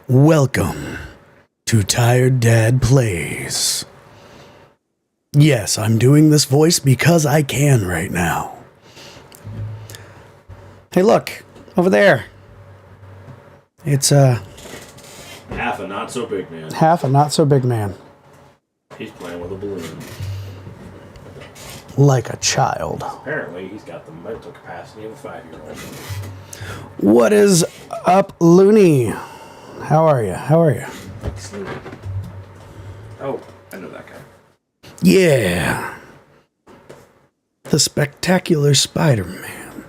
Welcome to Tired Dad Plays. Yes, I'm doing this voice because I can right now. Hey, look, over there. It's half a not so big man. half a not so big man. He's playing with a balloon. Like a child. Apparently, he's got the mental capacity of a 5-year-old. What is up, Looney? How are you? Oh, I know that guy. Yeah. The Spectacular Spider-Man.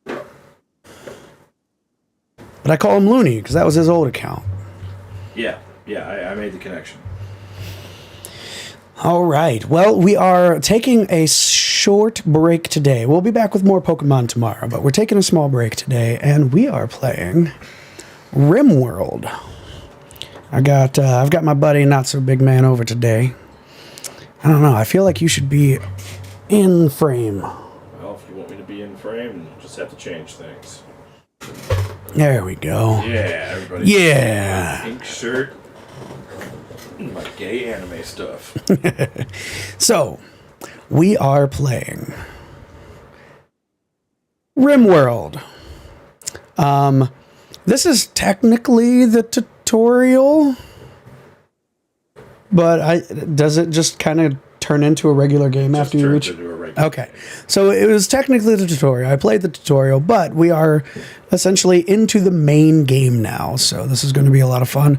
But I call him Looney because that was his old account. Yeah, I made the connection. All right. Well, we are taking a short break today. We'll be back with more Pokemon tomorrow, but we're taking a small break today, and we are playing Rimworld. I've got my buddy Notsobigman over today. I don't know. I feel like you should be in frame. Well, if you want me to be in frame, you just have to change things. There we go. Yeah, everybody. Yeah. Pink shirt. My gay anime stuff. So, we are playing Rimworld. This is technically the tutorial, but does it just kind of turn into a regular game Just after you reach? Okay, so it was technically the tutorial. I played the tutorial, but we are essentially into the main game now, so this is going to be a lot of fun.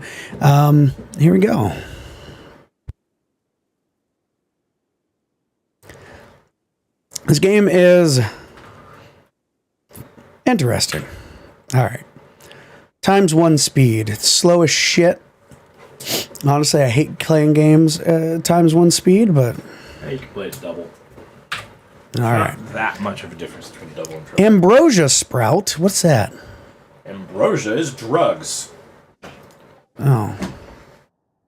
Here we go. This game is interesting. All right. ×1 speed. It's slow as shit. Honestly, I hate playing games ×1 speed, but... Yeah, you can play it double. All right. Not that much of a difference between double and triple. Ambrosia Sprout. What's that? Ambrosia is drugs. Oh.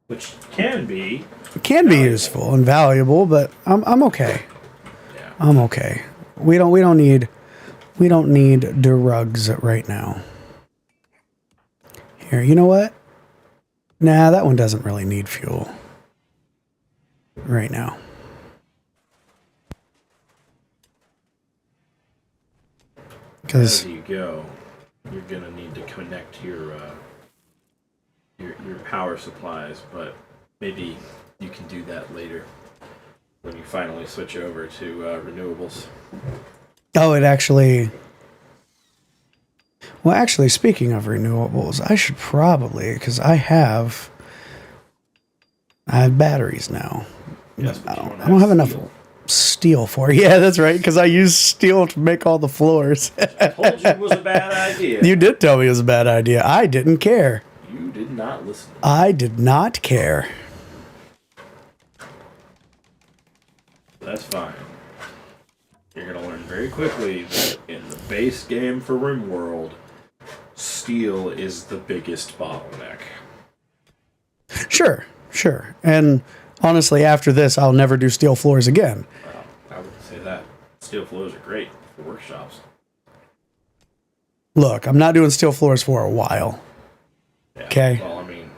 Which can be... It can be useful and valuable, but I'm okay. Yeah. I'm okay. We don't need drugs right now. Here, you know what? Nah, that one doesn't really need fuel right now. As you go, you're gonna need to connect your power supplies, but maybe you can do that later when you finally switch over to renewables. Oh, it actually... Well, actually, speaking of renewables, I should probably, because I have batteries now. Yes, I don't have enough steel for it. Yeah, that's right, because I use steel to make all the floors. I told you it was a bad idea. You did tell me it was a bad idea. I didn't care. You did not listen. I did not care. That's fine. You're going to learn very quickly that in the base game for Rimworld, steel is the biggest bottleneck. Sure. And honestly, after this, I'll never do steel floors again. Well, I wouldn't say that. Steel floors are great for workshops. Look, I'm not doing steel floors for a while. Yeah, Okay. Well, I mean,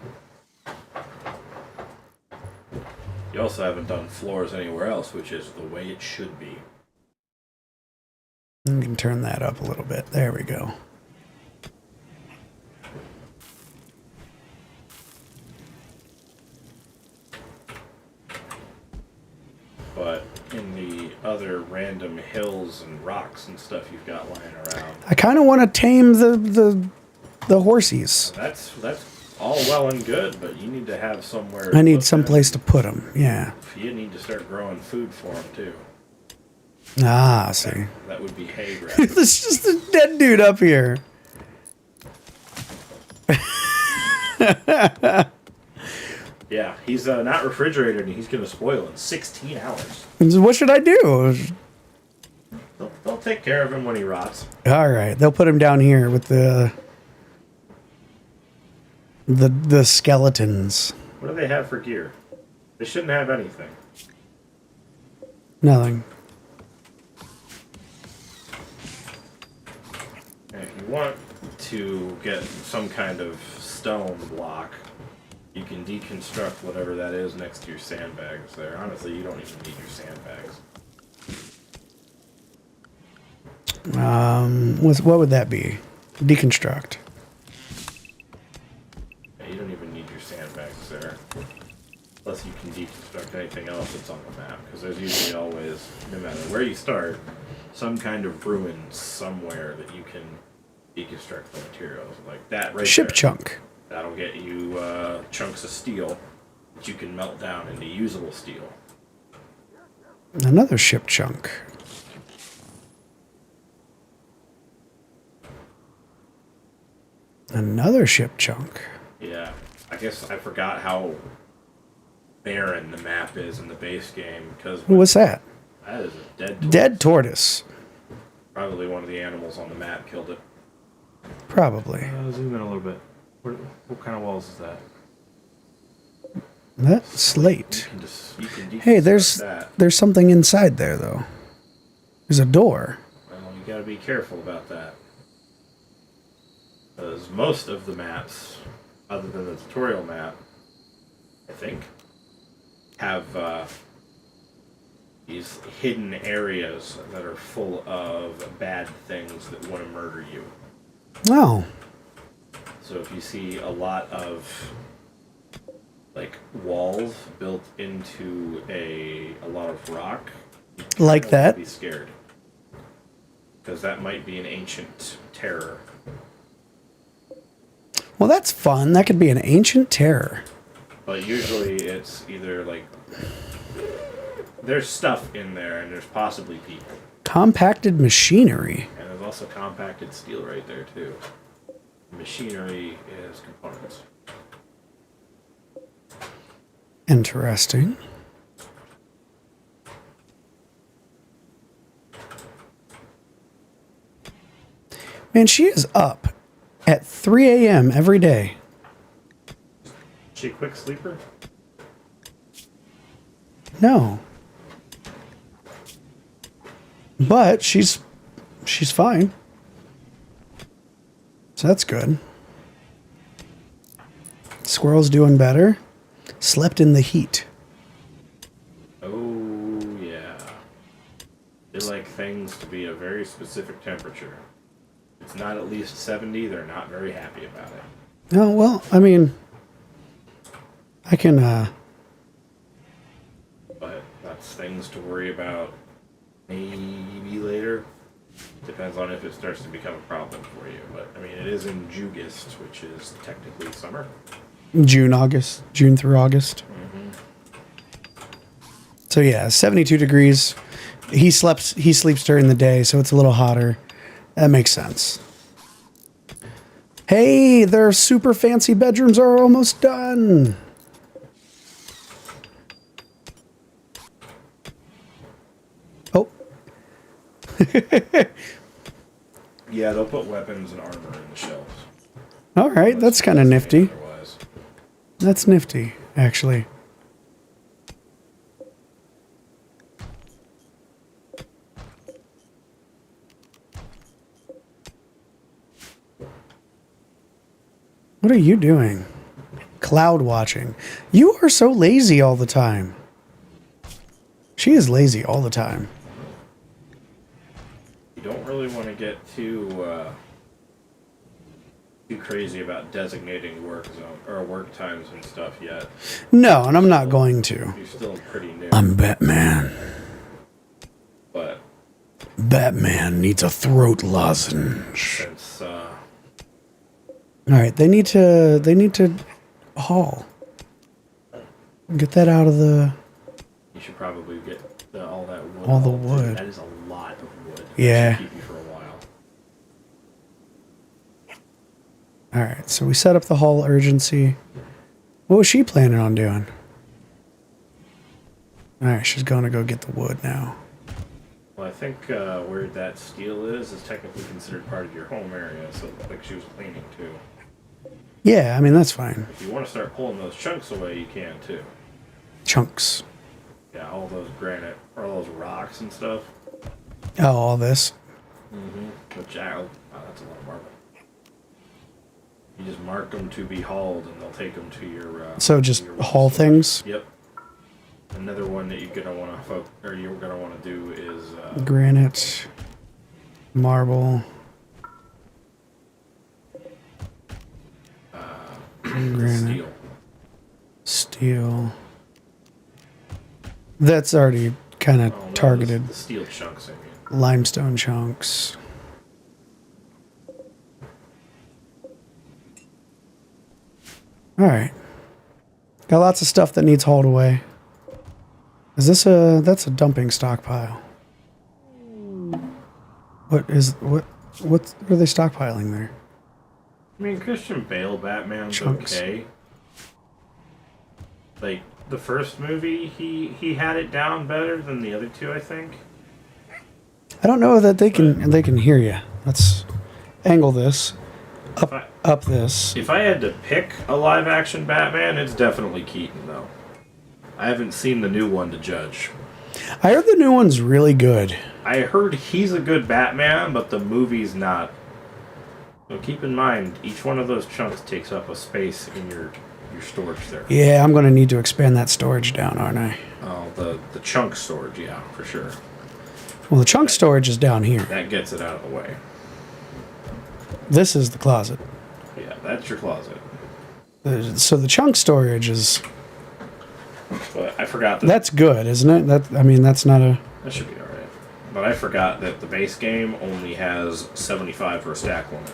you also haven't done floors anywhere else, which is the way it should be. You can turn that up a little bit. There we go. But in the other random hills and rocks and stuff you've got lying around, I kind of want to tame the horsies. that's all well and good, but you need to have somewhere. I need some place to put them. Yeah. You need to start growing food for them too. Ah, I see. That would be hay grass. There's just a dead dude up here. Yeah, he's not refrigerated, and he's going to spoil in 16 hours. What should I do? They'll take care of him when he rots. All right, they'll put him down here with the skeletons. What do they have for gear? They shouldn't have anything. Nothing. And if you want to get some kind of stone block, you can deconstruct whatever that is next to your sandbags there. Honestly, you don't even need your sandbags. What would that be? Deconstruct. Yeah, you don't even need your sandbags there. Plus you can deconstruct anything else that's on the map, because there's usually always, no matter where you start, some kind of ruin somewhere that you can deconstruct the materials. Like that right Ship there. chunk. That'll get you chunks of steel that you can melt down into usable steel. Another ship chunk. Another ship chunk. Yeah, I guess I forgot how barren the map is in the base game, because What's that? that is a dead tortoise. Dead tortoise. Probably one of the animals on the map killed it. Probably. Zoom in a little bit. What kind of walls is that? That's slate. You can Hey, that. there's something inside there though. There's a door. Well, you gotta be careful about that. Because most of the maps, other than the tutorial map, I think, have these hidden areas that are full of bad things that want to murder you. Oh. So if you see a lot of like walls built into a lot of rock, you Like don't that? be scared, because that might be an ancient terror. Well, that's fun. That could be an ancient terror. But usually it's either like there's stuff in there and there's possibly people. Compacted machinery. And there's also compacted steel right there too. Machinery is components. Interesting. Man, she is up at 3 a.m. every day. Is she a quick sleeper? No. But she's fine. So that's good. Squirrel's doing better. Slept in the heat. Oh yeah. They like things to be a very specific temperature. If it's not at least 70, they're not very happy about it. Oh, well, I mean, I can, But that's things to worry about maybe later. Depends on if it starts to become a problem for you. But, I mean, it is in Jugist, which is technically summer. June through August. Mm-hmm. So yeah, 72 degrees. He sleeps during the day, so it's a little hotter. That makes sense. Hey, their super fancy bedrooms are almost done. Oh. Yeah, they'll put weapons and armor in the shelves. All right, that's kind of nifty. Otherwise. That's nifty, actually. What are you doing? Cloud watching. You are so lazy all the time. She is lazy all the time. You don't really want to get too crazy about designating work zone or work times and stuff yet. No, and I'm not going to. You're still pretty new. I'm Batman. But Batman needs a throat lozenge. since All right, they need to haul. Get that out of the. you should probably get all that wood. All the hauled, too. wood. That is a lot of wood. Yeah. That should keep you for a while. All right, so we set up the haul urgency. What was she planning on doing? All right, she's going to go get the wood now. Well, I think where that steel is technically considered part of your home area, so it looked like she was cleaning too. Yeah, I mean, that's fine. If you want to start pulling those chunks away, you can too. Chunks. Yeah, all those granite, or all those rocks and stuff. Oh, all this. Mm-hmm. Which, that's a lot of marble. You just mark them to be hauled, and they'll take them to your. So just your haul store. things? Yep. Another one that you're gonna want to do is Granite, marble, granite, steel. That's already kind of targeted. The steel chunks, I mean. Limestone chunks. All right. Got lots of stuff that needs hauled away. Is this that's a dumping stockpile. What are they stockpiling there? I mean, Christian Bale Batman's Chunks. okay. Like, the first movie, he had it down better than the other two, I think. I don't know that they can hear you. Let's angle this. Up this. If I had to pick a live-action Batman, it's definitely Keaton, though. I haven't seen the new one to judge. I heard the new one's really good. I heard he's a good Batman, but the movie's not. So keep in mind, each one of those chunks takes up a space in your storage there. Yeah, I'm going to need to expand that storage down, aren't I? Oh, the chunk storage, yeah, for sure. Well, the chunk storage is down here. That gets it out of the way. This is the closet. Yeah, that's your closet. So the chunk storage is... But I forgot that... That's good, isn't it? That's not a... That should be alright. But I forgot that the base game only has 75 per stack limit.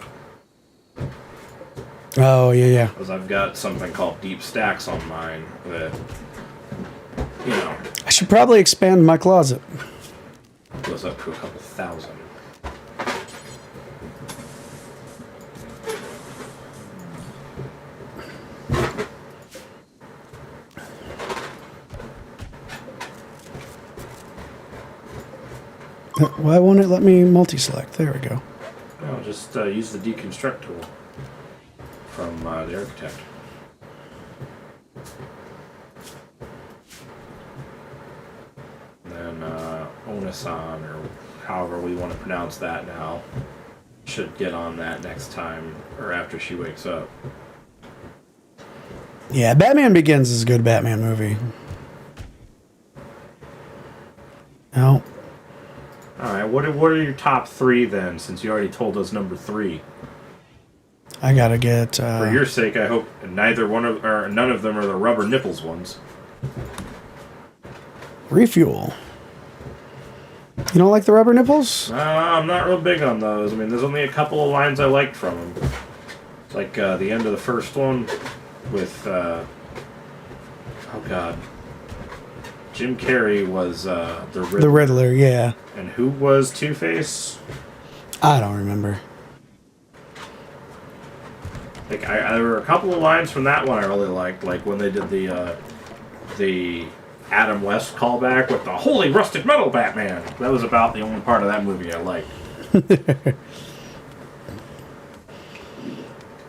Oh, yeah. Because I've got something called deep stacks on mine that, you know... I should probably expand my closet. Goes up to a couple thousand. Why won't it let me multi-select? There we go. No, just use the deconstruct tool from the architect. And then Onasan, or however we want to pronounce that now, should get on that next time, or after she wakes up. Yeah, Batman Begins is a good Batman movie. No. Alright, what are your top three then, since you already told us number 3? I gotta get... For your sake, I hope none of them are the rubber nipples ones. Refuel. You don't like the rubber nipples? I'm not real big on those. I mean, there's only a couple of lines I liked from them. It's like the end of the first one with... oh god. Jim Carrey was the Riddler. The Riddler, yeah. And who was Two-Face? I don't remember. Like, there were a couple of lines from that one I really liked, like when they did the Adam West callback with the Holy Rusted Metal Batman. That was about the only part of that movie I liked.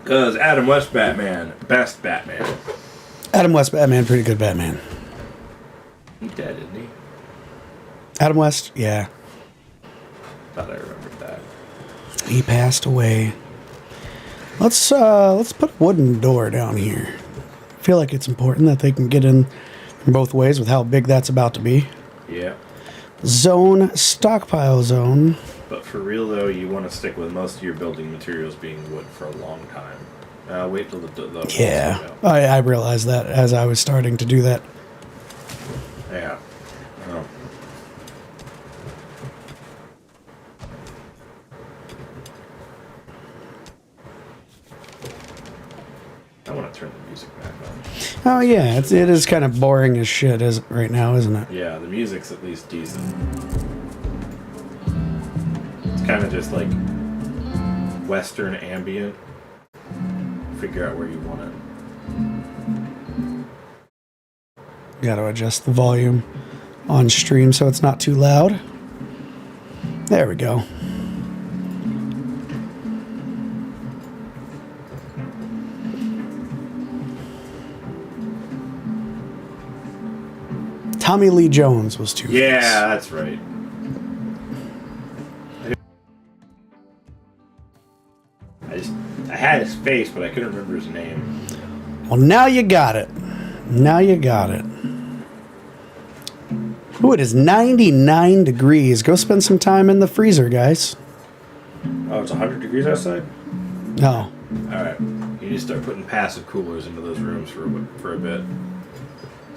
Because Adam West Batman, best Batman. Adam West Batman, pretty good Batman. He's dead, isn't he? Adam West, yeah. Thought I remembered that. He passed away. Let's put a wooden door down here. I feel like it's important that they can get in both ways with how big that's about to be. Yeah. Zone, stockpile zone. But for real though, you want to stick with most of your building materials being wood for a long time. Wait till the Yeah, I realized that as I was starting to do that. Yeah. Oh. I want to turn the music back on. Oh yeah, it is kind of boring as shit right now, isn't it? Yeah, the music's at least decent. It's kind of just like Western ambient. Figure out where you want it. Got to adjust the volume on stream so it's not too loud. There we go. Tommy Lee Jones was Two-Face. Yeah, that's right. I had guy's face, but I couldn't remember his name. Well, now you got it. Now you got it. Ooh, it is 99 degrees. Go spend some time in the freezer, guys. Oh, it's 100 degrees outside? No. Alright. You need to start putting passive coolers into those rooms for a bit.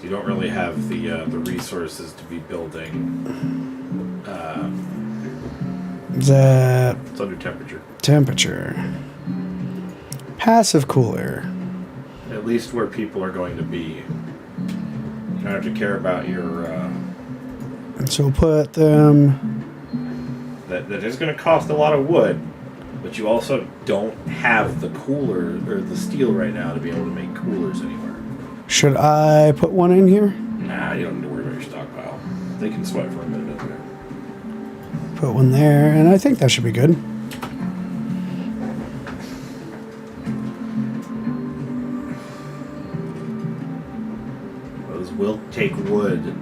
You don't really have the resources to be building. Is that... It's under temperature. Temperature. Passive cooler. At least where people are going to be. You don't have to care about your... So we'll put them... That is going to cost a lot of wood, but you also don't have the cooler, or the steel right now to be able to make coolers anywhere. Should I put one in here? Nah, you don't need to worry about your stockpile. They can sweat for a minute over there. Put one there, and I think that should be good. Those will take wood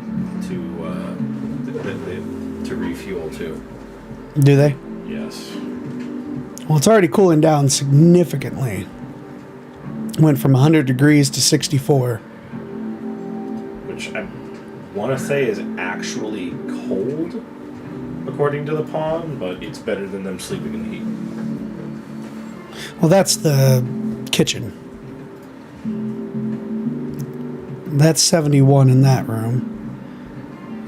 to refuel too. Do they? Yes. Well, it's already cooling down significantly. Went from 100 degrees to 64. Which I want to say is actually cold, according to the pawn, but it's better than them sleeping in the heat. Well, that's the kitchen. That's 71 in that room.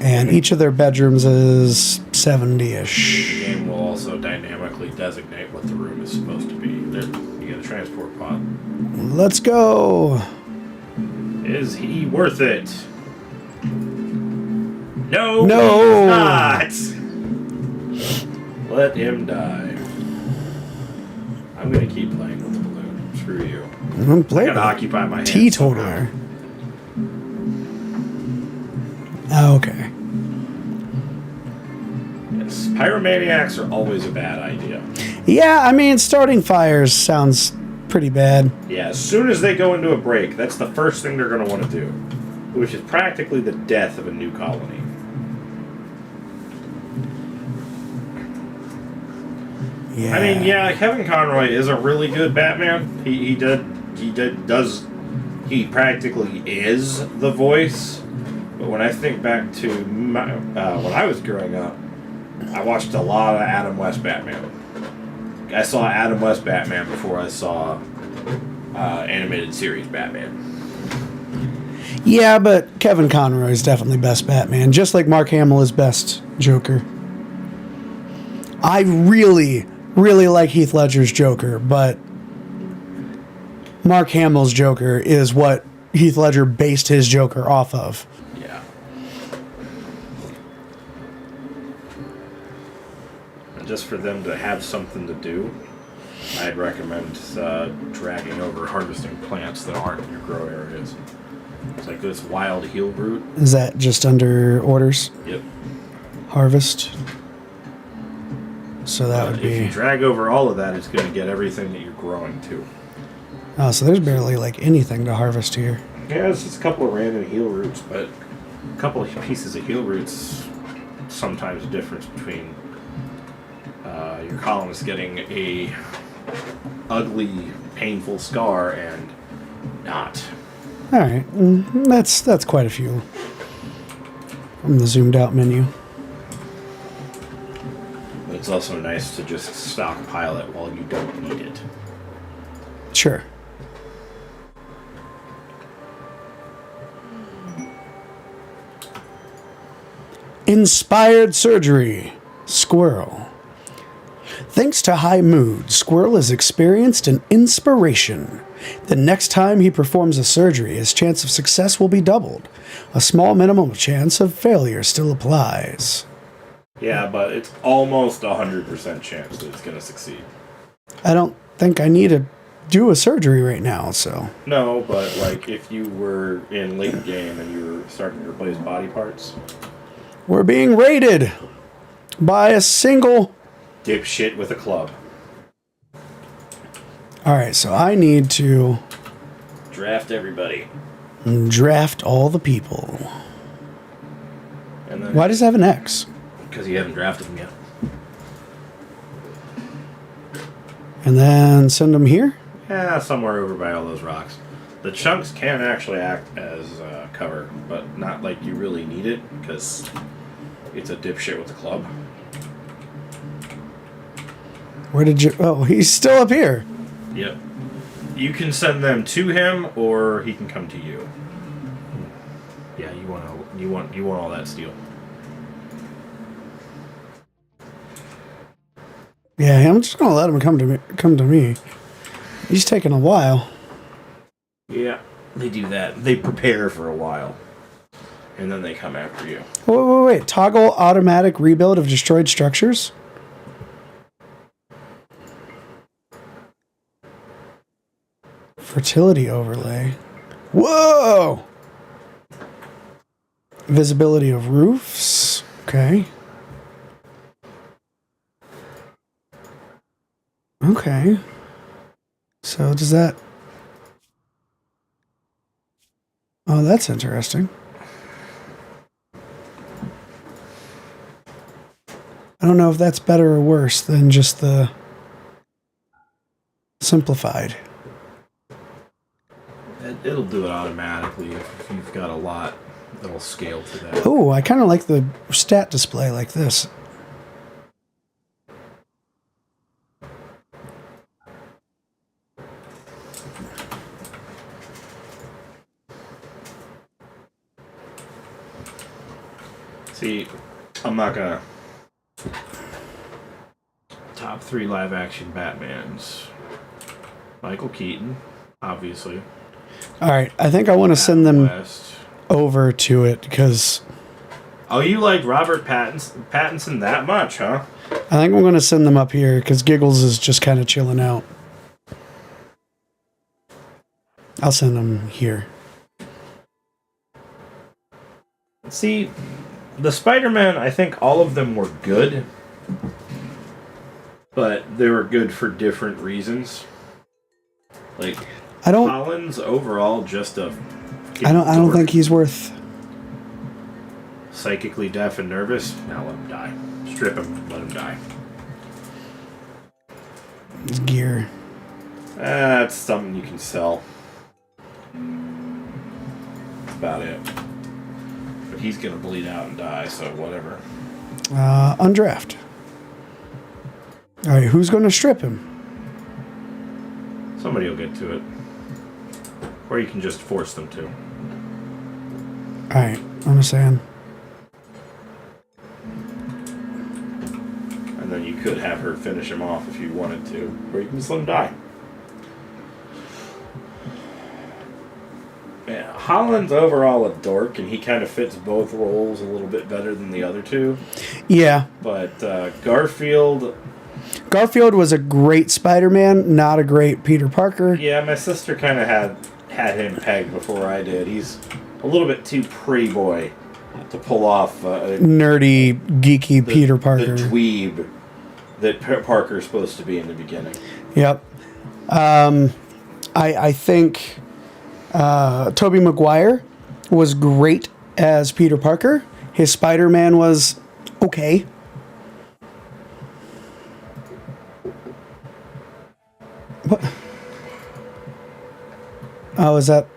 And each of their bedrooms is 70-ish. The game will also dynamically designate what the room is supposed to be. There, you get a transport pod. Let's go. Is he worth it? No, No. he's not. Let him die. I'm gonna keep playing with the balloon. Screw you. I'm playing. I gotta occupy my hands teetotaler. Oh, okay. Yes, pyromaniacs are always a bad idea. Yeah, I mean, starting fires sounds pretty bad. Yeah, as soon as they go into a break, that's the first thing they're going to want to do, which is practically the death of a new colony. Yeah. I mean, yeah, Kevin Conroy is a really good Batman. He practically is the voice. But when I think back to when I was growing up, I watched a lot of Adam West Batman. I saw Adam West Batman before I saw animated series Batman. Yeah, but Kevin Conroy is definitely best Batman, just like Mark Hamill is best Joker. I really, really like Heath Ledger's Joker, but Mark Hamill's Joker is what Heath Ledger based his Joker off of. Yeah. And just for them to have something to do, I'd recommend dragging over harvesting plants that aren't in your grow areas. It's like this wild heel root. Is that just under orders? Yep. Harvest. So that would If be... you drag over all of that, it's going to get everything that you're growing to. Oh, so there's barely like anything to harvest here. Yeah, it's just a couple of random heel roots, but a couple of pieces of heel roots, sometimes the difference between your colonists getting a ugly, painful scar and not. All right, that's quite a few from the zoomed out menu. But it's also nice to just stockpile it while you don't need it. Sure. Inspired surgery. Squirrel. Thanks to high mood, Squirrel has experienced an inspiration. The next time he performs a surgery, his chance of success will be doubled. A small minimum chance of failure still applies. Yeah, but it's almost 100% chance that it's going to succeed. I don't think I need to do a surgery right now, so... No, but like if you were in late game and you were starting to replace body parts... We're being raided by a single... dipshit with a club. Alright, so I need to... Draft everybody. draft all the people. And then Why does it have an X? because you haven't drafted them yet. And then send them here? Somewhere over by all those rocks. The chunks can actually act as cover, but not like you really need it, because it's a dipshit with a club. Where did you... Oh, he's still up here. Yep. You can send them to him, or he can come to you. Yeah, you want all that steel. Yeah, I'm just gonna let him come to me. He's taking a while. Yeah, they do that. They prepare for a while, and then they come after you. Wait. Toggle automatic rebuild of destroyed structures? Fertility overlay. Whoa! Visibility of roofs. Okay. Okay. So does that... Oh, that's interesting. I don't know if that's better or worse than just the simplified. It'll do it automatically if you've got a lot that'll scale to that. Oh, I kind of like the stat display like this. See, I'm not gonna... Top 3 live-action Batmans. Michael Keaton, obviously. All right, I think I want to send them West. over to it because... Oh, you like Robert Pattinson that much, huh? I think I'm going to send them up here because Giggles is just kind of chilling out. I'll send them here. See, the Spider-Man, I think all of them were good, but they were good for different reasons. Like, Holland's overall just a... I don't think he's worth... Psychically deaf and nervous? Now let him die. Strip him, let him die. His gear. That's something you can sell. That's about it. But he's gonna bleed out and die, so whatever. Undraft. All right, who's going to strip him? Somebody will get to it. Or you can just force them to. All right, I'm just saying. And then you could have her finish him off if you wanted to. Or you can just let him die. Yeah, Holland's overall a dork, and he kind of fits both roles a little bit better than the other two. Yeah. But Garfield was a great Spider-Man, not a great Peter Parker. Yeah, my sister kind of had him pegged before I did. He's a little bit too pretty boy to pull off nerdy, geeky Peter Parker. The dweeb that Parker's supposed to be in the beginning. Yep. I think Tobey Maguire was great as Peter Parker. His Spider-Man was okay. What? Oh, is that...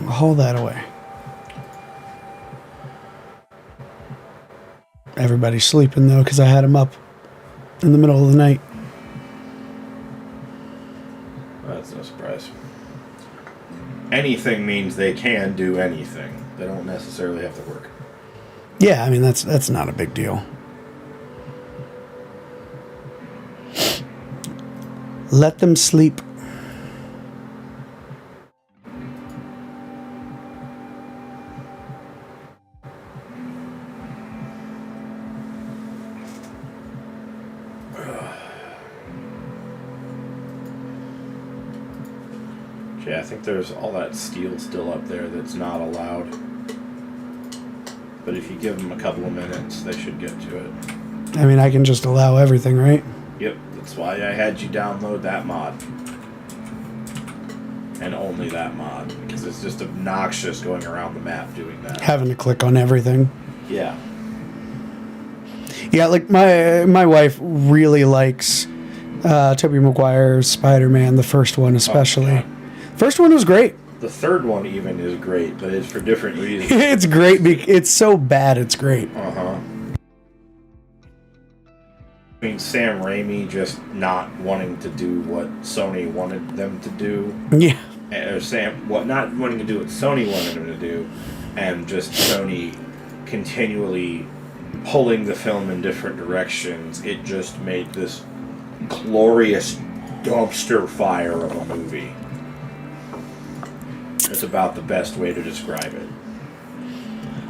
Hold that away. Everybody's sleeping, though, because I had him up in the middle of the night. That's no surprise. Anything means they can do anything. They don't necessarily have to work. Yeah, I mean, that's not a big deal. Let them sleep. Yeah, I think there's all that steel still up there that's not allowed. But if you give them a couple of minutes, they should get to it. I mean, I can just allow everything, right? Yep, that's why I had you download that mod. And only that mod. Because it's just obnoxious going around the map doing that. Having to click on everything. Yeah. Yeah, like my wife really likes Tobey Maguire's Spider-Man, the first one especially. Oh, first one was great. the third one even is great, but it's for different reasons. It's great. It's so bad, it's great. Uh-huh. I mean, Sam Raimi just not wanting to do what Sony wanted them to do. Yeah. Or not wanting to do what Sony wanted him to do, and just Sony continually pulling the film in different directions. It just made this glorious dumpster fire of a movie. It's about the best way to describe it.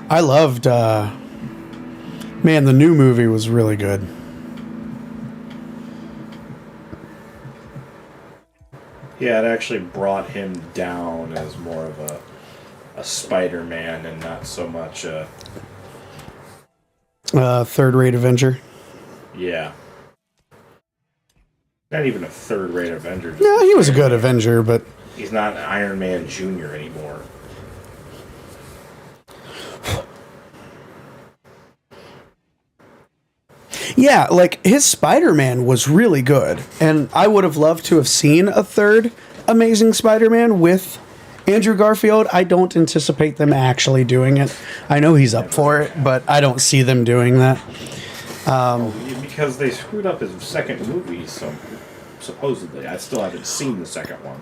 I loved, man, the new movie was really good. Yeah, it actually brought him down as more of a Spider-Man and not so much a... Third-rate Avenger. Yeah. Not even a third-rate Avenger. Yeah, he was a good Avenger, but... He's not an Iron Man Jr. anymore. Yeah, like, his Spider-Man was really good. And I would have loved to have seen a third Amazing Spider-Man with Andrew Garfield. I don't anticipate them actually doing it. I know he's up for it, but I don't see them doing that. Because they screwed up his second movie, so supposedly. I still haven't seen the second one.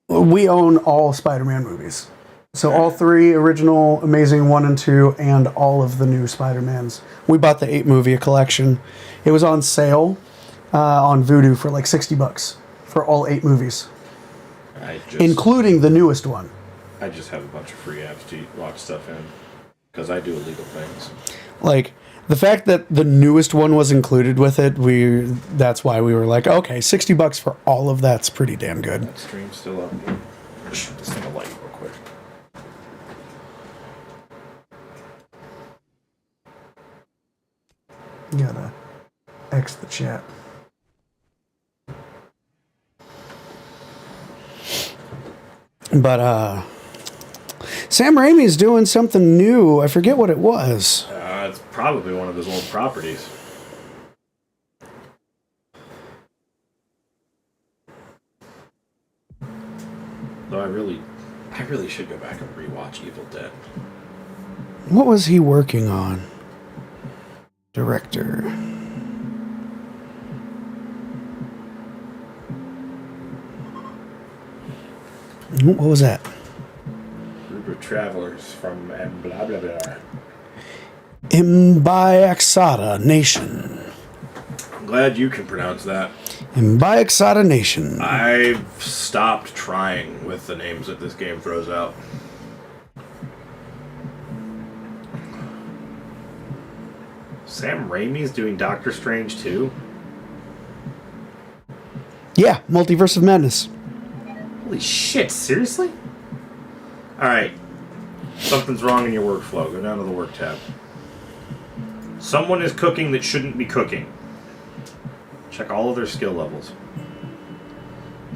We own all Spider-Man movies. So all three original Amazing 1 and 2 and all of the new Spider-Mans. We bought the 8-movie collection. It was on sale on Vudu for like $60 for all 8 movies. Including the newest one. I just have a bunch of free apps to watch stuff in. Because I do illegal things. Like, the fact that the newest one was included with it, that's why we were like, okay, $60 for all of that's pretty damn good. That stream's still up. Shoot this thing a light real quick. You gotta X the chat. But, Sam Raimi's doing something new. I forget what it was. It's probably one of his old properties. Though I really should go back and rewatch Evil Dead. What was he working on? Director. What was that? Group of travelers from blah blah blah. Imbiaxata Nation. I'm glad you can pronounce that. Imbiaxata Nation. I've stopped trying with the names that this game throws out. Sam Raimi's doing Doctor Strange too? Yeah, Multiverse of Madness. Holy shit, seriously? Alright. Something's wrong in your workflow. Go down to the work tab. Someone is cooking that shouldn't be cooking. Check all of their skill levels.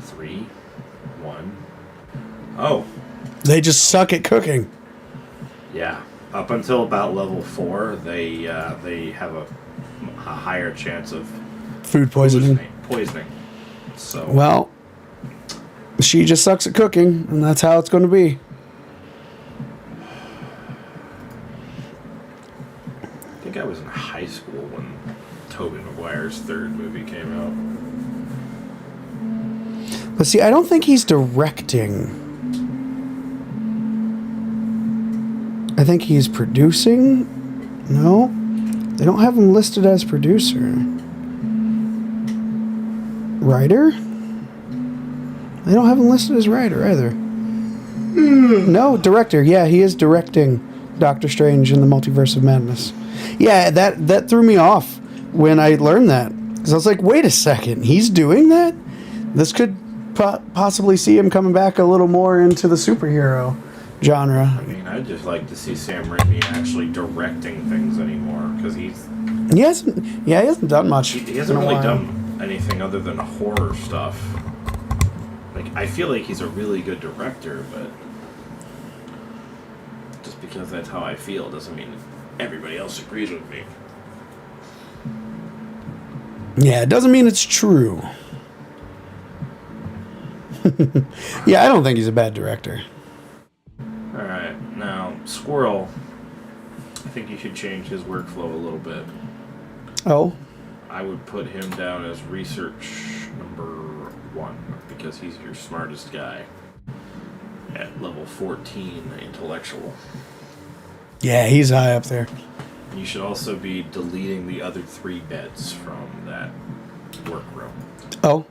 3, 1. Oh. They just suck at cooking. Yeah. Up until about level 4, they have a higher chance of food poisoning. So well, she just sucks at cooking, and that's how it's going to be. I think I was in high school when Tobey Maguire's third movie came out. But see, I don't think he's directing. I think he's producing. No, they don't have him listed as producer. Writer? They don't have him listed as writer either. No, director. Yeah, he is directing Doctor Strange in the Multiverse of Madness. Yeah, that threw me off when I learned that. Because I was like, wait a second, he's doing that? This could possibly see him coming back a little more into the superhero genre. I mean, I'd just like to see Sam Raimi actually directing things anymore. Because he hasn't done much. He hasn't really done anything other than horror stuff. Like, I feel like he's a really good director, but just because that's how I feel doesn't mean everybody else agrees with me. Yeah, it doesn't mean it's true. Yeah, I don't think he's a bad director. Alright, now, Squirrel, I think you should change his workflow a little bit. Oh? I would put him down as research number 1, because he's your smartest guy. At level 14, intellectual. Yeah, he's high up there. You should also be deleting the other 3 beds from that workroom. Oh?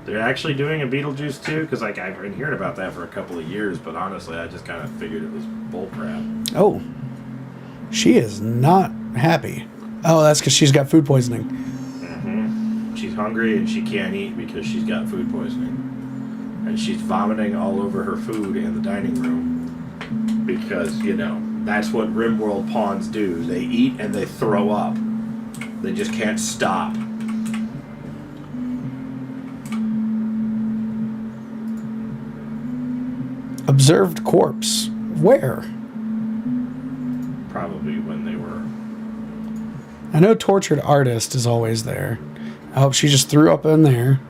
They're actually doing a Beetlejuice too, because like I've been hearing about that for a couple of years, but honestly, I just kind of figured it was bullcrap. Oh. She is not happy. Oh, that's because she's got food poisoning. Mm-hmm. She's hungry and she can't eat because she's got food poisoning. And she's vomiting all over her food in the dining room. Because, you know, that's what Rimworld pawns do. They eat and they throw up. They just can't stop. Observed corpse. Where? Probably when they were... I know tortured artist is always there. I hope she just threw up in there.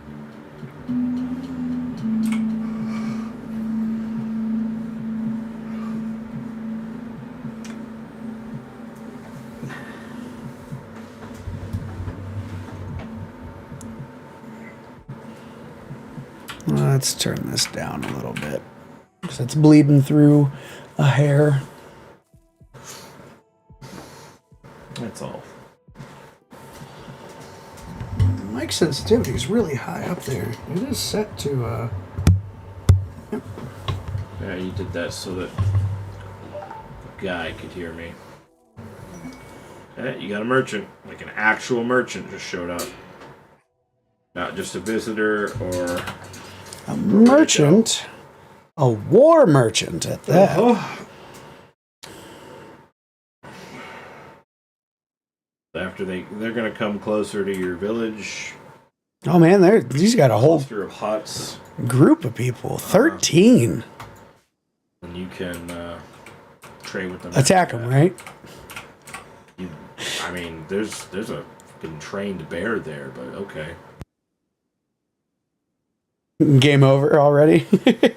Let's turn this down a little bit, because it's bleeding through a hair. That's all. Mic sensitivity is really high up there. It is set to, Yep. Yeah, you did that so that the guy could hear me. Hey, you got a merchant. Like an actual merchant just showed up. Not just a visitor or... A merchant? A war merchant at that. After they're gonna come closer to your village. Oh man, he's got a whole cluster of huts. Group of people. 13. And you can trade with them. Attack them, right? I mean, there's a fucking trained bear there, but okay. Game over already?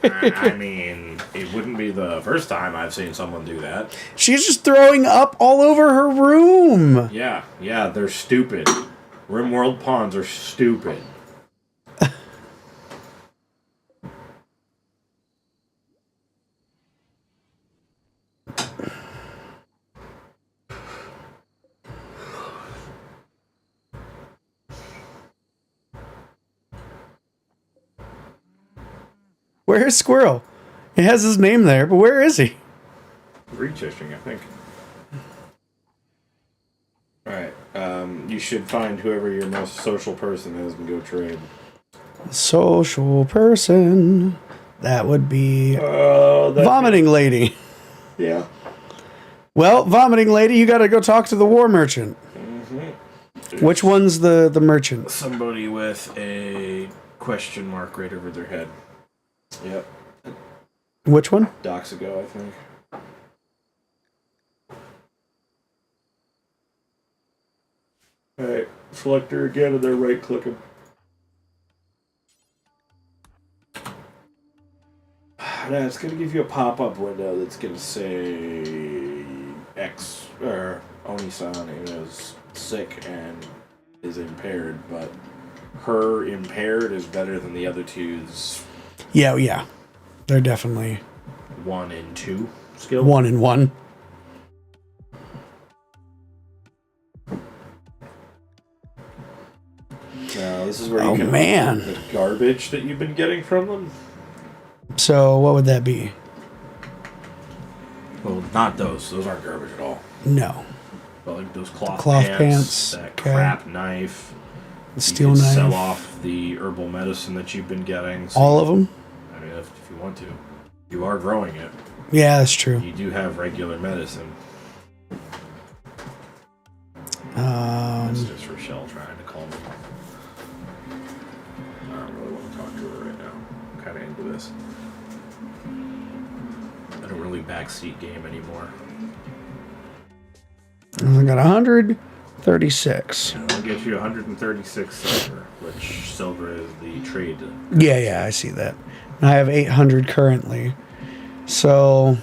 I mean, it wouldn't be the first time I've seen someone do that. She's just throwing up all over her room. Yeah, they're stupid. Rimworld pawns are stupid. Where's Squirrel? He has his name there, but where is he? Retesting, I think. Alright, you should find whoever your most social person is and go trade. Social person. That would be Vomiting Lady. Yeah. Well, Vomiting Lady, you gotta go talk to the war merchant. Mm-hmm. Which one's the merchant? Somebody with a question mark right over their head. Yep. Which one? Docks ago, I think. Alright, select her again and then right click him. Now it's going to give you a pop-up window that's going to say X, or Oni-san is sick and is impaired, but her impaired is better than the other two's. Yeah. They're definitely 1 and 2 skill. 1 and 1. Now, this is where you can man. the garbage that you've been getting from them. So, what would that be? Well, not those. Those aren't garbage at all. No. But like those cloth pants, that okay. crap knife. Steel you can knife. sell off the herbal medicine that you've been getting. So all of them? I mean, if you want to. You are growing it. Yeah, that's true. You do have regular medicine. That's just Rochelle trying to call me. I don't really want to talk to her right now. for this. I don't really backseat game anymore. I got 136. I'll get you 136 silver, which silver is the trade. Yeah, I see that. And I have 800 currently. So,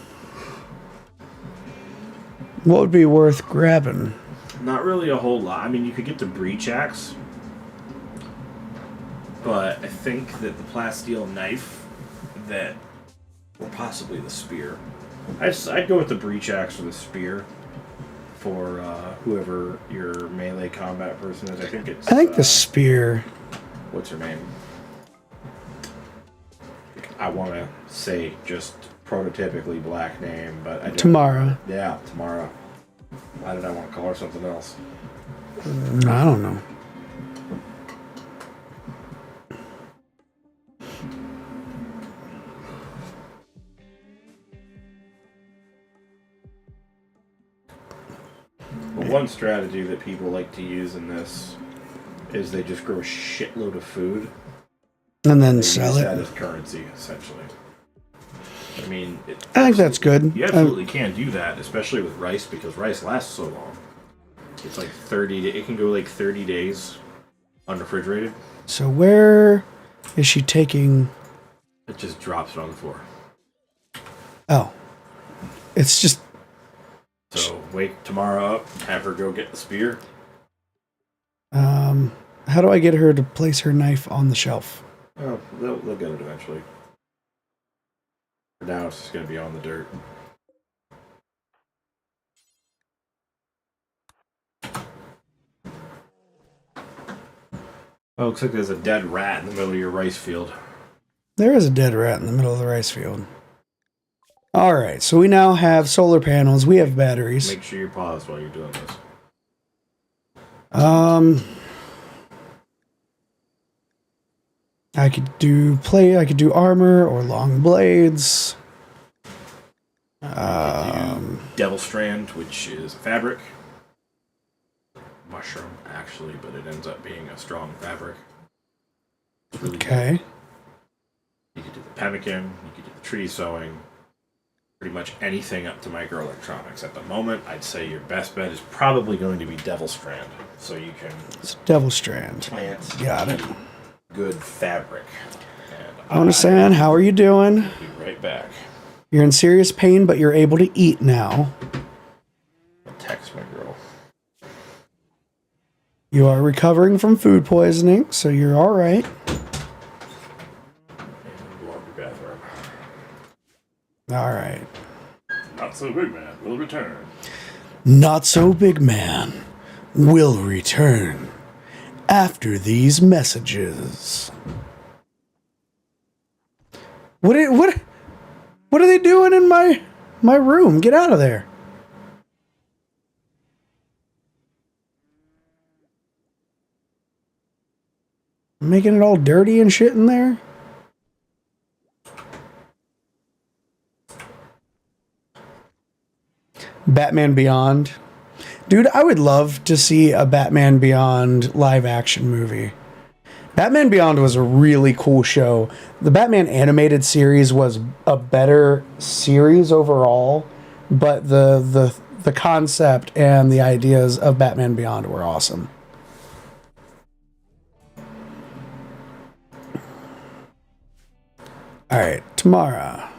what would be worth grabbing? Not really a whole lot. I mean, you could get the breach axe, but I think that the plasteel knife or possibly the spear. I'd go with the breach axe or the spear for whoever your melee combat person is. I think the spear. What's her name? I want to say just prototypically black name, but I don't. Tamara. Yeah, Tamara. Why did I want to call her something else? I don't know. But one strategy that people like to use in this is they just grow a shitload of food And then they sell use it. that as currency, essentially. I mean, I think that's good. You absolutely can do that, especially with rice, because rice lasts so long. It's like 30. It can go like 30 days unrefrigerated. So where is she taking? It just drops it on the floor. Oh, it's just. So wake Tamara up, have her go get the spear. How do I get her to place her knife on the shelf? Oh, they'll get it eventually. For now, it's just going to be on the dirt. Oh, looks like there's a dead rat in the middle of your rice field. There is a dead rat in the middle of the rice field. All right, so we now have solar panels. We have batteries. Make sure you pause while you're doing this. I could do armor or long blades. Devil strand, which is a fabric. Mushroom, actually, but it ends up being a strong fabric. It's really Okay. good. You could do the pemmican, you could do the tree sewing, pretty much anything up to microelectronics. At the moment, I'd say your best bet is probably going to be devil strand, so you can It's devil strand. plant Got it. good fabric. And I understand. How are you doing? I'll be right back. You're in serious pain, but you're able to eat now. I'll text my girl. You are recovering from food poisoning, so you're all right. And go up your bathroom. All right. Notsobigman will return. Notsobigman will return after these messages. What are they doing in my room? Get out of there. Making it all dirty and shit in there? Batman Beyond. Dude, I would love to see a Batman Beyond live action movie. Batman Beyond was a really cool show. The Batman animated series was a better series overall, but the concept and the ideas of Batman Beyond were awesome. All right, Tamara.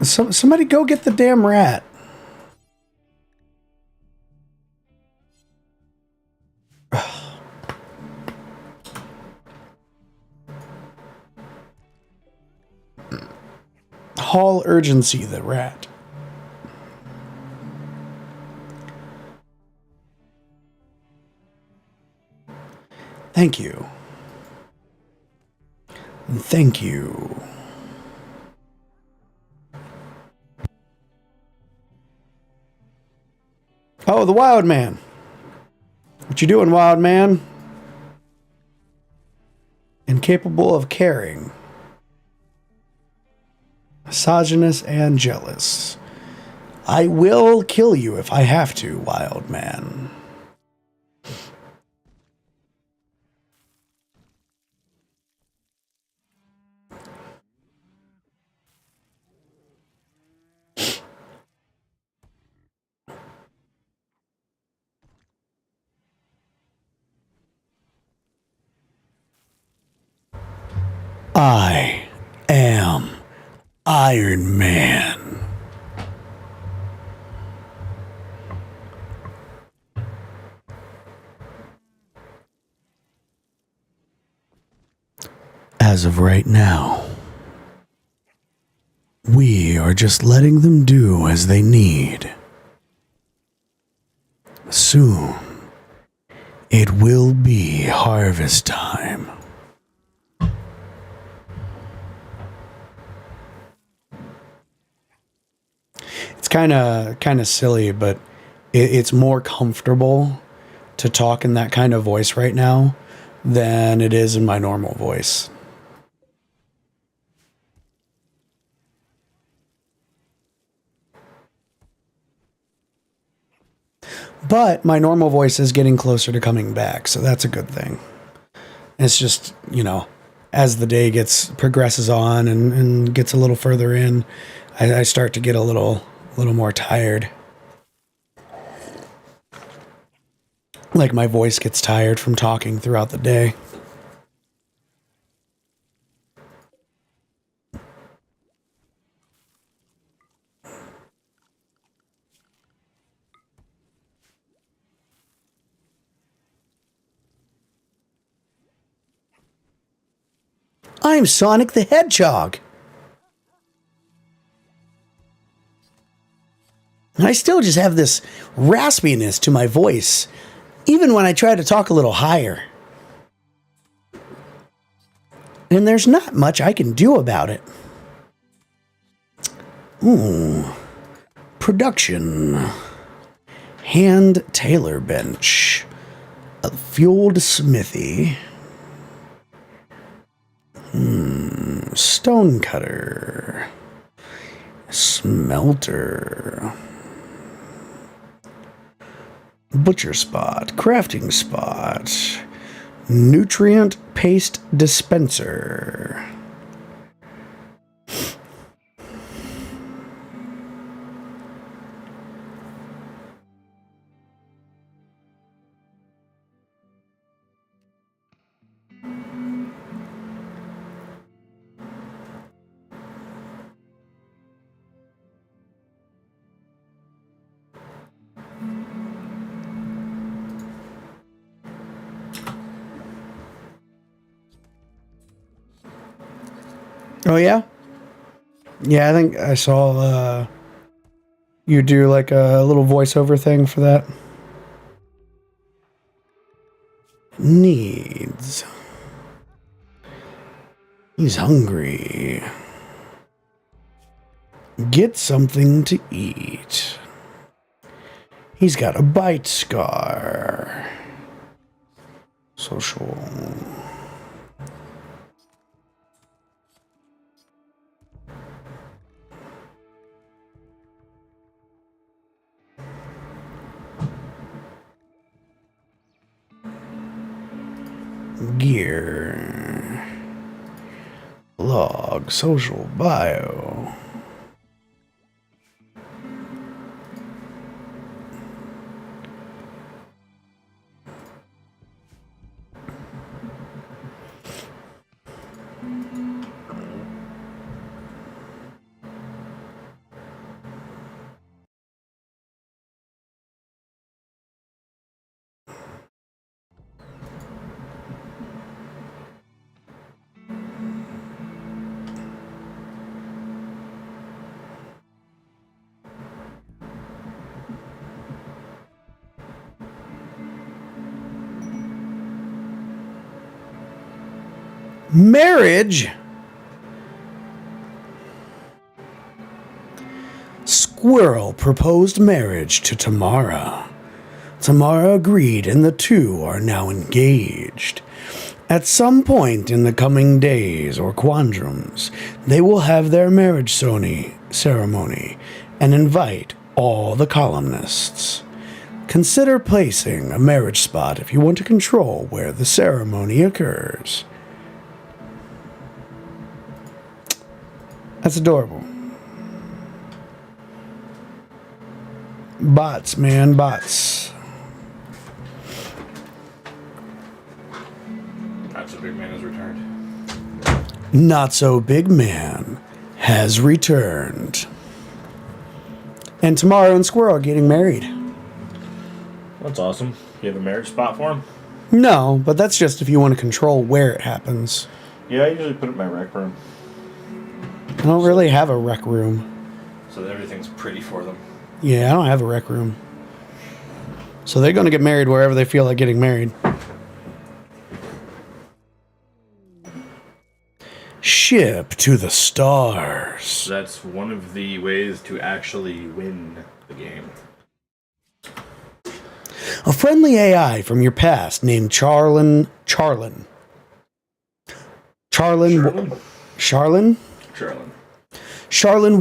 Somebody go get the damn rat. Hall urgency, the rat. Thank you. Thank you. Oh, the wild man. What you doing, wild man? Incapable of caring. Misogynist and jealous. I will kill you if I have to, wild man. I am Iron Man. As of right now, we are just letting them do as they need. Soon, it will be harvest time. It's kind of silly, but it's more comfortable to talk in that kind of voice right now than it is in my normal voice. But my normal voice is getting closer to coming back, so that's a good thing. It's just, as the day progresses on and gets a little further in, I start to get a little more tired. Like my voice gets tired from talking throughout the day. I'm Sonic the Hedgehog. I still just have this raspiness to my voice, even when I try to talk a little higher. And there's not much I can do about it. Ooh. Production. Hand tailor bench. A fueled smithy. Stone cutter. Smelter. Butcher spot. Crafting spot. Nutrient paste dispenser. Oh, yeah? Yeah, I think I saw you do like a little voiceover thing for that. Needs. He's hungry. Get something to eat. He's got a bite scar. Social. Gear. Log. Social. Bio. Marriage? Squirrel proposed marriage to Tamara. Tamara agreed, and the two are now engaged. At some point in the coming days or quadrums, they will have their marriage ceremony and invite all the columnists. Consider placing a marriage spot if you want to control where the ceremony occurs. That's adorable. Bots, man, bots. Notsobigman has returned. Notsobigman has returned. And Tomorrow and Squirrel are getting married. That's awesome. You have a marriage spot for him? No, but that's just if you want to control where it happens. Yeah, I usually put it in my rec room. I don't really have a rec room. So that everything's pretty for them. Yeah, I don't have a rec room. So they're going to get married wherever they feel like getting married. Ship to the stars. That's one of the ways to actually win the game. A friendly AI from your past named Charlin. Charlin? Charlin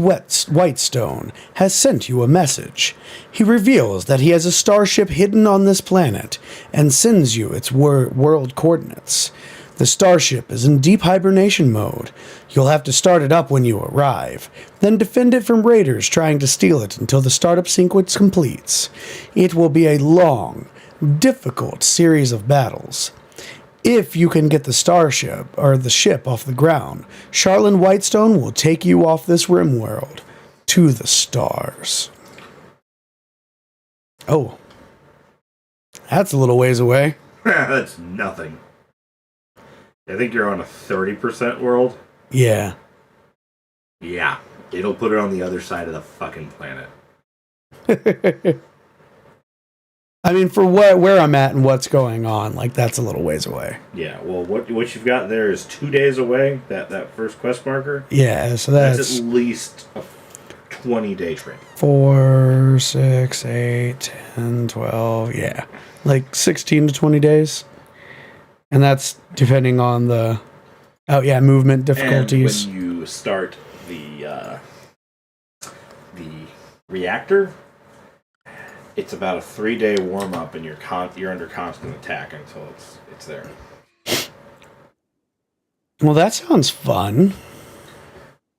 Whitestone has sent you a message. He reveals that he has a starship hidden on this planet and sends you its world coordinates. The starship is in deep hibernation mode. You'll have to start it up when you arrive, then defend it from raiders trying to steal it until the startup sequence completes. It will be a long, difficult series of battles. If you can get the starship, or the ship off the ground, Charlin Whitestone will take you off this Rimworld to the stars. Oh. That's a little ways away. That's nothing. I think you're on a 30% world. Yeah. Yeah. It'll put it on the other side of the fucking planet. I mean, for where I'm at and what's going on, like, that's a little ways away. Yeah, well, what you've got there is 2 days away, that first quest marker. Yeah, so that's at least a 20-day trip. 4, 6, 8, 10, 12, yeah. Like 16 to 20 days. And that's depending on the, movement difficulties. And when you start the reactor, it's about a 3-day warm up, and you're under constant attack until it's there. Well, that sounds fun.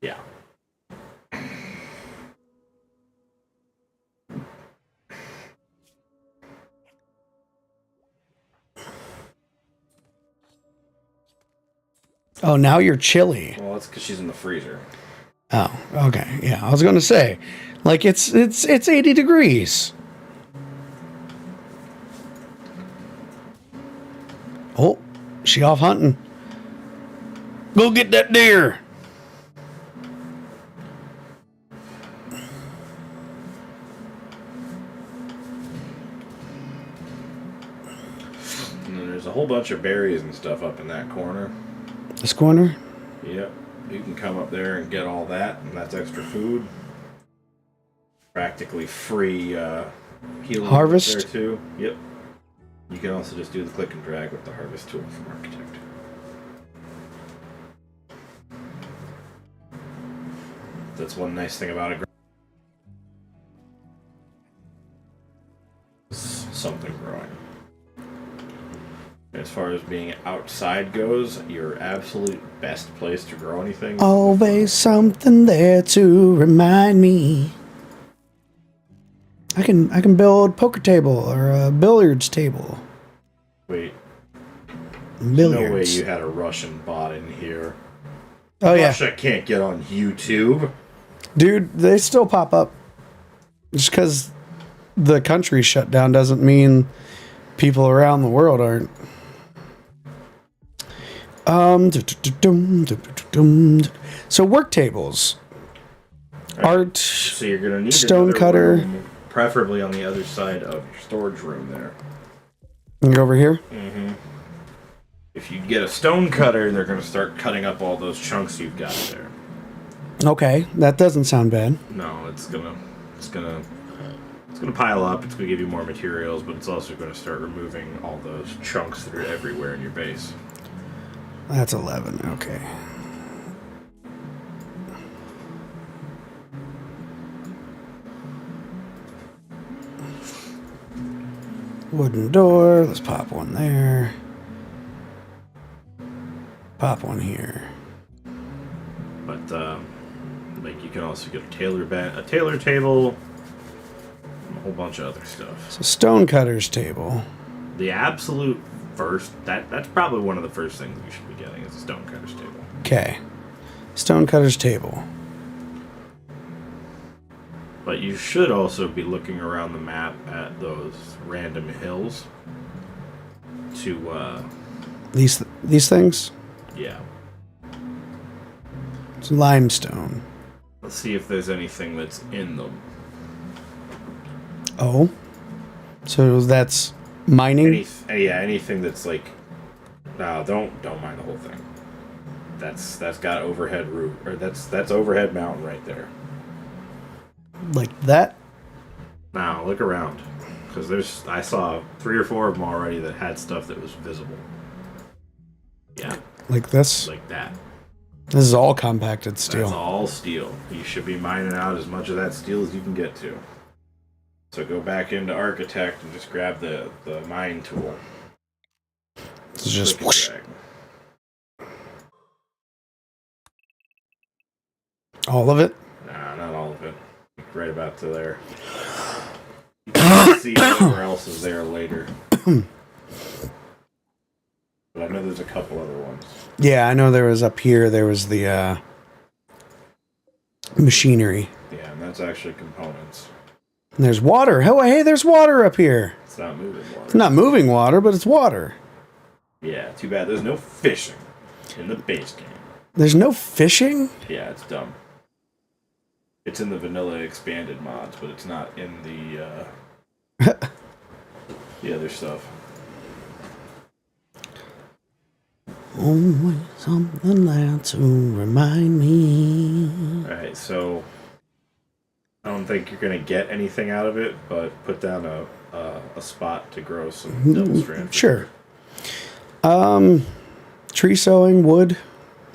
Yeah. Oh, now you're chilly. Well, that's because she's in the freezer. Oh, okay. Yeah, I was going to say, like, it's 80 degrees. Oh, she off hunting. Go get that deer. And then there's a whole bunch of berries and stuff up in that corner. This corner? Yep. You can come up there and get all that, and that's extra food. Practically free healing Harvest? there too. Yep. You can also just do the click and drag with the harvest tool from Architect. That's one nice thing about it. Something growing. As far as being outside goes, your absolute best place to grow anything. Always something there to remind me. I can build poker table or a billiards table. Wait. Billiards. No way you had a Russian bot in here. Oh, yeah. Russia can't get on YouTube. Dude, they still pop up. Just because the country's shut down doesn't mean people around the world aren't. So work tables. Art. So you're gonna need stone cutter. room, preferably on the other side of your storage room there. You're over here? Mm-hmm. If you get a stone cutter, they're gonna start cutting up all those chunks you've got there. Okay, that doesn't sound bad. No, it's gonna pile up. It's gonna give you more materials, but it's also gonna start removing all those chunks that are everywhere in your base. That's 11, okay. Wooden door, let's pop one there. Pop one here. But like you can also get a tailor table, and a whole bunch of other stuff. So stonecutter's table. The absolute first, that's probably one of the first things you should be getting is a stonecutter's table. Okay. Okay. Stonecutter's table. But you should also be looking around the map at those random hills to, These things? yeah. It's limestone. Let's see if there's anything that's in them. Oh. So that's mining? Anything that's like... No, don't mind the whole thing. That's got overhead roof, or that's overhead mountain right there. Like that? Now, look around. Because I saw 3 or 4 of them already that had stuff that was visible. Yeah. Like this? Like that. This is all compacted steel. That's all steel. You should be mining out as much of that steel as you can get to. So go back into Architect and just grab the mine tool. It's just whoosh. All of it? Nah, not all of it. Right about to there. You can see whatever else is there later. But I know there's a couple other ones. Yeah, I know there was up here, there was the machinery. Yeah, and that's actually components. And there's water. Oh, hey, there's water up here. It's not moving water. It's not moving water, but it's water. Yeah, too bad there's no fishing in the base game. There's no fishing? Yeah, it's dumb. It's in the vanilla expanded mods, but it's not in the other stuff. Always something there to remind me. Alright, so I don't think you're going to get anything out of it, but put down a spot to grow some double strand. Sure. Tree sowing, wood.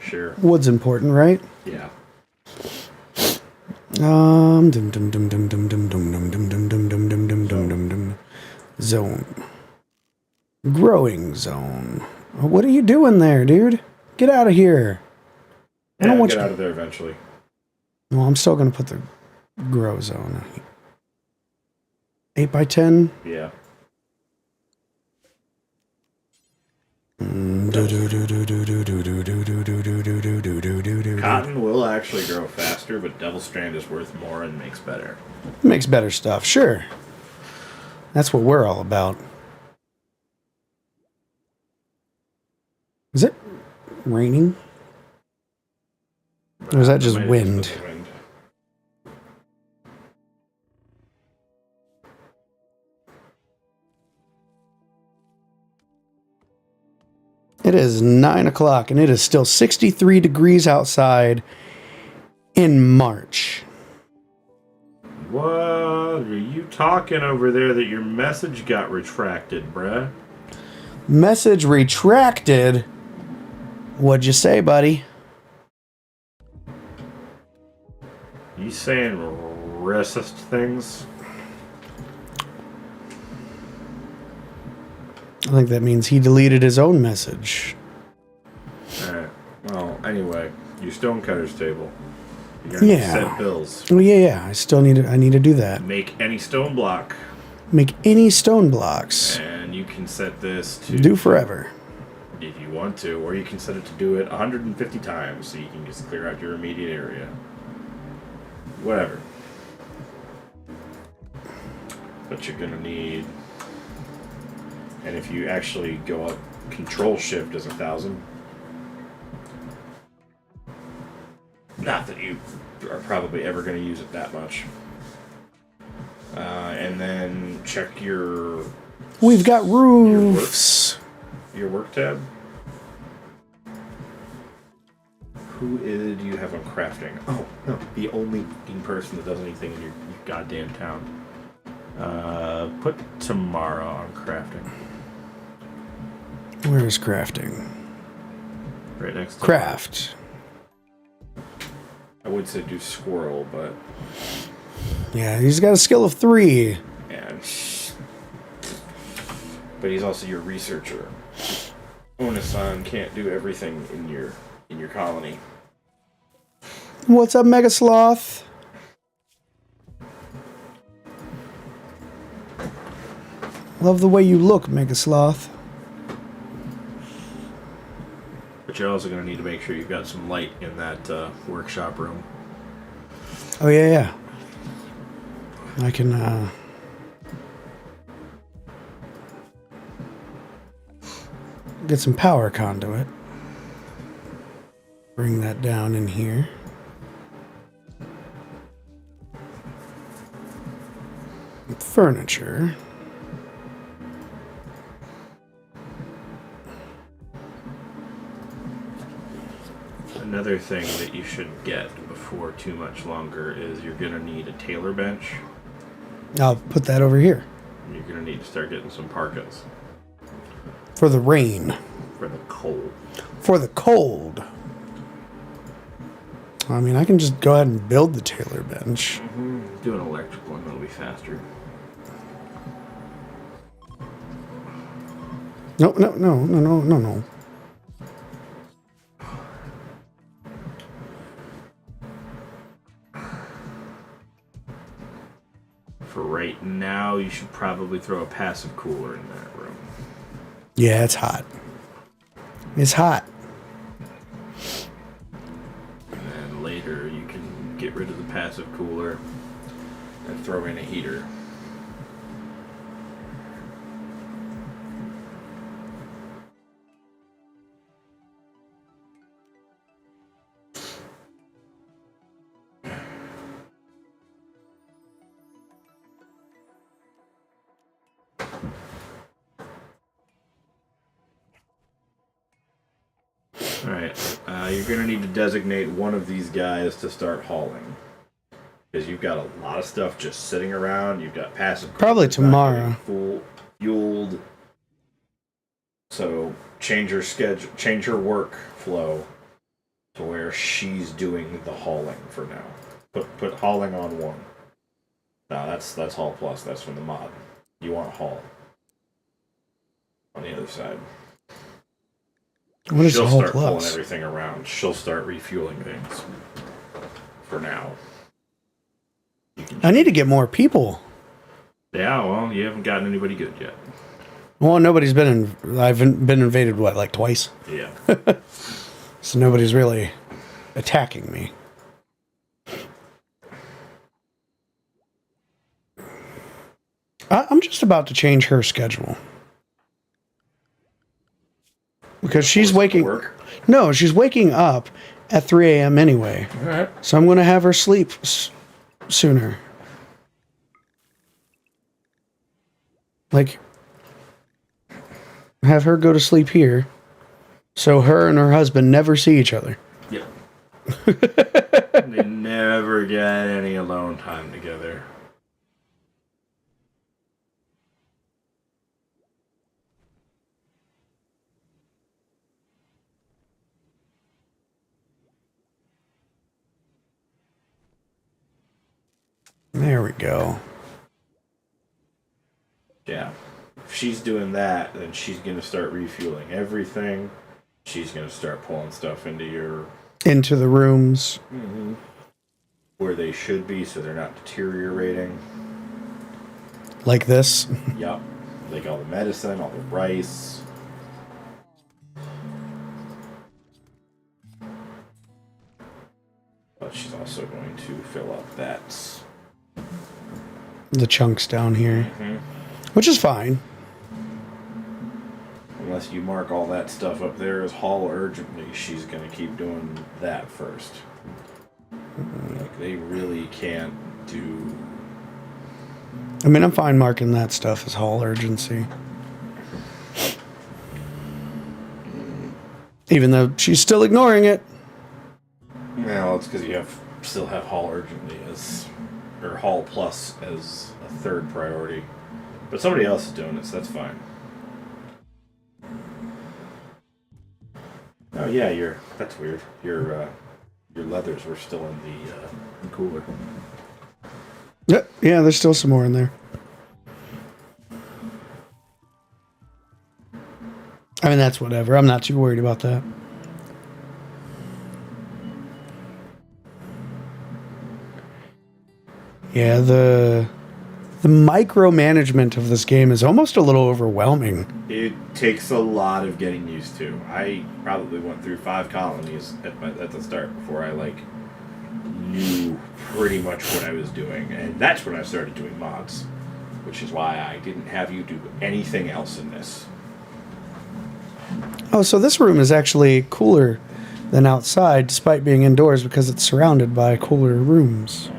Sure. Wood's important, right? Yeah. Zone. Growing zone. What are you doing there, dude? Get out of here. I don't want get you out of there eventually. Well, I'm still going to put the grow zone. 8 by 10. Yeah. Cotton will actually grow faster, but double strand is worth more and makes better. Makes better stuff, sure. That's what we're all about. Is it raining? Or is that just wind? It is 9 o'clock and it is still 63 degrees outside in March. What are you talking over there that your message got retracted, bruh? Message retracted? What'd you say, buddy? You saying racist things? I think that means he deleted his own message. Alright. Well, anyway, your Stonecutter's table. You're gonna set bills. Oh yeah. I still need to. I need to do that. Make any stone block. Make any stone blocks. And you can set this to do forever. If you want to, or you can set it to do it 150 times so you can just clear out your immediate area. Whatever. But you're gonna need, and if you actually go up, Control Shift is 1,000. Not that you are probably ever going to use it that much. And then check your... We've got roofs. Your work tab. Who do you have on crafting? Oh, no. The only person that does anything in your goddamn town. Put tomorrow on crafting. Where is crafting? Right next to Craft. I would say do squirrel, but... Yeah, he's got a skill of 3. And... But he's also your researcher. Onasan can't do everything in your colony. What's up, Mega Sloth? Love the way you look, Mega Sloth. But you're also going to need to make sure you've got some light in that workshop room. Oh, yeah. I can, get some power conduit. Bring that down in here. Furniture. Another thing that you should get before too much longer is you're going to need a tailor bench. I'll put that over here. You're going to need to start getting some parkas. For the rain. For the cold. For the cold. I mean, I can just go ahead and build the tailor bench. Mm-hmm. Do an electrical one, that'll be faster. No. For right now, you should probably throw a passive cooler in that room. Yeah, it's hot. It's hot. And then later, you can get rid of the passive cooler and throw in a heater. Alright, you're going to need to designate one of these guys to start hauling. Because you've got a lot of stuff just sitting around. You've got passive. Probably tomorrow. Full fueled. So change her schedule, change her workflow to where she's doing the hauling for now. Put hauling on one. No, that's haul plus. That's from the mod. You want to haul on the other side. What is She'll the whole start pulling plus? everything around. She'll start refueling things. For now. I need to get more people. Yeah, well, you haven't gotten anybody good yet. Well, nobody's been I've been invaded, what, like twice? Yeah. So nobody's really attacking me. I'm just about to change her schedule. Because she's waking... No, she's waking up at 3 a.m. anyway. All right. So I'm going to have her sleep sooner. Like, have her go to sleep here. So her and her husband never see each other. Yep. They never get any alone time together. There we go. Yeah. If she's doing that, then she's going to start refueling everything. She's going to start pulling stuff into your... Into the rooms. Mm-hmm. Where they should be, so they're not deteriorating. Like this. Yep. Like all the medicine, all the rice. But she's also going to fill up that... The chunks down here. Mm-hmm. Which is fine. Unless you mark all that stuff up there as haul urgently, she's going to keep doing that first. Like, they really can't do... I mean, I'm fine marking that stuff as haul urgency. Even though she's still ignoring it. Well, it's because you still have haul urgently as... Or haul plus as a third priority. But somebody else is doing it, so that's fine. Oh yeah, that's weird. Your leathers were still in the cooler. Yeah, there's still some more in there. I mean, that's whatever. I'm not too worried about that. Yeah, the The micromanagement of this game is almost a little overwhelming. It takes a lot of getting used to. I probably went through 5 colonies at the start before I knew pretty much what I was doing, and that's when I started doing mods, which is why I didn't have you do anything else in this. Oh, so this room is actually cooler than outside, despite being indoors, because it's surrounded by cooler rooms.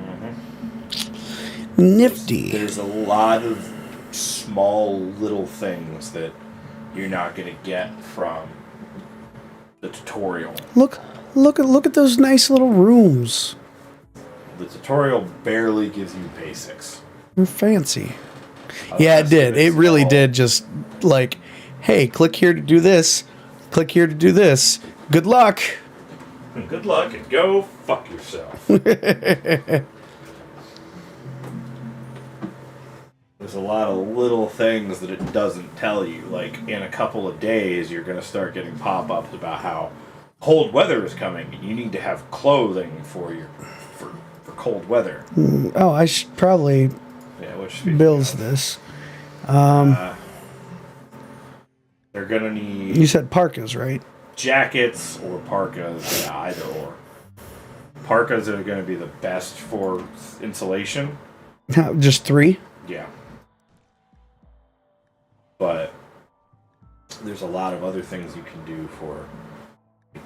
Nifty. There's a lot of small little things that you're not going to get from the tutorial. Look at those nice little rooms. The tutorial barely gives you basics. They're fancy. Yeah, it did. It really did just hey, click here to do this. Click here to do this. Good luck. Good luck and go fuck yourself. There's a lot of little things that it doesn't tell you. Like, in a couple of days, you're going to start getting pop-ups about how cold weather is coming, and you need to have clothing for cold weather. I should probably builds this. They're going to need... You said parkas, right? Jackets or parkas, yeah, either or. Parkas are going to be the best for insulation. Just 3? Yeah. But there's a lot of other things you can do for...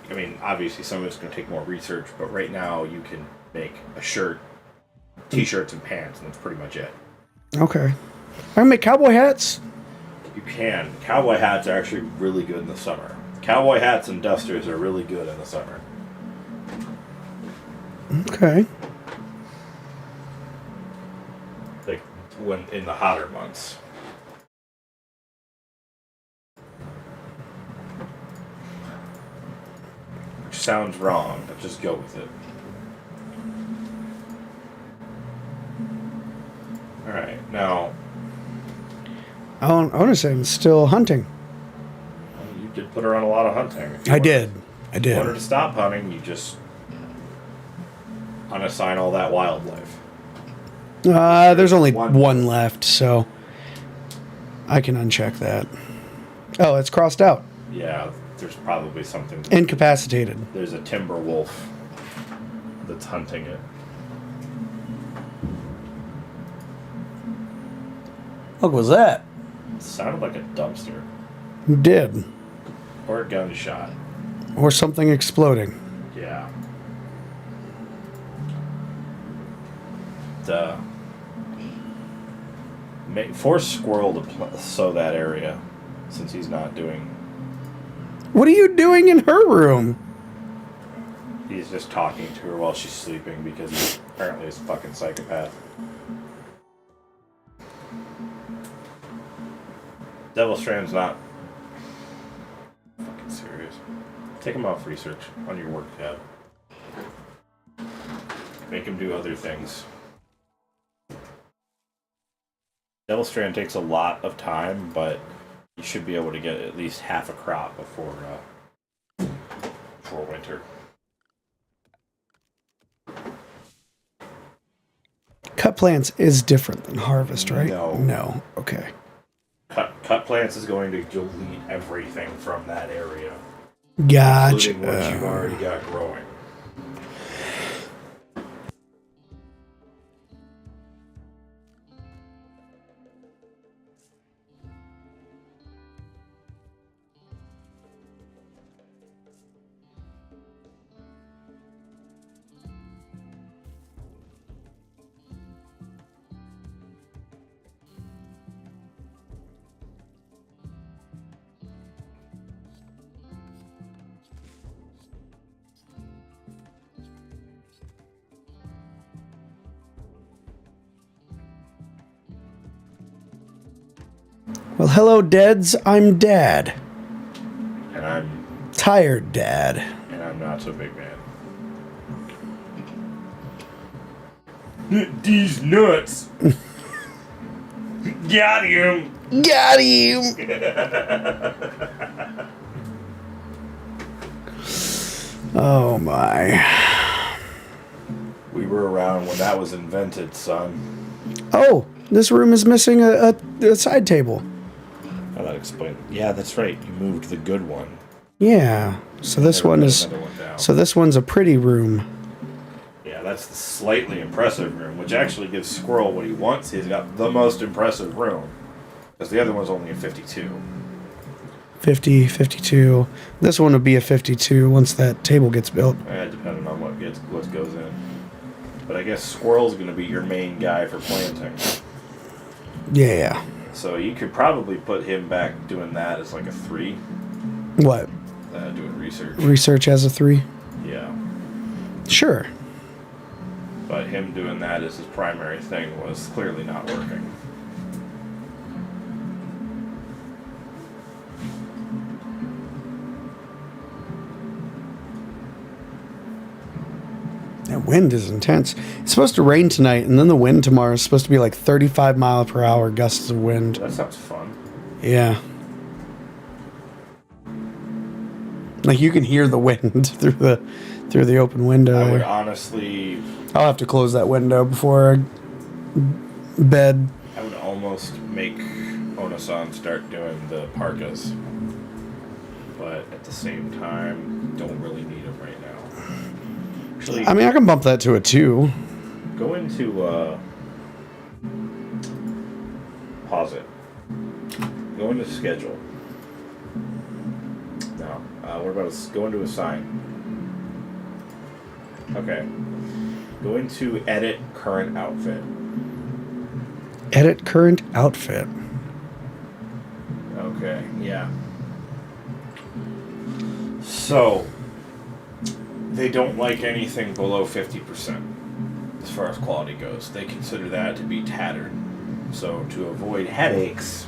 I mean, obviously some of it's going to take more research, but right now you can make a shirt, t-shirts, and pants, and that's pretty much it. Okay. I can make cowboy hats. You can. Cowboy hats are actually really good in the summer. Cowboy hats and dusters are really good in the summer. Okay. Like, when in the hotter months. Which sounds wrong, but just go with it. Alright, now... I want to say I'm still hunting. You did put her on a lot of hunting. I did. If you wanted to stop hunting, you just unassign all that wildlife. There's only one left, so I can uncheck that. Oh, it's crossed out. Yeah, there's probably something... Incapacitated. There's a timber wolf that's hunting it. What was that? It sounded like a dumpster. It did. Or a gunshot. Or something exploding. Yeah. Force Squirrel to sow that area, since he's not doing... What are you doing in her room? He's just talking to her while she's sleeping, because he apparently is a fucking psychopath. Devil Strand's not fucking serious. Take him off research on your work tab. Make him do other things. Devil Strand takes a lot of time, but you should be able to get at least half a crop before winter. Cut plants is different than harvest, right? No. Okay. Cut plants is going to delete everything from that area. Gotcha. Including what you've already got growing. Well, hello, Deads. I'm Dad. And I'm Tired Dad. And I'm Notsobigman. These nuts! Got him! Got him! Oh, my. We were around when that was invented, son. Oh, This room is missing a side table. Oh, that explains. Yeah, that's right. You moved the good one. Yeah. So this Never one put is. another one down. So this one's a pretty room. Yeah, that's the slightly impressive room, which actually gives Squirrel what he wants. He's got the most impressive room. Because the other one's only a 52. 50, 52. This one would be a 52 once that table gets built. Depending on what goes in. But I guess Squirrel's going to be your main guy for planting. Yeah. So you could probably put him back doing that as like a 3. What? Doing research. Research as a 3? Yeah. Sure. But him doing that as his primary thing was clearly not working. That wind is intense. It's supposed to rain tonight, and then the wind tomorrow is supposed to be like 35 mile per hour gusts of wind. That sounds fun. Yeah. Like you can hear the wind through the open window. I would honestly... I'll have to close that window before bed. I would almost make Onasan start doing the parkas. But at the same time, don't really need them right now. Actually, I mean, I can bump that to a 2. go into... pause it. Go into schedule. No. What about go into assign? Okay. Go into edit current outfit. Edit current outfit. Okay, yeah. So, they don't like anything below 50% as far as quality goes. They consider that to be tattered. So, to avoid headaches,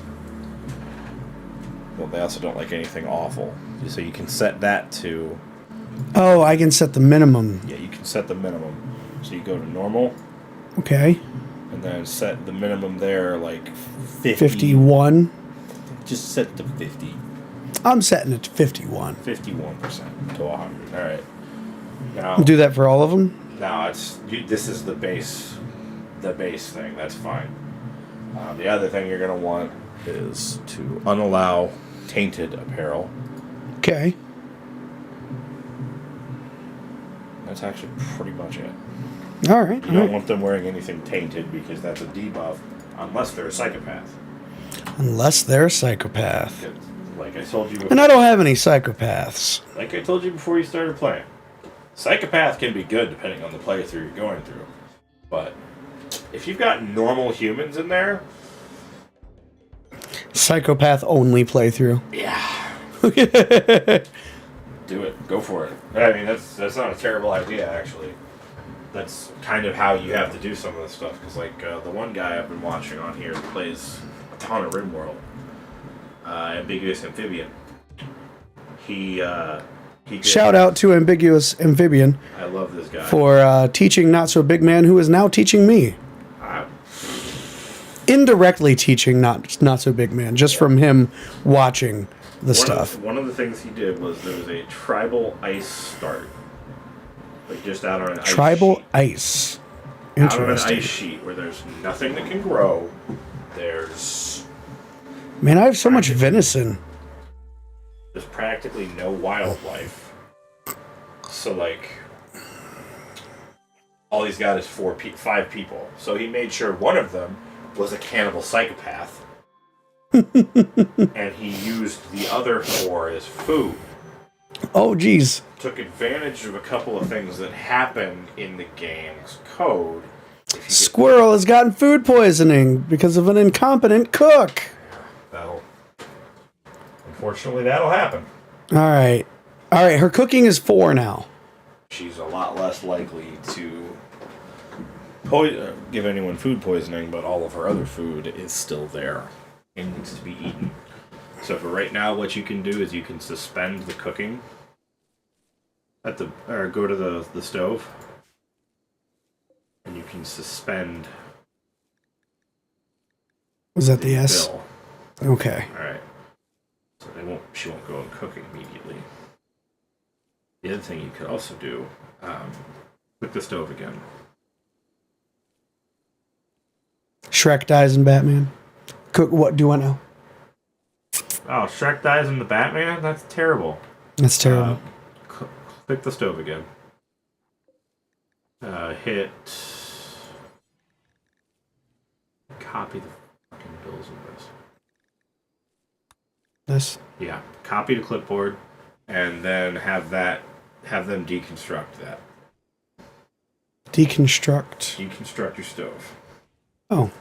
well, they also don't like anything awful. So you can set that to... Oh, I can set the minimum. Yeah, you can set the minimum. So you go to normal. Okay. And then set the minimum there, like 50. 51. Just set it to 50. I'm setting it to 51. 51% to 100. All right. Now, Do that for all of them? now this is the base thing. That's fine. The other thing you're going to want is to unallow tainted apparel. Okay. That's actually pretty much it. All right. You don't want them wearing anything tainted because that's a debuff, unless they're a psychopath. Unless they're a psychopath. 'Cause, like I told you before, And I don't have any psychopaths. like I told you before you started playing, psychopath can be good depending on the playthrough you're going through. But if you've got normal humans in there, Psychopath only playthrough. yeah, do it. Go for it. I mean, that's not a terrible idea, actually. That's kind of how you have to do some of this stuff. Because, like, the one guy I've been watching on here plays a ton of Rimworld. Ambiguous Amphibian. He did, Shout out to Ambiguous Amphibian I love this guy. for teaching Notsobigman, who is now teaching me. Indirectly teaching Notsobigman, just from him watching the stuff. One of the things he did was there was a tribal ice start. Like just out on an Tribal ice ice. sheet. Out on an Interesting. ice sheet where there's nothing that can grow. There's Man, I have so much venison. practically no wildlife. So like all he's got is 5 people. So he made sure one of them was a cannibal psychopath. And he used the other 4 as food. Oh, geez. Took advantage of a couple of things that happened in the game's code. Squirrel has gotten food poisoning because of an incompetent cook. Unfortunately, that'll happen. All right. All right, her cooking is 4 now. She's a lot less likely to give anyone food poisoning, but all of her other food is still there and needs to be eaten. So for right now, what you can do is you can suspend the cooking or go to the stove, and you can suspend. Was that the S? bill. Okay. All right. So she won't go and cook immediately. The other thing you could also do, click the stove again. Shrek dies in Batman. Cook, what do I know? Oh, Shrek dies in the Batman? That's terrible. That's terrible. Click the stove again. Hit... Copy the fucking bills of this. This? Yeah. Copy to clipboard, and then have them deconstruct that. Deconstruct. Deconstruct your stove. Oh.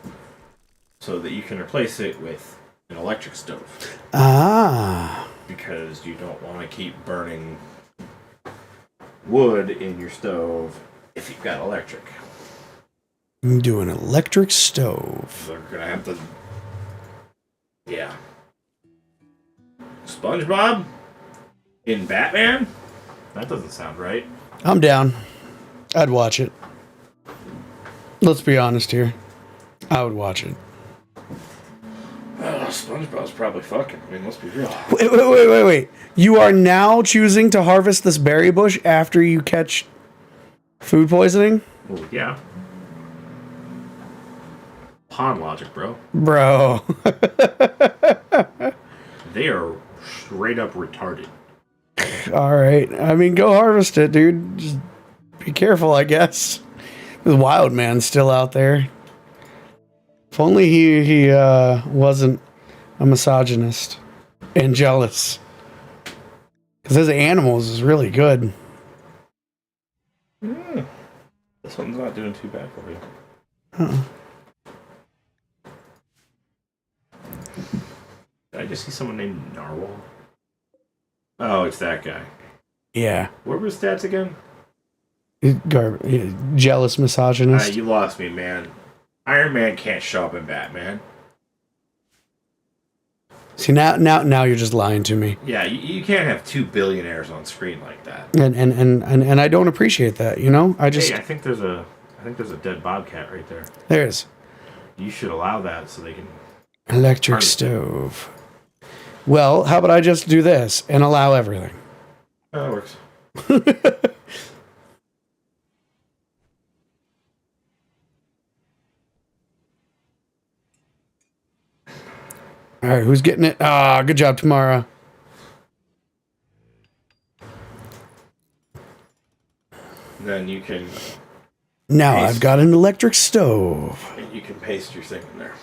So that you can replace it with an electric stove. Ah. Because you don't want to keep burning wood in your stove if you've got electric. Do an electric stove. They're gonna have to... Yeah. SpongeBob? In Batman? That doesn't sound right. I'm down. I'd watch it. Let's be honest here. I would watch it. SpongeBob's probably fucking. I mean, let's be real. Wait. You are now choosing to harvest this berry bush after you catch food poisoning? Well, yeah. Pond logic, bro. Bro. They are straight up retarded. All right. I mean, go harvest it, dude. Just be careful, I guess. The wild man's still out there. If only he wasn't a misogynist and jealous. Because his animals is really good. This one's not doing too bad for you. Uh-uh. Did I just see someone named Narwhal? Oh, it's that guy. Yeah. What were his stats again? Jealous misogynist. You lost me, man. Iron Man can't show up in Batman. See, now you're just lying to me. Yeah, you can't have two billionaires on screen like that. And I don't appreciate that, you know? I think there's a dead bobcat right there. There is. You should allow that so they can... Electric stove. Well, how about I just do this and allow everything? That works. All right, who's getting it? Ah, good job, Tamara. Then you can... Now I've got an electric stove. And you can paste your thing in there.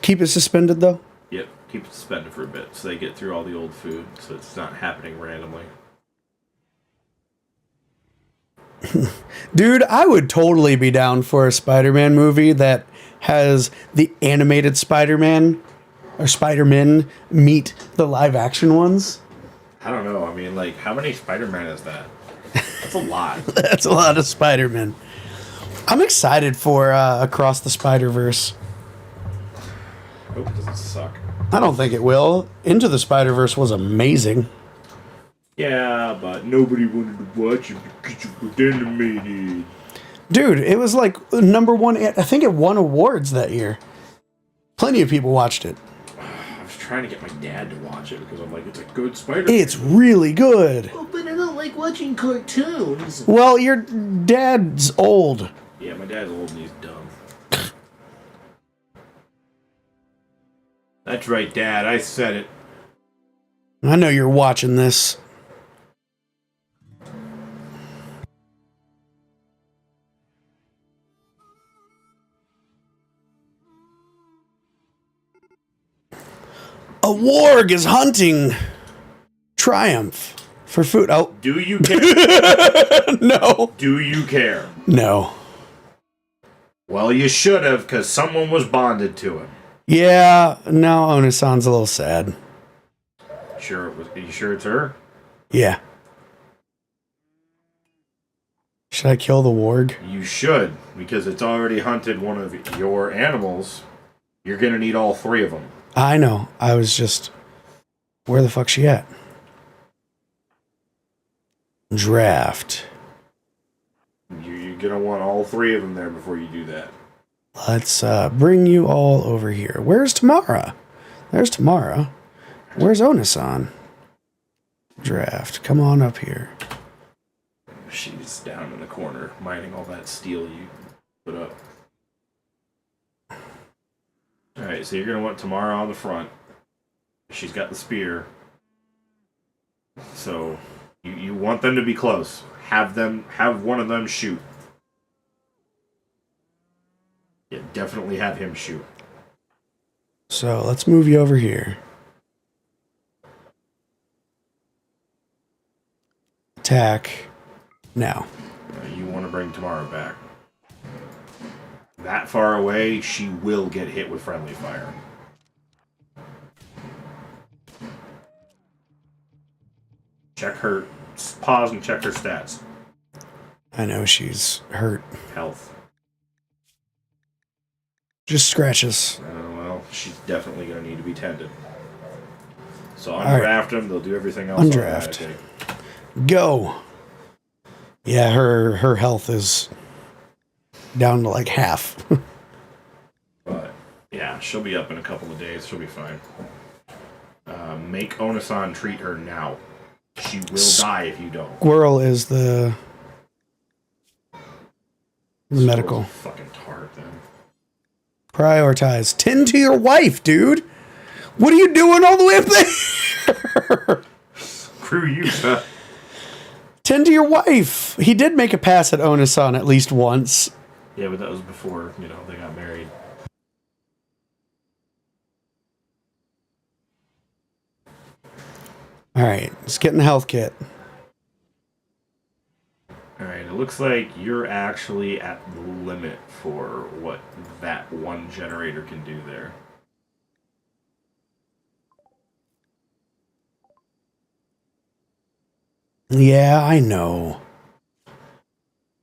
Keep it suspended, though? Yep, keep it suspended for a bit so they get through all the old food so it's not happening randomly. Dude, I would totally be down for a Spider-Man movie that has the animated Spider-Man or Spider-Man meet the live-action ones. I don't know. I mean, like, how many Spider-Man is that? That's a lot. That's a lot of Spider-Man. I'm excited for Across the Spider-Verse. I hope it doesn't suck. I don't think it will. Into the Spider-Verse was amazing. Yeah, but nobody wanted to watch it because it was animated. Dude, it was like #1. I think it won awards that year. Plenty of people watched it. I was trying to get my dad to watch it because I'm like, it's a good Spider-Man. It's really good. Oh, but I don't like watching cartoons. Well, your dad's old. Yeah, my dad's old and he's dumb. That's right, Dad. I said it. I know you're watching this. A warg is hunting Triumph for food. Oh. Do you care? No. Do you care? No. Well, you should have, because someone was bonded to him. Yeah, no, Onasan's a little sad. Sure, it was. Are you sure it's her? Yeah. Should I kill the warg? You should, because it's already hunted one of your animals. You're going to need all three of them. I know. I was just... Where the fuck's she at? Draft. You're going to want all three of them there before you do that. Let's bring you all over here. Where's Tamara? There's Tamara. Where's Onasan? Draft. Come on up here. She's down in the corner, mining all that steel you put up. Alright, so you're going to want Tamara on the front. She's got the spear. So you want them to be close. Have one of them shoot. Yeah, definitely have him shoot. So let's move you over here. Attack now. You want to bring Tamara back. That far away, she will get hit with friendly fire. Check her. Pause and check her stats. I know she's hurt. Health. Just scratches. Well, she's definitely going to need to be tended. So right. undraft them. They'll do everything else. Undraft. Go. Yeah, her health is down to like half. But yeah, she'll be up in a couple of days. She'll be fine. Make Onasan treat her now. She will die if you don't. Squirrel is the medical. Fucking tart then. Prioritize. Tend to your wife, dude. What are you doing all the way up there? Screw you, huh? Tend to your wife. He did make a pass at Onasan at least once. Yeah, but that was before, they got married. All right, let's get in the health kit. Alright, it looks like you're actually at the limit for what that one generator can do there. Yeah, I know.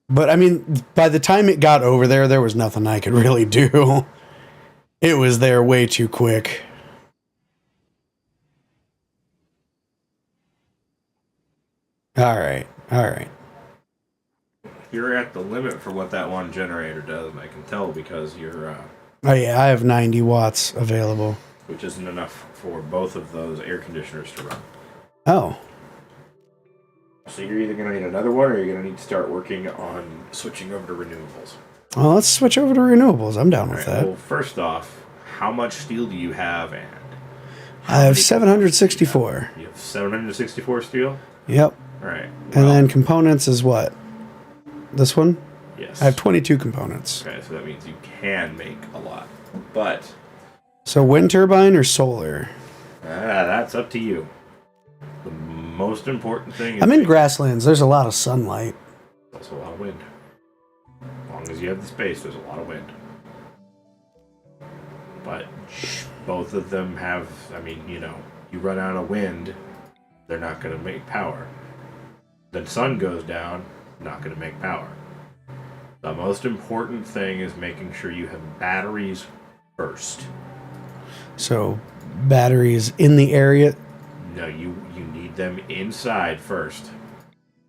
But, I mean, by the time it got over there was nothing I could really do. It was there way too quick. All right. You're at the limit for what that one generator does, and I can tell because you're... Oh, yeah, I have 90 watts available. Which isn't enough for both of those air conditioners to run. Oh. So you're either going to need another one, or you're going to need to start working on switching over to renewables. Well, let's switch over to renewables. I'm down with that. Well, first off, how much steel do you have, and... I have 764. You have 764 steel? Yep. Alright. And then components is what? This one? Yes. I have 22 components. Okay, so that means you can make a lot. But... So wind turbine or solar? That's up to you. The most important thing is... I'm in grasslands. There's a lot of sunlight. There's also a lot of wind. As long as you have the space, there's a lot of wind. But both of them have... you run out of wind, they're not going to make power. The sun goes down, not going to make power. The most important thing is making sure you have batteries first. So, batteries in the area? No, you need them inside first.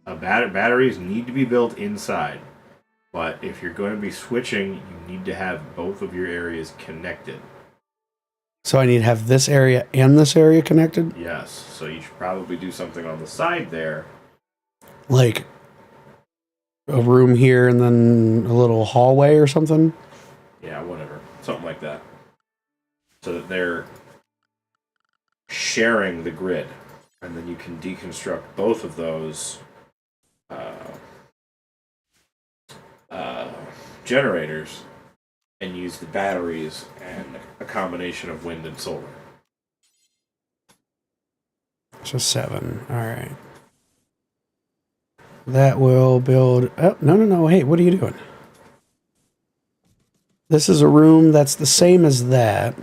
Batteries need to be built inside. But if you're going to be switching, you need to have both of your areas connected. So I need to have this area and this area connected? Yes, so you should probably do something on the side there. Like a room here and then a little hallway or something? Yeah, whatever. Something like that. So that they're sharing the grid. And then you can deconstruct both of those generators and use the batteries and a combination of wind and solar. So 7. All right. That will build... Oh, no. Hey, what are you doing? This is a room that's the same as that.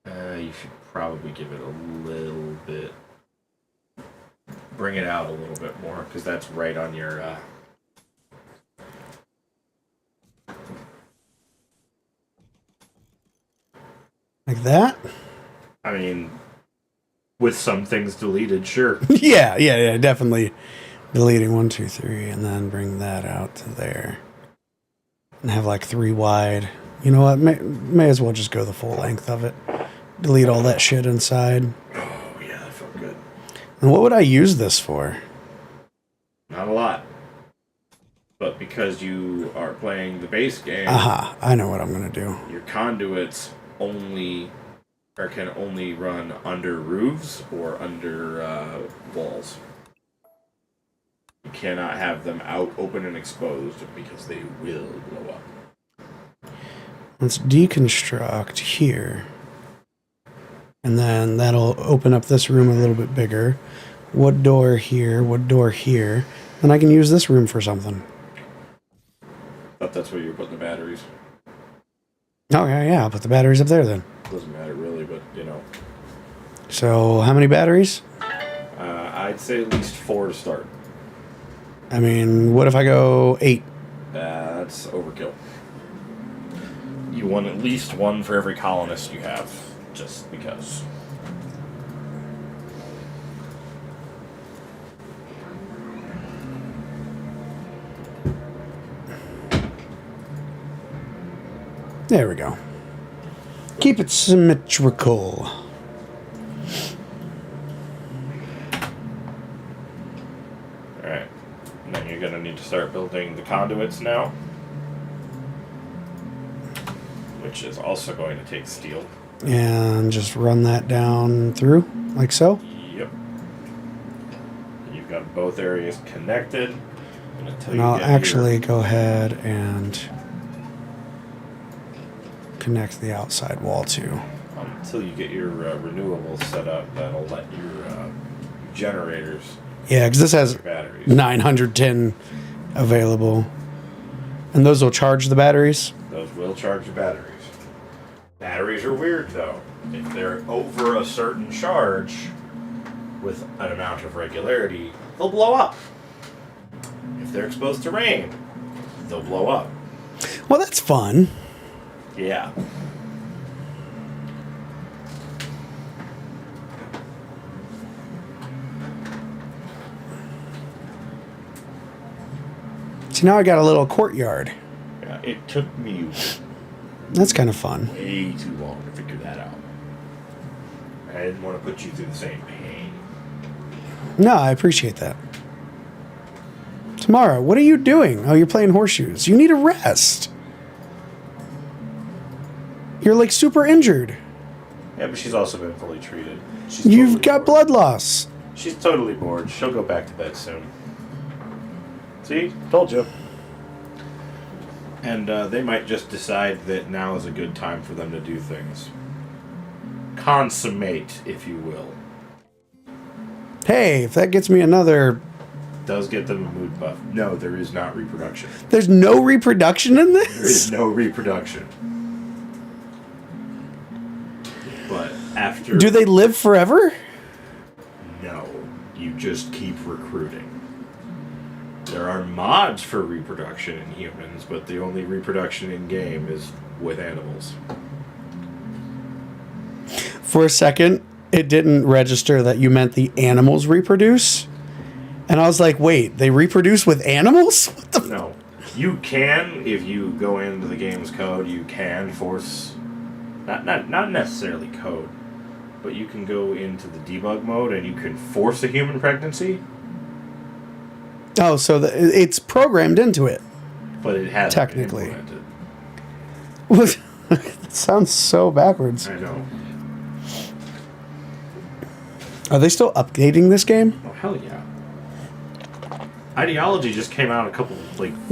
You should probably give it a little bit... Bring it out a little bit more, because that's right on your... Like that? I mean, with some things deleted, sure. Yeah, definitely. Deleting 1, 2, 3, and then bring that out to there. And have like 3 wide. You know what? May as well just go the full length of it. Delete all that shit inside. Oh, yeah, that felt good. And what would I use this for? Not a lot. But But because you are playing the base game, I know what I'm gonna do. Your conduits can only run under roofs or under walls. You cannot have them out, open, and exposed because they will blow up. Let's deconstruct here. And then that'll open up this room a little bit bigger. Wood door here, wood door here. Then I can use this room for something. Thought that's where you're putting the batteries. Oh, yeah, I'll put the batteries up there then. Doesn't matter really, but So, how many batteries? I'd say at least 4 to start. I mean, what if I go 8? That's overkill. You want at least 1 for every colonist you have, just because. There we go. Keep it symmetrical. Alright. And then you're going to need to start building the conduits now. Which is also going to take steel. And just run that down through, like so? Yep. You've got both areas connected. And I'll actually go ahead and connect the outside wall too. Until you get your renewables set up, that'll let your generators. Yeah, because this has 910 available. And those will charge the batteries? Those will charge the batteries. Batteries are weird, though. If they're over a certain charge with an amount of regularity, they'll blow up. If they're exposed to rain, they'll blow up. Well, that's fun. Yeah. So now I got a little courtyard. Yeah, it took me That's kind of fun. way too long to figure that out. I didn't want to put you through the same pain. No, I appreciate that. Tamara, what are you doing? Oh, you're playing horseshoes. You need a rest. You're like super injured. Yeah, but she's also been fully treated. You've got blood loss. She's totally bored. She'll go back to bed soon. See? Told you. And they might just decide that now is a good time for them to do things. Consummate, if you will. Hey, if that gets me another... Does get them a mood buff. No, there is not reproduction. There's no reproduction in this? There is no reproduction. But after... Do they live forever? No. You just keep recruiting. There are mods for reproduction in humans, but the only reproduction in game is with animals. For a second, it didn't register that you meant the animals reproduce. And I was like, wait, they reproduce with animals? What the No. You can, if you go into the game's code, you can force... Not necessarily code, but you can go into the debug mode and you can force a human pregnancy. Oh, so it's programmed into it. But it hasn't technically been implemented. It sounds so backwards. I know. Are they still updating this game? Oh, hell yeah. Ideology just came out a couple,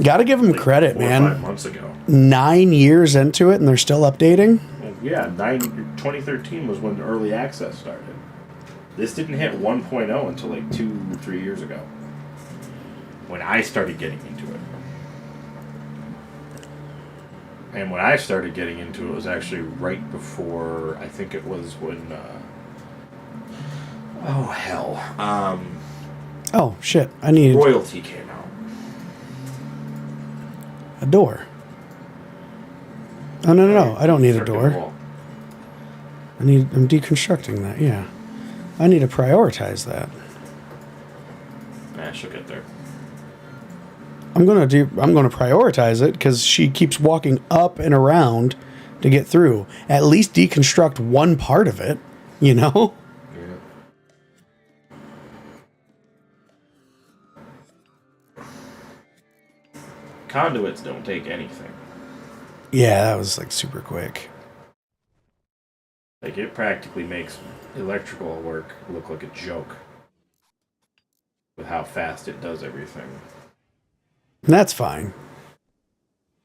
Gotta give them credit, 4 or man. 5 months ago. 9 years into it and they're still updating? Well, yeah, 2013 was when early access started. This didn't hit 1.0 until 2-3 years ago. When I started getting into it. And when I started getting into it was actually right before, I think it was when, oh hell, Oh, shit. I need Royalty came out. a door. Oh, no. I don't need a door. I'm deconstructing that, yeah. I need to prioritize that. Nah, she'll get there. I'm gonna prioritize it because she keeps walking up and around to get through. At least deconstruct one part of it, you know? Yeah. conduits don't take anything. Yeah, that was like super quick. Like, it practically makes electrical work look like a joke with how fast it does everything. And that's fine.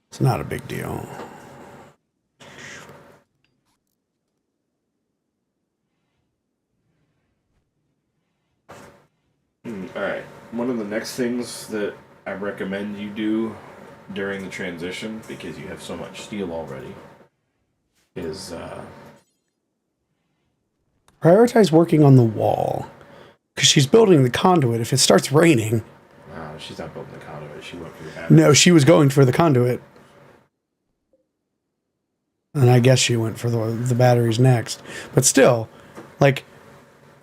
It's not a big deal. Alright, one of the next things that I recommend you do during the transition, because you have so much steel already, is Prioritize working on the wall. Because she's building the conduit. If it starts raining... she's not building the conduit. She went for the battery. No, she was going for the conduit. And I guess she went for the batteries next. But still, like,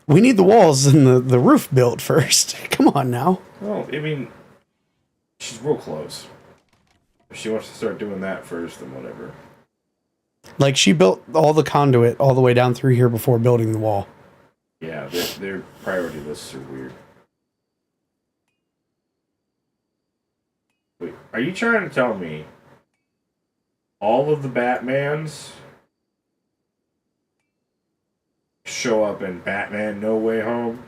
we need the walls and the roof built first. Come on now. Well, I mean, she's real close. If she wants to start doing that first, then whatever. Like, she built all the conduit all the way down through here before building the wall. Yeah, their priority lists are weird. Wait, are you trying to tell me all of the Batmans show up in Batman No Way Home?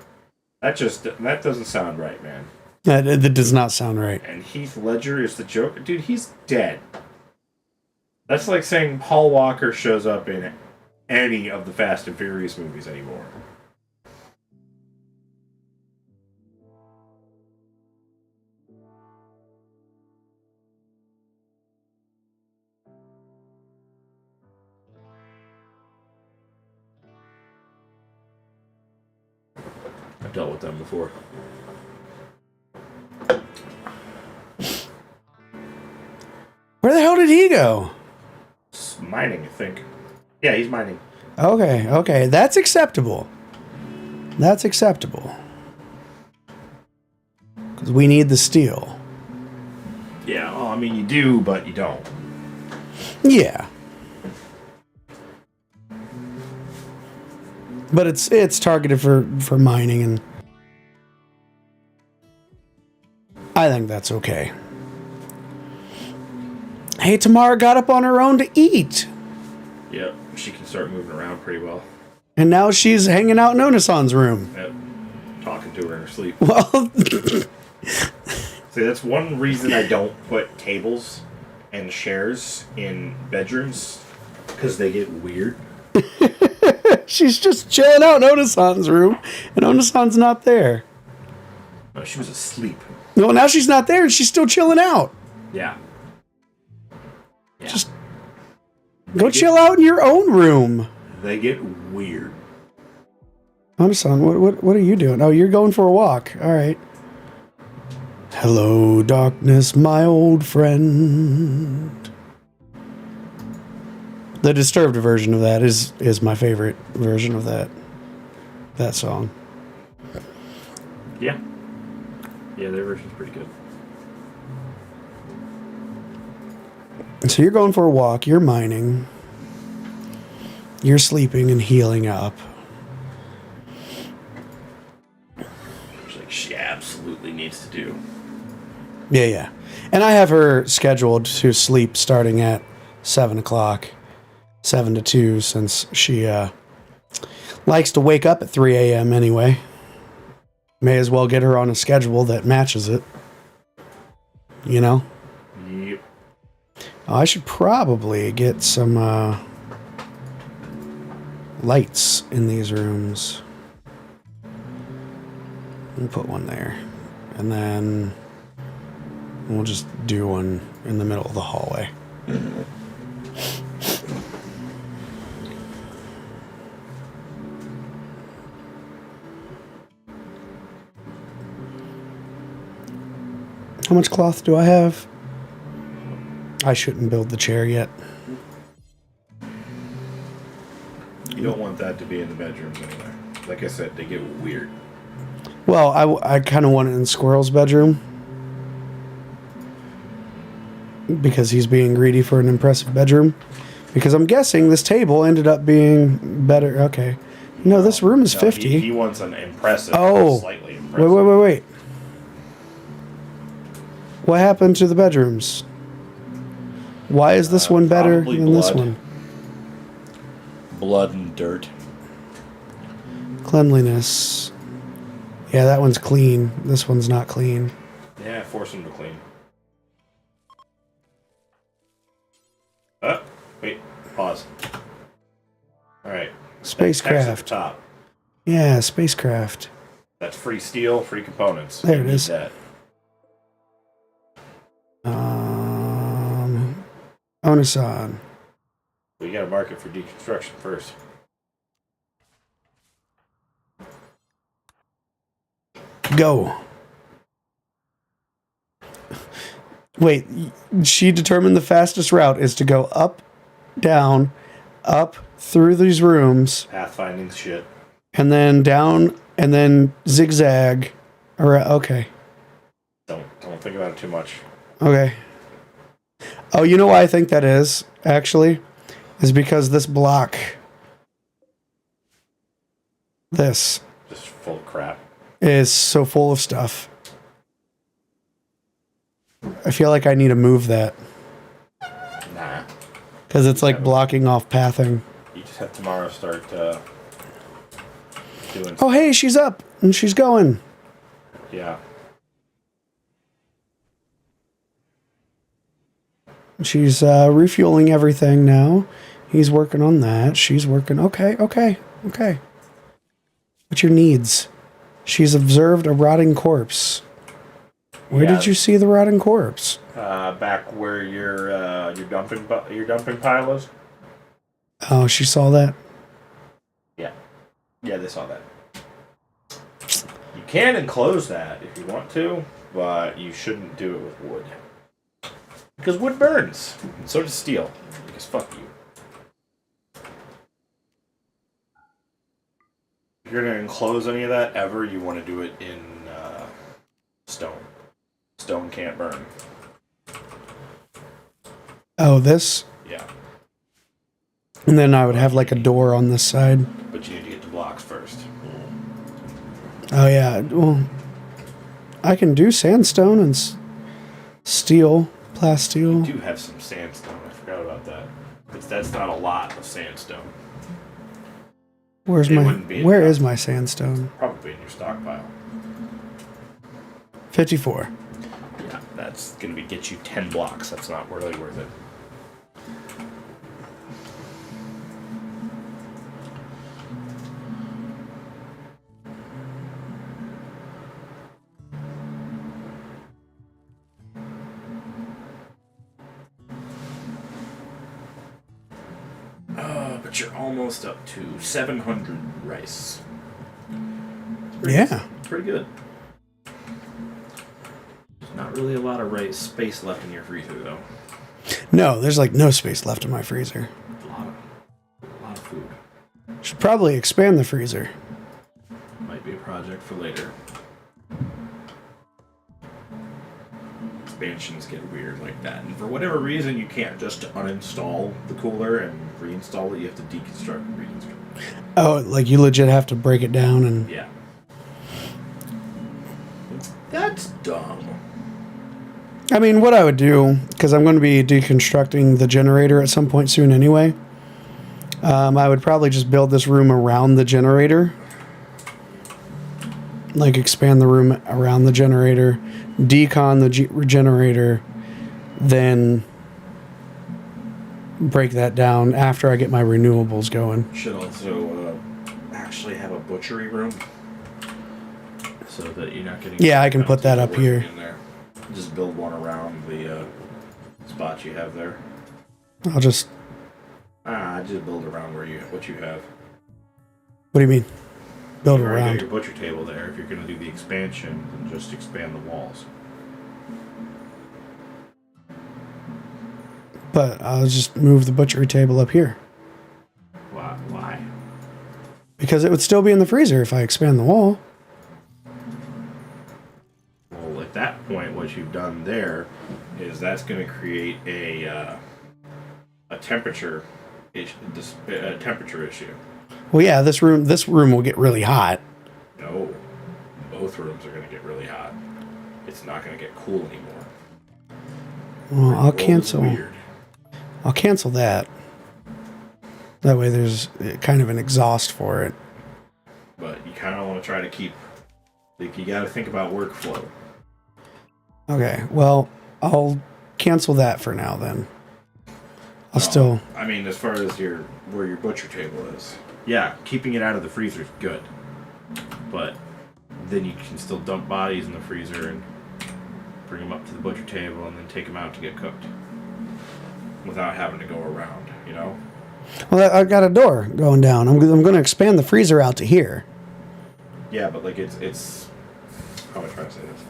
That doesn't sound right, man. That does not sound right. And Heath Ledger is the Joker? Dude, he's dead. That's like saying Paul Walker shows up in any of the Fast and Furious movies anymore. I've dealt with them before. Where the hell did he go? Mining, I think. Yeah, he's mining. Okay. That's acceptable. That's acceptable. Because we need the steel. Yeah, well, I mean, you do, but you don't. Yeah. But it's targeted for mining, and I think that's okay. Hey, Tamara got up on her own to eat. Yep, she can start moving around pretty well. And now she's hanging out in Onasan's room. Yep, talking to her in her sleep. Well, See, that's one reason I don't put tables and chairs in bedrooms, because they get weird. she's just chilling out in Onasan's room, and Onasan's not there. No, she was asleep. No, now she's not there, and she's still chilling out. Yeah. Just go chill out in your own room. They get weird. Onasan, what are you doing? Oh, you're going for a walk. All right. Hello, darkness, my old friend. The Disturbed version of that is my favorite version of that song. Yeah. Yeah, their version's pretty good. So you're going for a walk, you're mining, you're sleeping and healing up. Which, like, she absolutely needs to do. Yeah. And I have her scheduled to sleep starting at 7 o'clock, 7 to 2, since she likes to wake up at 3 a.m. anyway. May as well get her on a schedule that matches it. You know? Yep. I should probably get some lights in these rooms. We'll put one there. And then we'll just do one in the middle of the hallway. How much cloth do I have? I shouldn't build the chair yet. You don't want that to be in the bedrooms anyway. Like I said, they get weird. Well, I kind of want it in Squirrel's bedroom. Because he's being greedy for an impressive bedroom. Because I'm guessing this table ended up being better. Okay. No, this room is 50. He wants an impressive, slightly impressive. Wait. What happened to the bedrooms? Why is this one better Probably than this blood. one? Blood and dirt. Cleanliness. Yeah, that one's clean. This one's not clean. Yeah, force them to clean. Wait, pause. Alright. Spacecraft. Top. Yeah, spacecraft. That's free steel, free components. There You it need is. That. Onasan. We gotta mark it for deconstruction first. Go. Wait, she determined the fastest route is to go up, down, up through these rooms, Pathfinding shit. and then down, and then zigzag. Okay. Don't think about it too much. Okay. Oh, you know why I think that is, actually? Is because this block. This Just full of crap. is so full of stuff. I feel like I need to move that. Nah. Because it's like blocking off pathing. You just have tomorrow start doing. Oh, hey, she's up and she's going. Yeah. She's refueling everything now. He's working on that. She's working. Okay. What's your needs? She's observed a rotting corpse. Where did you see the rotting corpse? Back where your dumping pile is. Oh, she saw that? Yeah, they saw that. You can enclose that if you want to, but you shouldn't do it with wood. Because wood burns, and so does steel. Because fuck you. If you're gonna enclose any of that ever, you want to do it in stone. Stone can't burn. Oh, this? Yeah. And then I would have like a door on this side. But you need to get the blocks first. Oh, yeah. Well, I can do sandstone and steel, plasteel. I do have some sandstone. I forgot about that. But that's not a lot of sandstone. Where It is my sandstone? Probably in your stockpile. 54. Yeah, that's gonna get you 10 blocks. That's not really worth it. But you're almost up to 700 rice. Yeah. Pretty good. There's not really a lot of rice space left in your freezer, though. No, there's like no space left in my freezer. A lot of food. Should probably expand the freezer. Might be a project for later. Expansions get weird like that, and for whatever reason, you can't just uninstall the cooler and reinstall it. You have to deconstruct and reconstruct. Oh, like you legit have to break it down and... Yeah. That's dumb. I mean, what I would do, because I'm going to be deconstructing the generator at some point soon anyway, I would probably just build this room around the generator. Like expand the room around the generator, decon the generator, then break that down after I get my renewables going. Should also actually have a butchery room so that you're not getting... Yeah, I can put that up here. In there. Just build one around the spot you have there. I'll just... just build around what you have. What do you mean? Build You've already around. got your butcher table there. If you're going to do the expansion, then just expand the walls. But I'll just move the butchery table up here. Why? Because it would still be in the freezer if I expand the wall. Well, at that point, what you've done there is that's going to create a temperature issue. Temperature issue. Well, yeah, this room will get really hot. No, both rooms are going to get really hot. It's not going to get cool anymore. Well, I'll Rimworld is cancel. weird. I'll cancel that. That way there's kind of an exhaust for it. But you kind of want to try to keep... Like, you got to think about workflow. Okay, well, I'll cancel that for now then. I'll still... I mean, as far as where your butcher table is. Yeah, keeping it out of the freezer is good. But then you can still dump bodies in the freezer and bring them up to the butcher table and then take them out to get cooked. Without having to go around, you know? Well, I've got a door going down. I'm going to expand the freezer out to here. Yeah, but like it's... How am I trying to say this?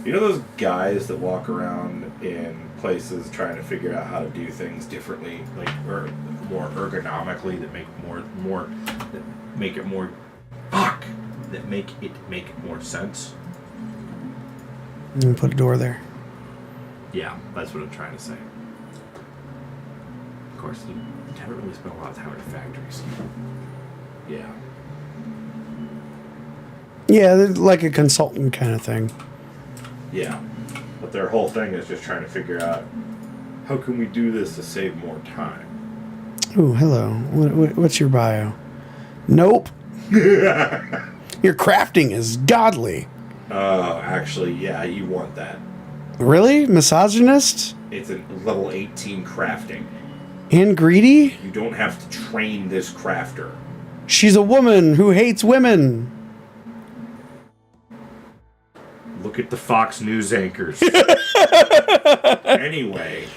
You know those guys that walk around in places trying to figure out how to do things differently, like or more ergonomically, that make it more sense? And put a door there. Yeah, that's what I'm trying to say. Of course, you haven't really spent a lot of time in factories. Yeah. Yeah, they're like a consultant kind of thing. Yeah. But their whole thing is just trying to figure out how can we do this to save more time. Ooh, hello. What's your bio? Nope. Your crafting is godly. Oh, actually, yeah, you want that. Really? Misogynist? It's a level 18 crafting. And greedy? You don't have to train this crafter. She's a woman who hates women. Look at the Fox News anchors. Anyway,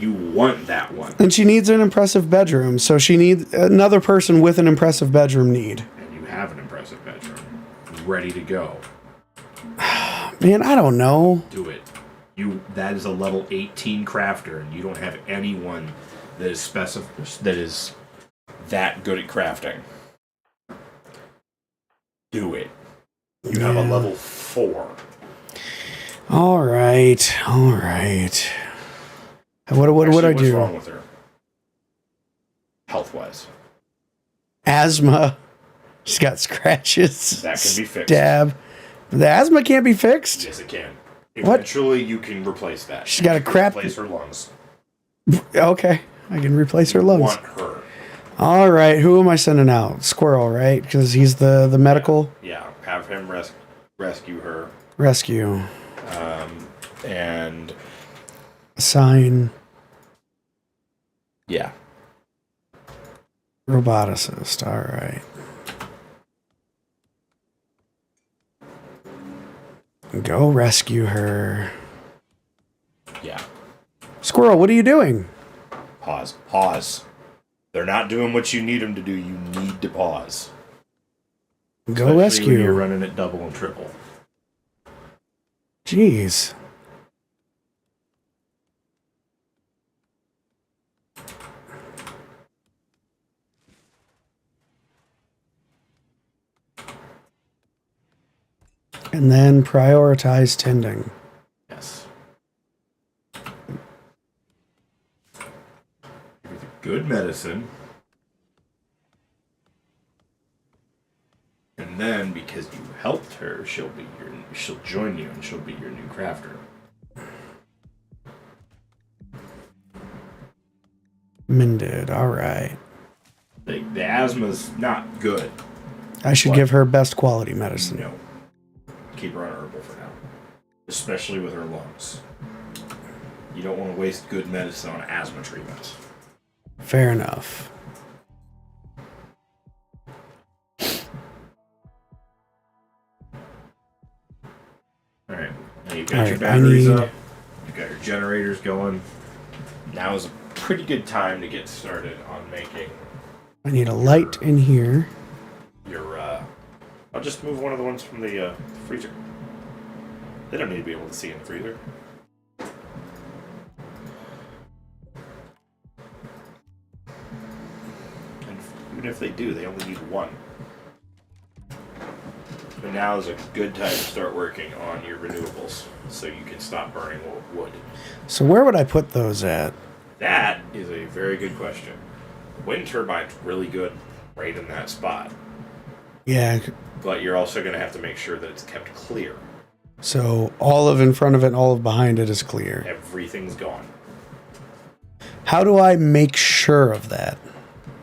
you want that one. And she needs an impressive bedroom, so she needs another person with an impressive bedroom need. And you have an impressive bedroom. Ready to go. Man, I don't know. Do it. That is a level 18 crafter, and you don't have anyone that is that good at crafting. Do it. You have a level 4. All right. What I do? What's wrong with her? Health-wise. Asthma. She's got scratches. That can be fixed. Stab. The asthma can't be fixed? Yes, it can. What? Eventually, you can replace that. She's got a crap... Replace her lungs. Okay. I can replace her lungs. Want her. All right. Who am I sending out? Squirrel, right? Because he's the medical... Yeah. Have him rescue her. Rescue. And... Assign... Yeah. Roboticist. All right. Go rescue her. Yeah. Squirrel, what are you doing? Pause. They're not doing what you need them to do. You need to pause. Go Especially rescue. when you're running it double and triple. Jeez. And then prioritize tending. Yes. With good medicine. And then, because you helped her, she'll join you and she'll be your new crafter. Mended. All right. The asthma's not good. I should give her best quality medicine. No. Keep her on herbal for now. Especially with her lungs. You don't want to waste good medicine on asthma treatments. Fair enough. Alright. Now you've got your batteries up. You've got your generators going. Now is a pretty good time to get started on making... I need a light in here. I'll just move one of the ones from the freezer. They don't need to be able to see in the freezer. And even if they do, they only need one. But now is a good time to start working on your renewables, so you can stop burning wood. So where would I put those at? That is a very good question. Wind turbine's really good right in that spot. Yeah. But you're also going to have to make sure that it's kept clear. So all of in front of it and all of behind it is clear. Everything's gone. How do I make sure of that?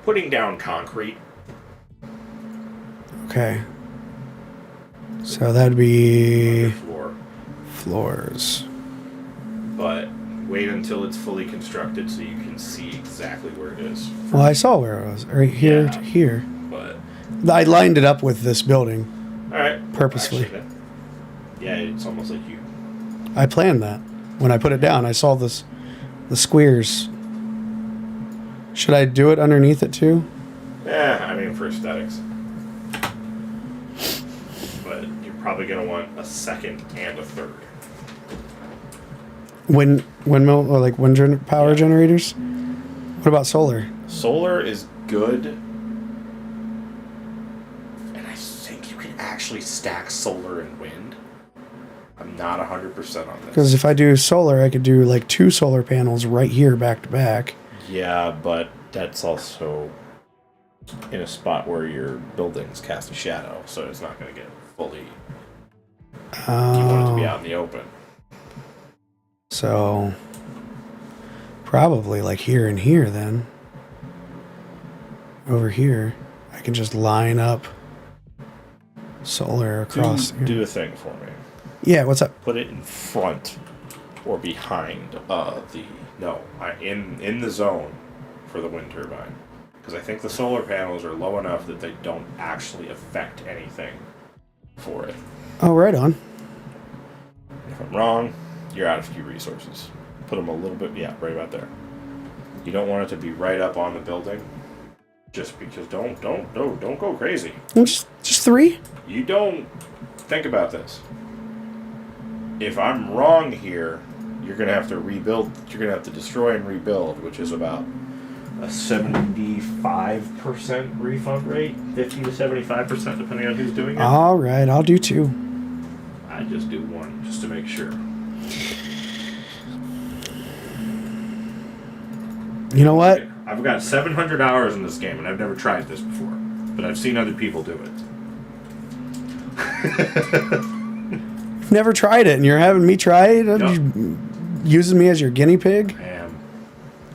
Putting down concrete. Okay. So that'd be Floor. floors. But wait until it's fully constructed so you can see exactly where it is. Well, I saw where it was. Right here to here. But I lined it up with this building. Alright. Purposefully. Actually, yeah, it's almost like you. I planned that. When I put it down, I saw the squares. Should I do it underneath it too? Yeah, I mean for aesthetics. But you're probably going to want a second and a third. Windmill or like wind power generators? What about solar? Solar is good. And I think you can actually stack solar and wind. I'm not 100% on this. Because if I do solar, I could do like 2 solar panels right here back to back. Yeah, but that's also in a spot where your buildings cast a shadow, so it's not going to get fully... You want it to be out in the open. So, probably like here and here then. Over here, I can just line up solar across. Do a thing for me. Yeah, what's up? Put it in front or behind in the zone for the wind turbine. Because I think the solar panels are low enough that they don't actually affect anything for it. Oh, right on. If I'm wrong, you're out of few resources. Put them a little bit, right about there. You don't want it to be right up on the building, just because don't go crazy. Just 3? You don't think about this. If I'm wrong here, you're gonna have to rebuild. You're gonna have to destroy and rebuild, which is about a 75% refund rate, 50 to 75% depending on who's doing it. All right, I'll do 2. I just do 1 just to make sure. You know what? I've got 700 hours in this game, and I've never tried this before, but I've seen other people do it. Never tried it, and you're having me try it? Yep. You using me as your guinea pig? I am.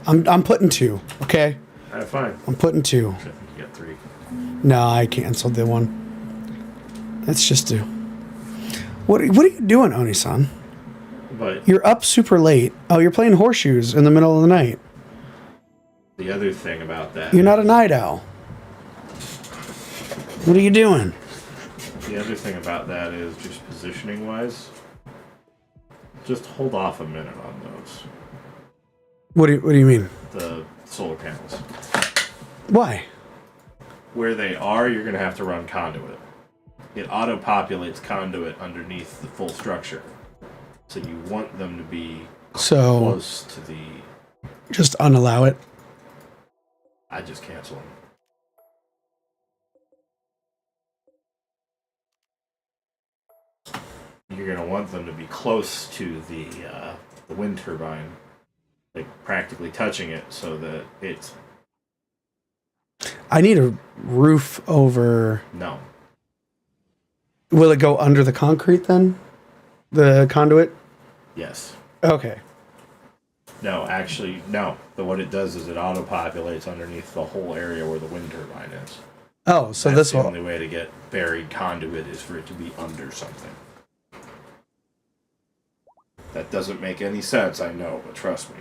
I'm putting 2, okay? Alright, fine. I'm putting 2. I think you got 3. No, I canceled the 1. That's just 2. What are you doing, Oni-san? But You're up super late. Oh, you're playing horseshoes in the middle of the night. the other thing about that... You're not a night owl. What are you doing? The other thing about that is just positioning-wise, just hold off a minute on those. What do you mean? The solar panels. Why? Where they are, you're going to have to run conduit. It auto-populates conduit underneath the full structure. So you want them to be close to the... Just unallow it. I just cancel them. You're going to want them to be close to the wind turbine, like practically touching it, so that it's... I need a roof over... No. Will it go under the concrete then? The conduit? Yes. Okay. No, actually, no. But what it does is it auto-populates underneath the whole area where the wind turbine is. Oh, so That's this the will... only way to get buried conduit is for it to be under something. That doesn't make any sense, I know, but trust me.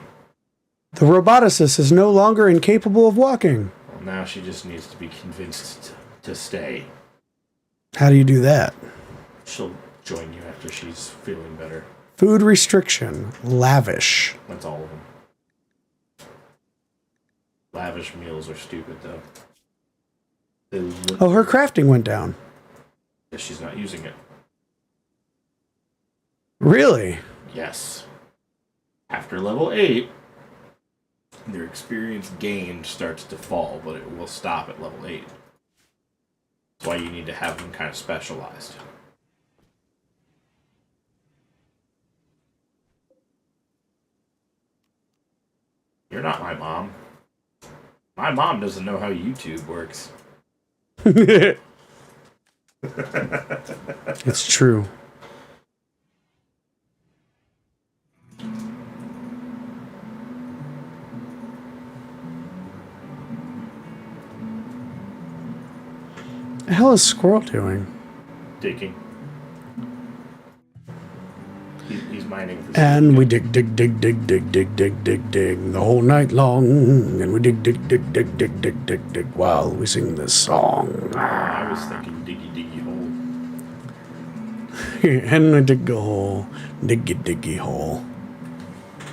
The roboticist is no longer incapable of walking. Well, now she just needs to be convinced to stay. How do you do that? She'll join you after she's feeling better. Food restriction. Lavish. That's all of them. Lavish meals are stupid, though. Oh, her crafting went down. Because she's not using it. Really? Yes. After level 8, their experience gained starts to fall, but it will stop at level 8. That's why you need to have them kind of specialized. You're not my mom. My mom doesn't know how YouTube works. It's true. is Squirrel doing? Digging. He's mining. And we dig the whole night long. And we dig while we sing this song. I was thinking diggy hole. And we dig a hole. Diggy hole.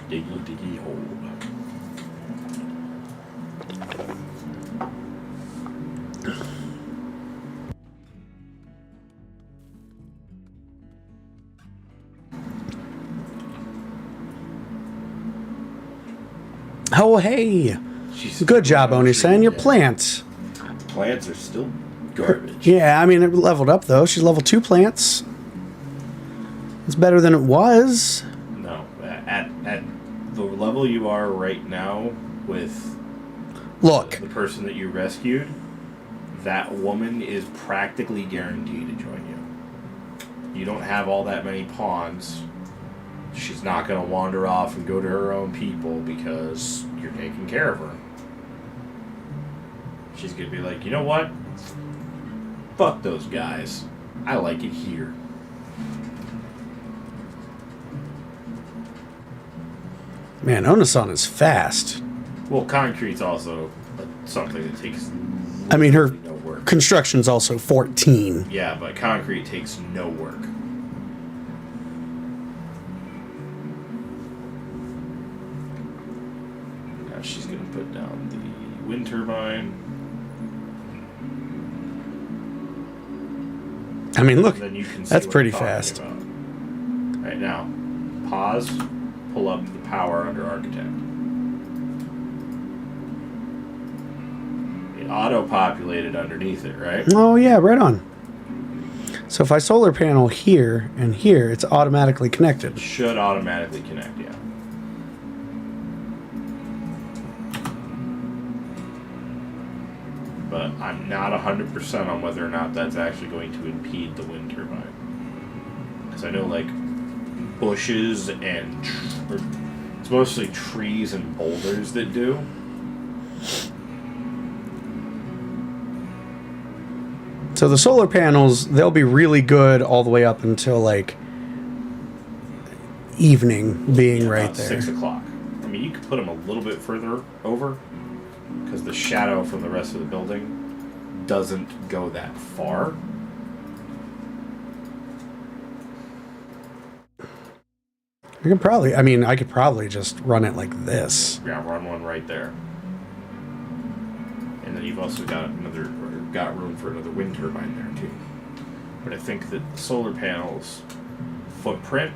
Diggy hole. Oh, hey. Jesus, Good job, Oni-san. Your plants. Plants are still garbage. Yeah, I mean, it leveled up, though. She's level 2 plants. It's better than it was. No. At the level you are right now with Look. the person that you rescued, that woman is practically guaranteed to join you. You don't have all that many pawns. She's not going to wander off and go to her own people because you're taking care of her. She's going to be like, you know what? Fuck those guys. I like it here. Man, Onasan is fast. Well, concrete's also something that takes I mean, her no work. construction's also 14. Yeah, but concrete takes no work. Now she's going to put down the wind turbine. I mean, look, Then you can see that's what pretty I'm talking fast. about. Right now, pause, pull up the power under architect. It auto-populated underneath it, right? Oh, yeah, right on. So if I solar panel here and here, it's automatically connected. Should automatically connect, yeah. But I'm not 100% on whether or not that's actually going to impede the wind turbine. Because I know, like, bushes and... it's mostly trees and boulders that do. So the solar panels, they'll be really good all the way up until, like, evening being right About there. 6 o'clock. I mean, you could put them a little bit further over, because the shadow from the rest of the building doesn't go that far. I could probably just run it like this. Yeah, run one right there. And then you've also got room for another wind turbine there too. But I think that the solar panels footprint,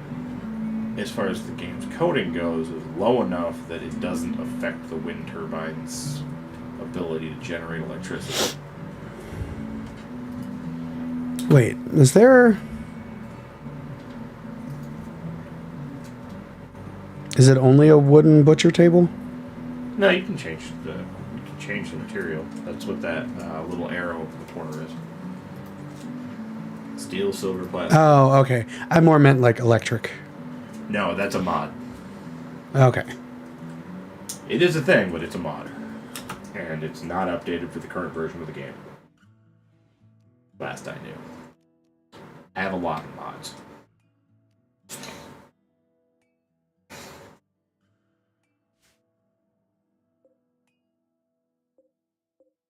as far as the game's coding goes, is low enough that it doesn't affect the wind turbine's ability to generate electricity. Wait, is there... Is it only a wooden butcher table? No, you can change the material. That's what that little arrow in the corner is. Steel, silver, plastic. Oh, okay. I more meant like electric. No, that's a mod. Okay. It is a thing, but it's a mod. And it's not updated for the current version of the game. Last I knew. I have a lot of mods.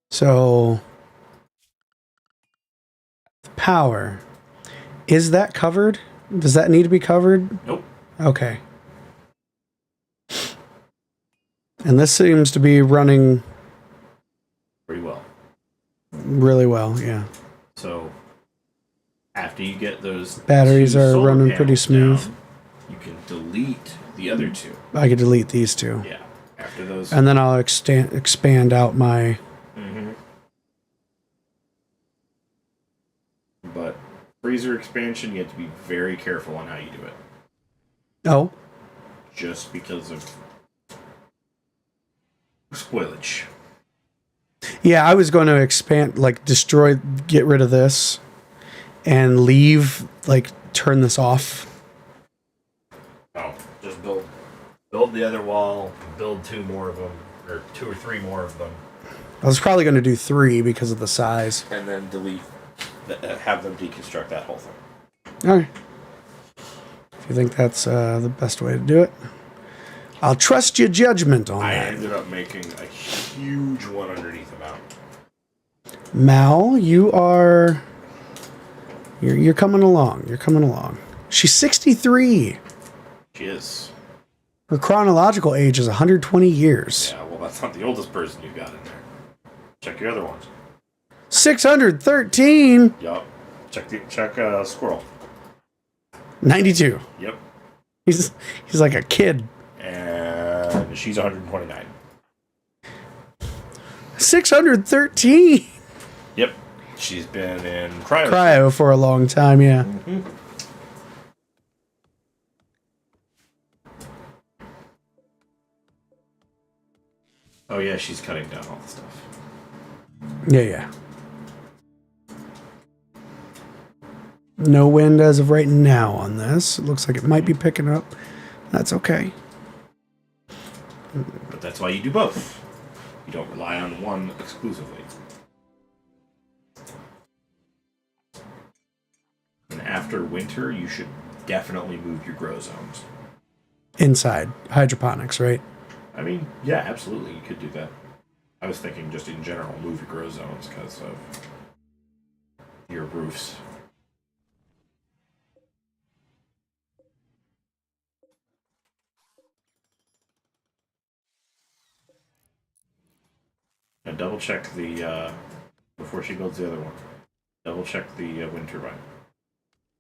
So, power. Is that covered? Does that need to be covered? Nope. Okay. And this seems to be running Pretty well. really well, yeah. So, after you get those Batteries two are solar running pretty panels smooth. down, you can delete the other two. I could delete these two. Yeah. After those. And then I'll expand out my... Mm-hmm. But freezer expansion, you have to be very careful on how you do it. Oh? Just because of spoilage. Yeah, I was going to expand, like, get rid of this and leave, like, turn this off. Oh, just build the other wall, build two more of them, or 2 or 3 more of them, I was probably going to do 3 because of the size. and then delete have them deconstruct that whole thing. Okay. If you think that's the best way to do it, I'll trust your judgment on I that. ended up making a huge one underneath the mountain. Mal, you're coming along. You're coming along. She's 63. She is. Her chronological age is 120 years. Yeah, well, that's not the oldest person you've got in there. Check your other ones. 613. Yup. Check Squirrel. 92. Yep. He's like a kid. And she's 129. 613. Yep. She's been in cryo. Cryo for a long time, yeah. Mm-hmm. Oh yeah, she's cutting down all the stuff. Yeah. No wind as of right now on this. It looks like it might be picking up. That's okay. But that's why you do both. You don't rely on one exclusively. And after winter, you should definitely move your grow zones. Inside. Hydroponics, right? I mean, yeah, absolutely, you could do that. I was thinking just in general, move your grow zones because of your roofs. Now double check the, before she builds the other one, double check the wind turbine.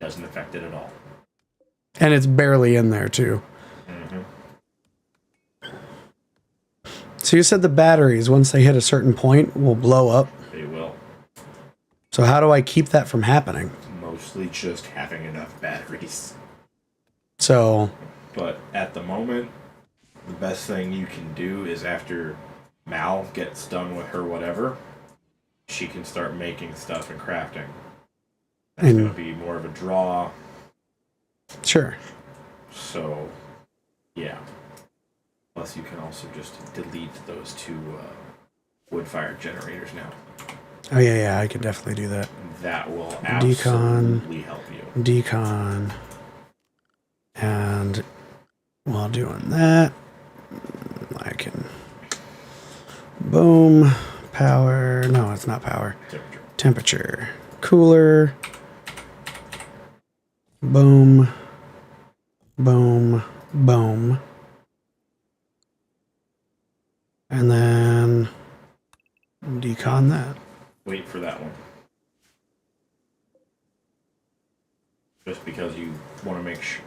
Doesn't affect it at all. And it's barely in there, too. Mm-hmm. So you said the batteries, once they hit a certain point, will blow up? They will. So how do I keep that from happening? Mostly just having enough batteries. So... But at the moment, the best thing you can do is after Mal gets done with her whatever, she can start making stuff and crafting. That's going to be more of a draw. Sure. So, yeah. Plus, you can also just delete those two wood-fired generators now. Oh, yeah, I can definitely do that. That will absolutely help you. Decon. And while doing that, I can... Boom. Power. No, it's not power. Temperature. Cooler. Boom. Boom. Boom. And then decon that. Wait for that one. Just because you want to make sure.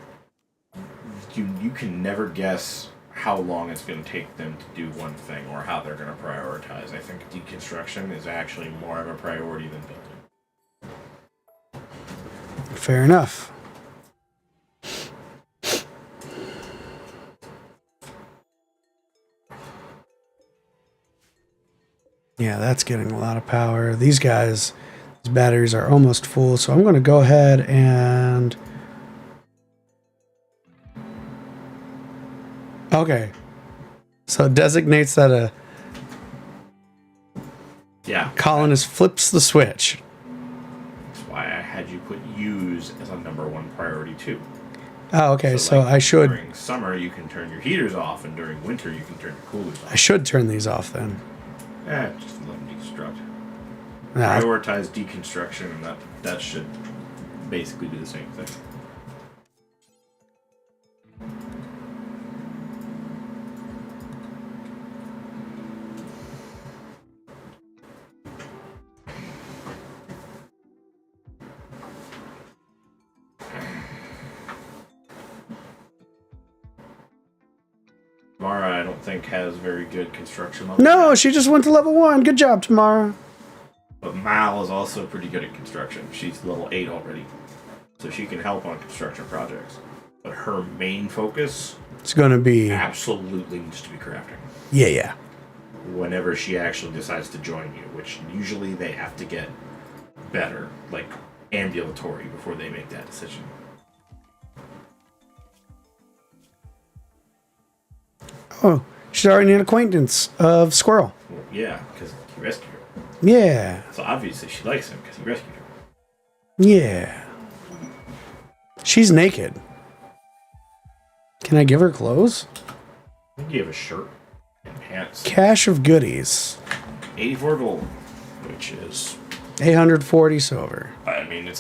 You can never guess how long it's going to take them to do one thing or how they're going to prioritize. I think deconstruction is actually more of a priority than building. Fair enough. Yeah, that's getting a lot of power. These guys, these batteries are almost full, so I'm going to go ahead and... Okay. So it designates that a colonist flips the switch. That's why I had you put use as a #1 priority too. Oh, okay. So like I should... During summer, you can turn your heaters off, and during winter, you can turn your coolers off. I should turn these off then. Just let them deconstruct. Nah. Prioritize deconstruction, and that should basically do the same thing. Mara, I don't think, has very good construction level. No, she just went to level 1. Good job, Tamara. But Mal is also pretty good at construction. She's level 8 already. So she can help on construction projects. But her main focus... It's going to be... Absolutely needs to be crafting. Yeah. Whenever she actually decides to join you, which usually they have to get better, like ambulatory, before they make that decision. Oh, she's already an acquaintance of Squirrel. Well, yeah, because he rescued her. Yeah. So obviously she likes him because he rescued her. Yeah. She's naked. Can I give her clothes? I think you have a shirt and pants. Cache of goodies. 84 gold, which is 840 silver. I mean, it's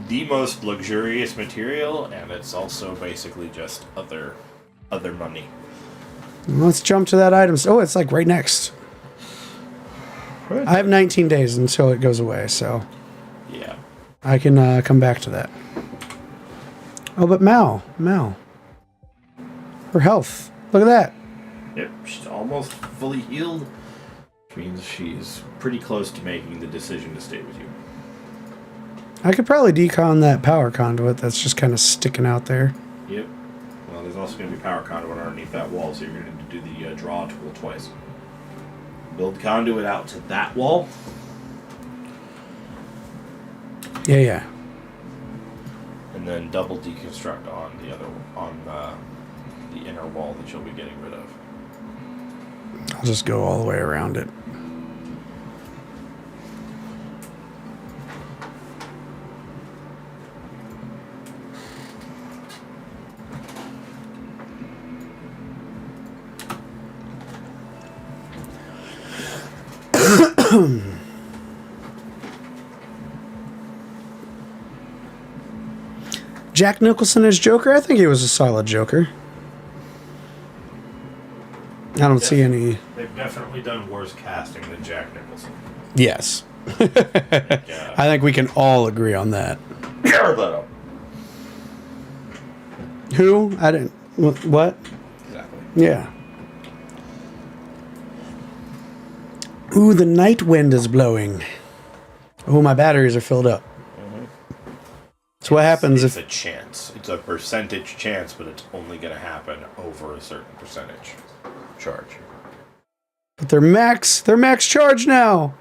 the most luxurious material, and it's also basically just other money. Let's jump to that item. Oh, it's like right next. Right. I have 19 days until it goes away, so Yeah. I can come back to that. Oh, but Mal. Her health. Look at that. Yep, she's almost fully healed, which means she's pretty close to making the decision to stay with you. I could probably decon that power conduit that's just kind of sticking out there. Yep. Well, there's also going to be power conduit underneath that wall, so you're going to need to do the draw tool twice. Build conduit out to that wall. Yeah. And then double deconstruct on the inner wall that you'll be getting rid of. I'll just go all the way around it. Jack Nicholson as Joker? I think he was a solid Joker. I don't see any... They've definitely done worse casting than Jack Nicholson. Yes. I think we can all agree on that. Jared Leto. Who? I didn't... What? Exactly. Yeah. Ooh, the night wind is blowing. Oh, my batteries are filled up. So what happens it's if... a chance. It's a percentage chance, but it's only going to happen over a certain percentage charge. But they're max charge now.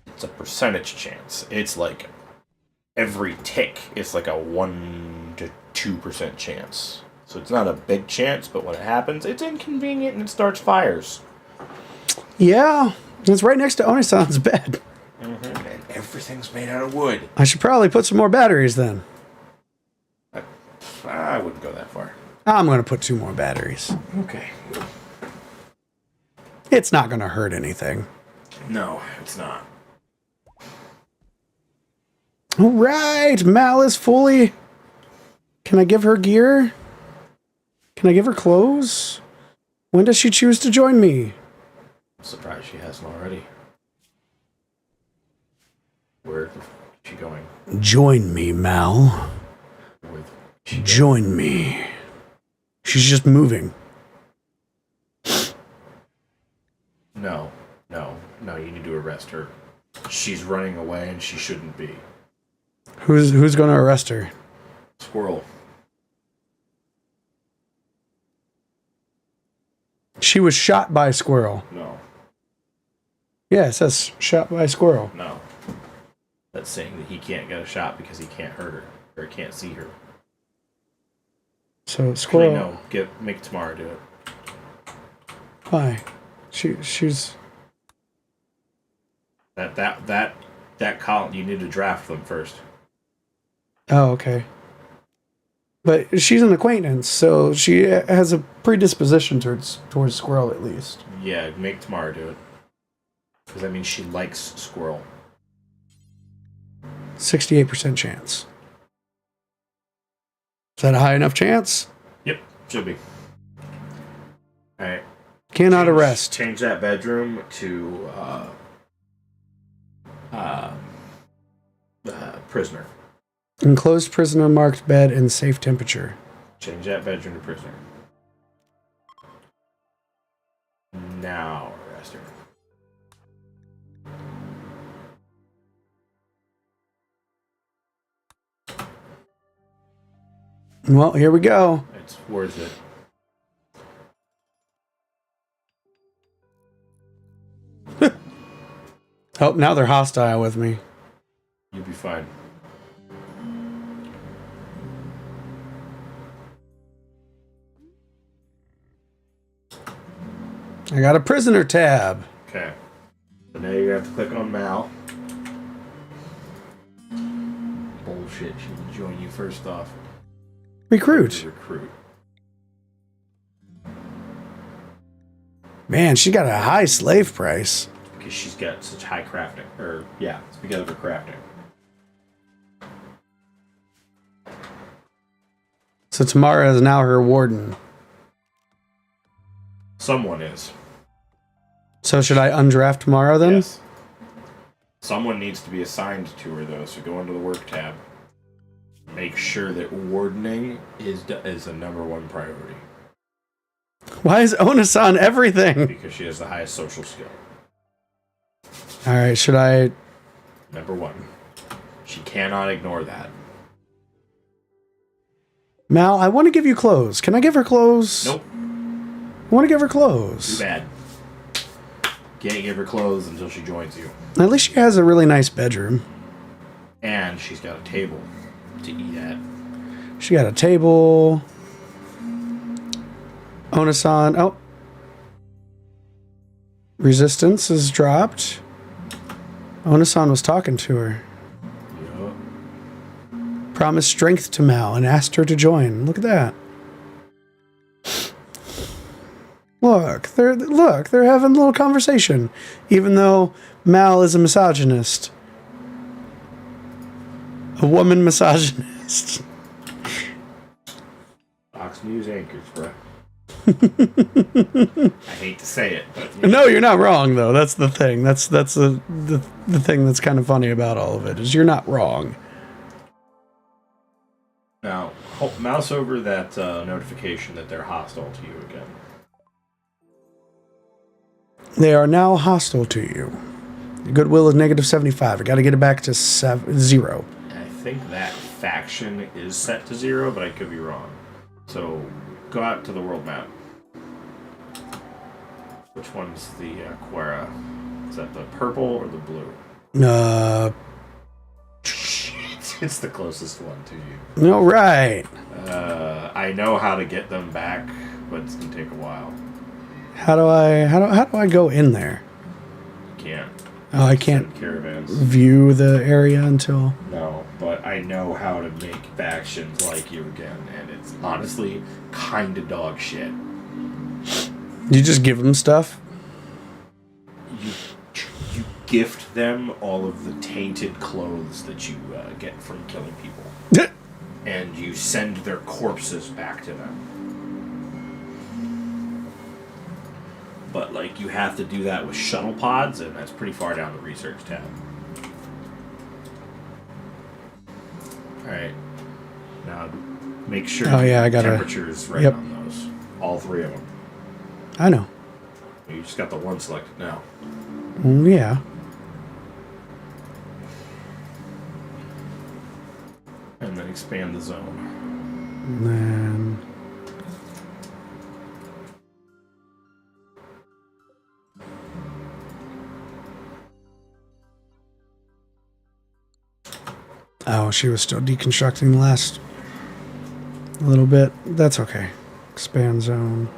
It's a percentage chance. It's like every tick, it's like a 1 to 2% chance. So it's not a big chance, but when it happens, it's inconvenient and it starts fires. Yeah, it's right next to Onisan's bed. Mm-hmm. And everything's made out of wood. I should probably put some more batteries then. I wouldn't go that far. I'm going to put 2 more batteries. Okay. It's not going to hurt anything. No, it's not. All right, Mal is fully... Can I give her gear? Can I give her clothes? When does she choose to join me? I'm surprised she hasn't already. Where is she going? Join me, Mal. Where she going? Join me. She's just moving. No, you need to arrest her. She's running away and she shouldn't be. Who's going to arrest her? Squirrel. She was shot by a squirrel. No. Yeah, it says shot by a squirrel. No. That's saying that he can't get a shot because he can't hurt her. Or can't see her. So squirrel... No, make Tamara do it. Why? She's... That column, you need to draft them first. Oh, okay. But she's an acquaintance, so she has a predisposition towards squirrel at least. Yeah, make Tamara do it. Because that means she likes squirrel. 68% chance. Is that a high enough chance? Yep, should be. Alright. Cannot arrest. Change that bedroom to prisoner. Enclosed prisoner marked bed in safe temperature. Change that bedroom to prisoner. Now arrest her. Well, here we go. It's worth it. Oh, now they're hostile with me. You'll be fine. I got a prisoner tab. Okay. So now you're going to have to click on Mal. shit. She will join you first off. Recruit. Recruit. Man, she got a high slave price. Because she's got such high crafting. It's because of her crafting. So Tamara is now her warden. Someone is. So should I undraft Tamara then? Yes. Someone needs to be assigned to her, though, so go into the work tab. Make sure that wardening is the #1 priority. Why is Onus on everything? Because she has the highest social skill. Alright, should I... #1. She cannot ignore that. Mal, I want to give you clothes. Can I give her clothes? Nope. I want to give her clothes. Too bad. Can't give her clothes until she joins you. At least she has a really nice bedroom. And she's got a table to eat at. She got a table. Onasan. Oh. Resistance is dropped. Onasan was talking to her. Yup. Promised strength to Mal and asked her to join. Look at that. Look, they're having a little conversation, even though Mal is a misogynist. A woman misogynist. Fox News anchors, bro. I hate to say it, but No, you're not wrong though. That's the thing. That's the thing that's kind of funny about all of it is you're not wrong. Now, mouse over that notification that they're hostile to you again. They are now hostile to you. Your goodwill is -75. I got to get it back to 0. I think that faction is set to 0, but I could be wrong. So, go out to the world map. Which one's the Quera? Is that the purple or the blue? It's the closest one to you. All right. I know how to get them back, but it's gonna take a while. How do I go in there? You can't. Oh, I can't Send caravans. view the area until... No, but I know how to make factions like you again, and it's honestly kind of dog shit. You just give them stuff? You gift them all of the tainted clothes that you get from killing people. And you send their corpses back to them. But, like, you have to do that with shuttle pods, and that's pretty far down the research tab. Alright. Now, make sure I gotta... temperature's right on those. All 3 of them. I know. You just got the one selected now. Yeah. And then expand the zone. And then... Oh, she was still deconstructing the last little bit. That's okay. Expand zone.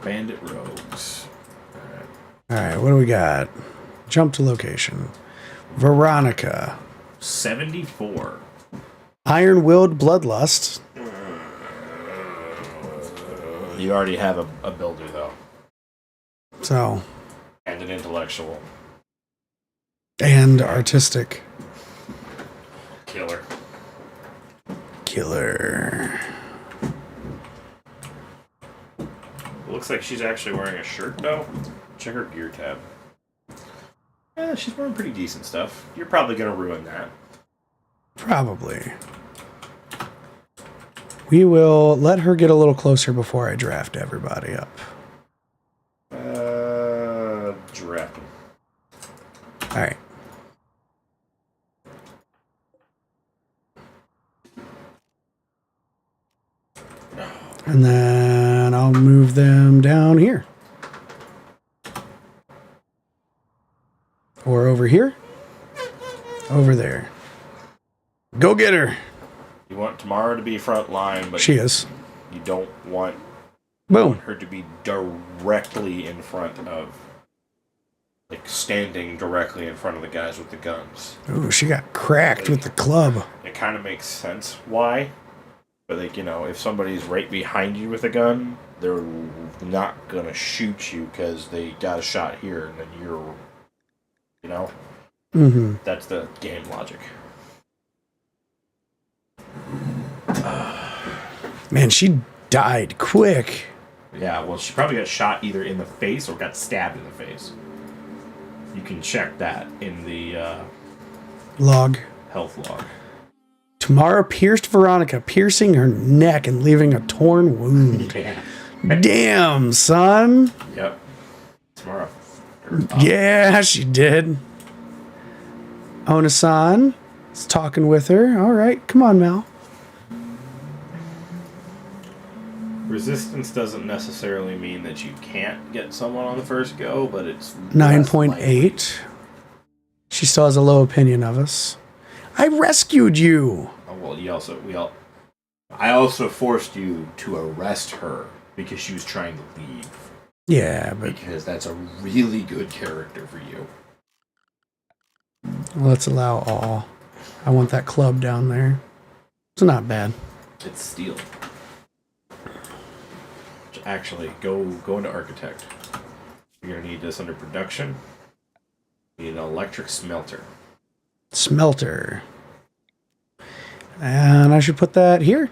Bandit rogues. Alright, what do we got? Jump to location. Veronica. 74. Iron-willed bloodlust. You already have a builder, though. So. And an intellectual. And artistic. Killer. Looks like she's actually wearing a shirt, though. Check her gear tab. Yeah, she's wearing pretty decent stuff. You're probably going to ruin that. Probably. We will let her get a little closer before I draft everybody up. Draft them. Alright. And then I'll move them down here. Or over here. Over there. Go get her. You want Tamara to be front line, but she is. You don't want Boom. her to be directly in front of like standing directly in front of the guys with the guns. Ooh, she got cracked with the club. It kind of makes sense why. But like, if somebody's right behind you with a gun, they're not gonna shoot you because they got a shot here and then you're, Mm-hmm. that's the game logic. Man, she died quick. Yeah, well, she probably got shot either in the face or got stabbed in the face. You can check that in the Log. health log. Tamara pierced Veronica, piercing her neck and leaving a torn wound. Yeah. Damn, son. Yep. Tamara. Yeah, she did. Onasan is talking with her. All right, come on, Mal. Resistance doesn't necessarily mean that you can't get someone on the first go, but it's 9.8. She still has a low opinion of us. I rescued you. Oh, well, I also forced you to arrest her because she was trying to leave. Yeah, but Because that's a really good character for you. let's allow all. I want that club down there. It's not bad. It's steel. Actually, go into architect. You're gonna need this under production. You need an electric smelter. Smelter. And I should put that here.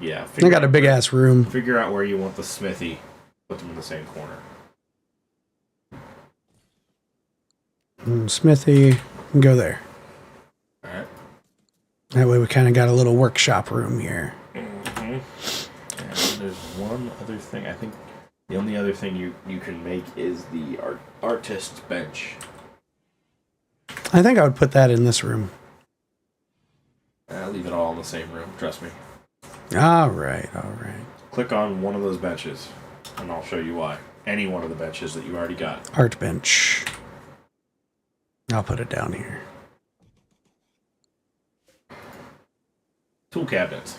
Yeah. I got a big ass room. Figure out where you want the smithy. Put them in the same corner. Smithy can go there. Alright. That way we kind of got a little workshop room here. Mm-hmm. And there's one other thing. I think the only other thing you can make is the artist's bench. I think I would put that in this room. I'll leave it all in the same room. Trust me. All right, all right. Click on one of those benches, and I'll show you why. Any one of the benches that you already got. Art bench. I'll put it down here. Tool cabinets.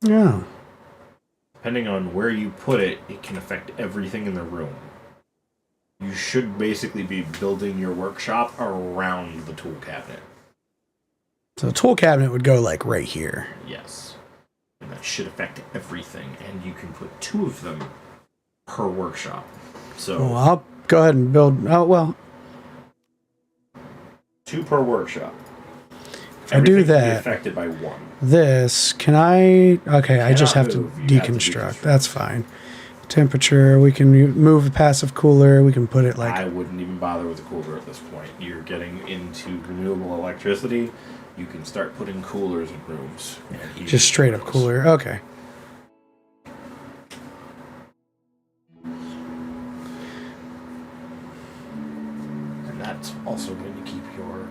Yeah. Depending on where you put it, it can affect everything in the room. You should basically be building your workshop around the tool cabinet. So the tool cabinet would go like right here. Yes. And that should affect everything. And you can put 2 of them per workshop. So Well, I'll go ahead and build. Oh, well. 2 per workshop. If I do Everything can be that, affected by 1. this, can I? Okay, I just have to move. You have to deconstruct. deconstruct. That's fine. Temperature, we can move the passive cooler. We can put it like. I wouldn't even bother with a cooler at this point. You're getting into renewable electricity. You can start putting coolers in rooms. And heating Just straight up rooms. cooler. Okay. And that's also going to keep your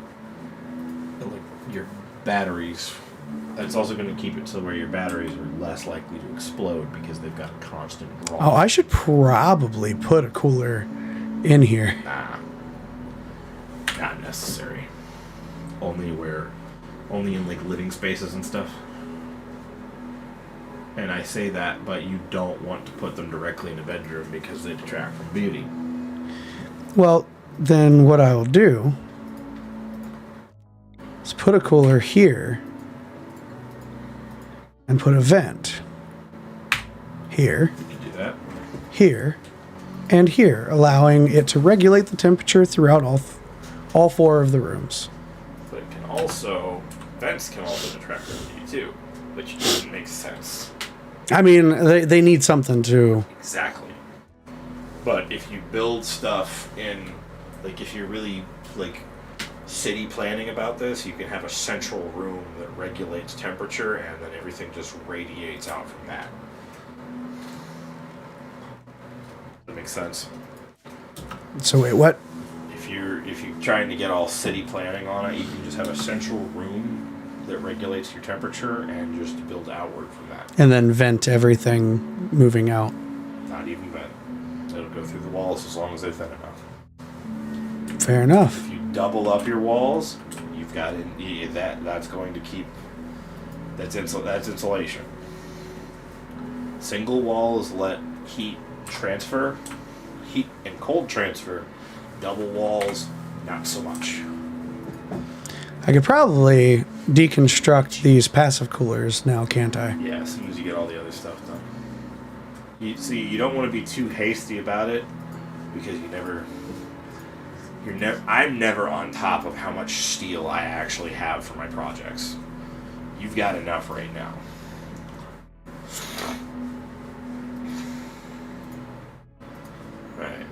batteries. That's also going to keep it to where your batteries are less likely to explode because they've got a constant draw. Oh, I should probably put a cooler in here. Nah. Not necessary. Only in like living spaces and stuff. And I say that, but you don't want to put them directly in a bedroom because they detract from beauty. Well, then what I'll do is put a cooler here and put a vent here, You can do that. here, and here, allowing it to regulate the temperature throughout all 4 of the rooms. But it can also, vents can also detract from beauty too, which doesn't make sense. I mean, they need something to... Exactly. But if you build stuff in, like, if you're really, like, city planning about this, you can have a central room that regulates temperature, and then everything just radiates out from that. That makes sense. So wait, what? If you're trying to get all city planning on it, you can just have a central room that regulates your temperature and just build outward from that. And then vent everything moving out. Not even vent. It'll go through the walls as long as they're thin enough. Fair enough. If you double up your walls, you've got that's going to keep that's insulation. Single walls let heat transfer, heat and cold transfer, double walls, not so much. I could probably deconstruct these passive coolers now, can't I? Yeah, as soon as you get all the other stuff done. You don't want to be too hasty about it because I'm never on top of how much steel I actually have for my projects. You've got enough right now. Right.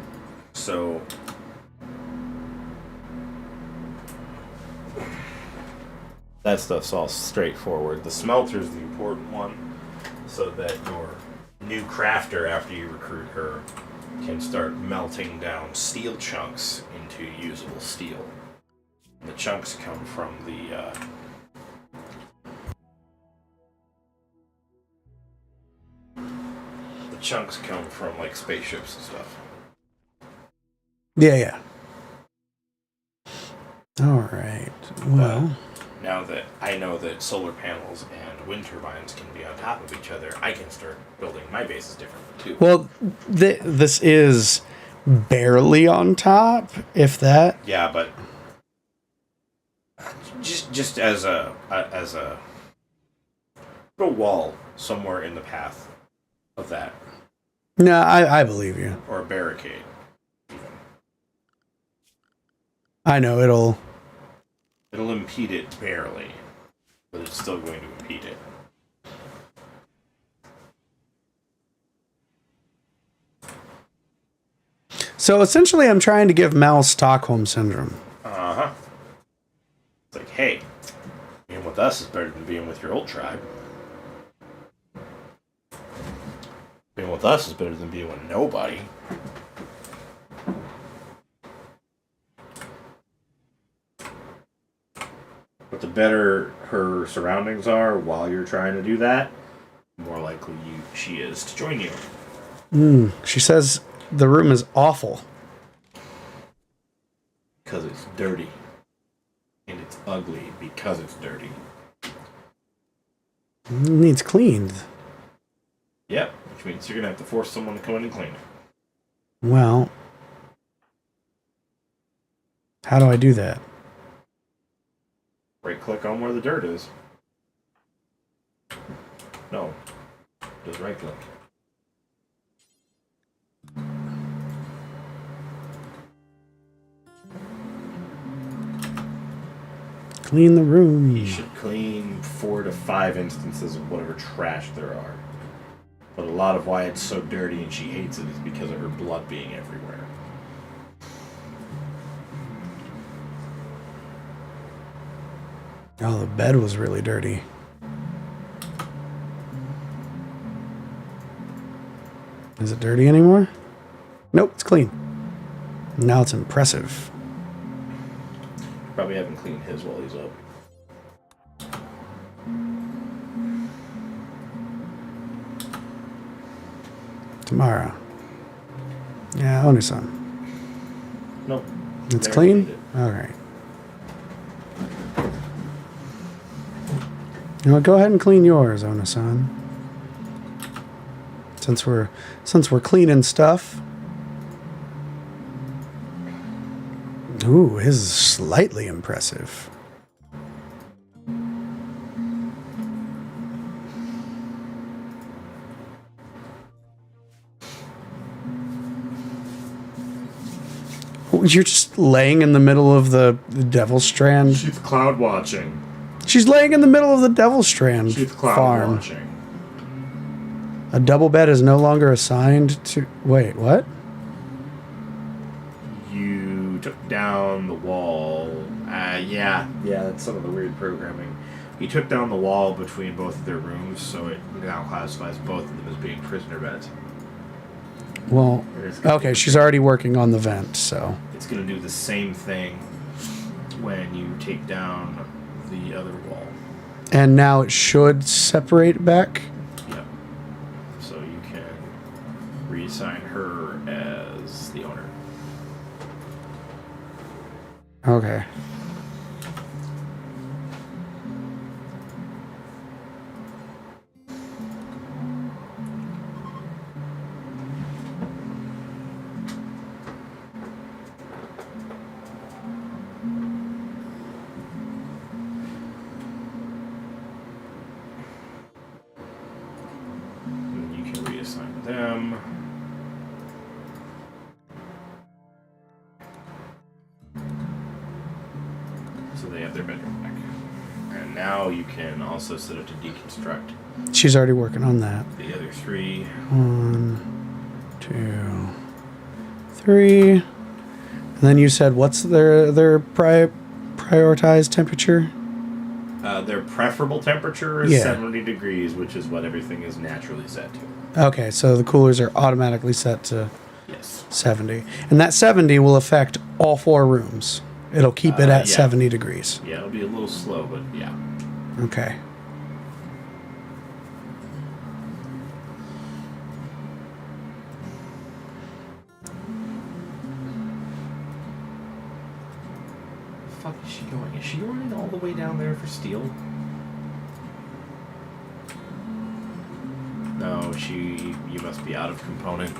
So that stuff's all straightforward. The smelter's the important one, so that your new crafter, after you recruit her, can start melting down steel chunks into usable steel. The chunks come from the chunks come from like spaceships and stuff. Yeah. All right. Well, now that I know that solar panels and wind turbines can be on top of each other, I can start building my bases differently too. well, this is barely on top, if that. Yeah, but just as a put a wall somewhere in the path of that, No, I believe you. or a barricade. I know it'll impede it barely, but it's still going to impede it. So essentially, I'm trying to give Mal Stockholm syndrome. Uh-huh. It's like, hey, being with us is better than being with your old tribe. Being with us is better than being with nobody. But the better her surroundings are while you're trying to do that, the more likely she is to join you. She says the room is awful. Because it's dirty. And it's ugly because it's dirty. It needs cleaned. Yep, which means you're going to have to force someone to come in and clean it. Well, how do I do that? Right click on where the dirt is. No. Just right click. Clean the room. You should clean 4 to 5 instances of whatever trash there are. But a lot of why it's so dirty and she hates it is because of her blood being everywhere. Oh, the bed was really dirty. Is it dirty anymore? Nope, it's clean. Now it's impressive. Probably haven't cleaned his while he's up. Tomorrow. Yeah, Oni-san. Nope. It's Never clean? cleaned Alright. You know, go ahead and clean yours, Ona-san. Since we're cleaning stuff. Ooh, his is slightly impressive. You're just laying in the middle of the Devil's Strand. She's cloud watching. She's laying in the middle of the Devil's Strand She's cloud farm. watching. A double bed is no longer assigned to... Wait, what? You took down the wall. Yeah, that's some of the weird programming. You took down the wall between both of their rooms, so it now classifies both of them as being prisoner beds. Well, okay, she's already working on the vent, so... It's going to do the same thing when you take down the other wall. And now it should separate back? Yep. So you can reassign her as the owner. Okay. assign them. So they have their bedroom back. And now you can also set it to deconstruct. She's already working on that. The other 3. 1, 2, 3. And then you said, what's their prioritized temperature? Their preferable temperature is Yeah. 70 degrees, which is what everything is naturally set to. Okay, so the coolers are automatically set to Yes. 70. And that 70 will affect all 4 rooms. It'll keep it at yeah. 70 degrees. Yeah, it'll be a little slow, but yeah. Okay. The fuck is she going? Is she running all the way down there for steel? No, you must be out of component.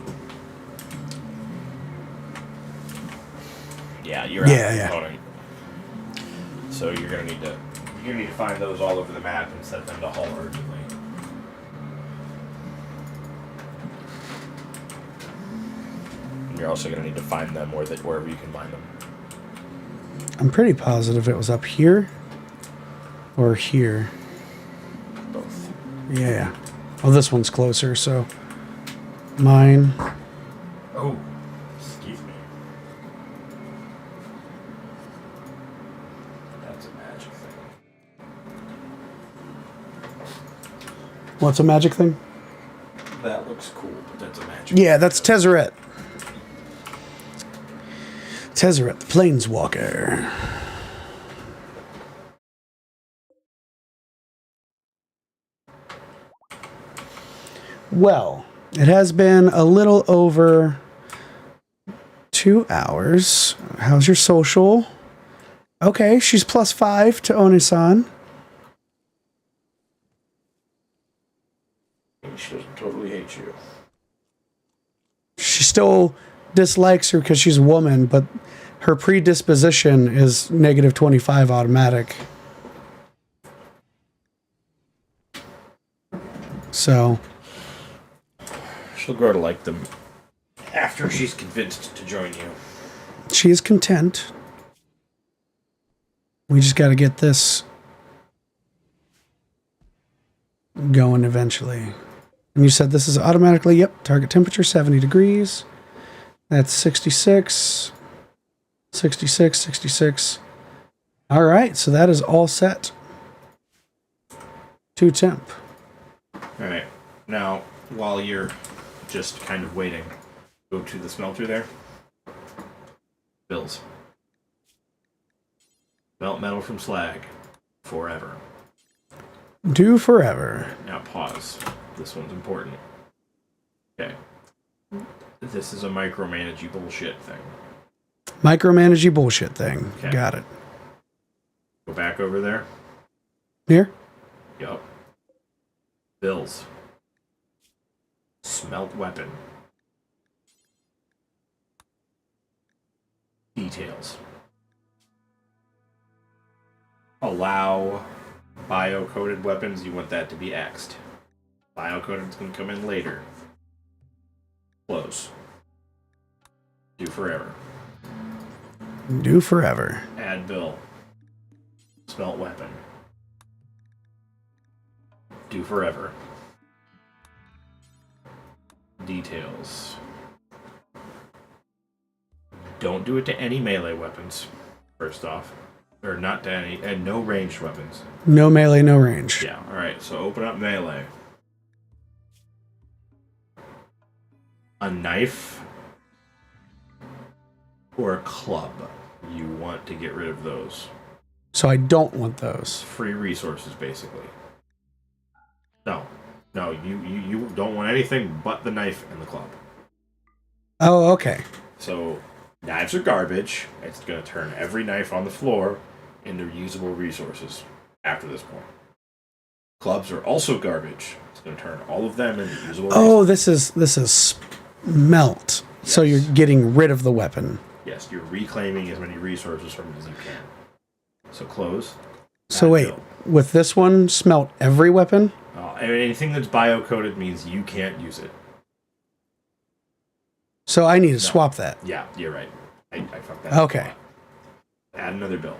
Yeah, you're out of component. So you're gonna need to find those all over the map and set them to hull urgently. And you're also gonna need to find them wherever you can find them. I'm pretty positive it was up here or here. Both. Yeah. Oh, this one's closer, so mine. Oh, excuse me. That's a magic thing. What's a magic thing? That looks cool, but that's a magic Yeah, thing. that's Tezzeret. Tezzeret, the Planeswalker. Well, it has been a little over 2 hours. How's your social? Okay, she's +5 to Onisan. She doesn't totally hate you. She still dislikes her because she's a woman, but her predisposition is -25 automatic. So, She'll grow to like them after she's convinced to join you. she is content. We just got to get this going eventually. And you said this is automatically, yep, target temperature 70 degrees. That's 66, 66, 66. All right, so that is all set to temp. All right. Now, while you're just kind of waiting, go to the smelter there. Bills. Melt metal from slag. Forever. Do forever. Now pause. This one's important. Okay. This is a micromanagey bullshit thing. Micromanagey bullshit thing. Okay. Got it. Go back over there. Here? Yup. Bills. Smelt weapon. Details. Allow bio-coded weapons. You want that to be X'd. Bio-coded is going to come in later. Close. Do forever. Do forever. Add bill. Smelt weapon. Do forever. Details. Don't do it to any melee weapons, first off. Or not to any, and no ranged weapons. No melee, no range. Yeah, alright, so open up melee. A knife or a club. You want to get rid of those. So I don't want those. Free resources, basically. No, you don't want anything but the knife and the club. Oh, okay. So, knives are garbage. It's going to turn every knife on the floor into usable resources after this point. Clubs are also garbage. It's going to turn all of them into usable resources. This is smelt. Yes. So you're getting rid of the weapon. Yes, you're reclaiming as many resources from it as you can. So close. So wait, with this one, smelt every weapon? Anything that's bio-coded means you can't use it. So I need to swap that. Yeah, you're right. I fucked that Okay. up. Add another bill.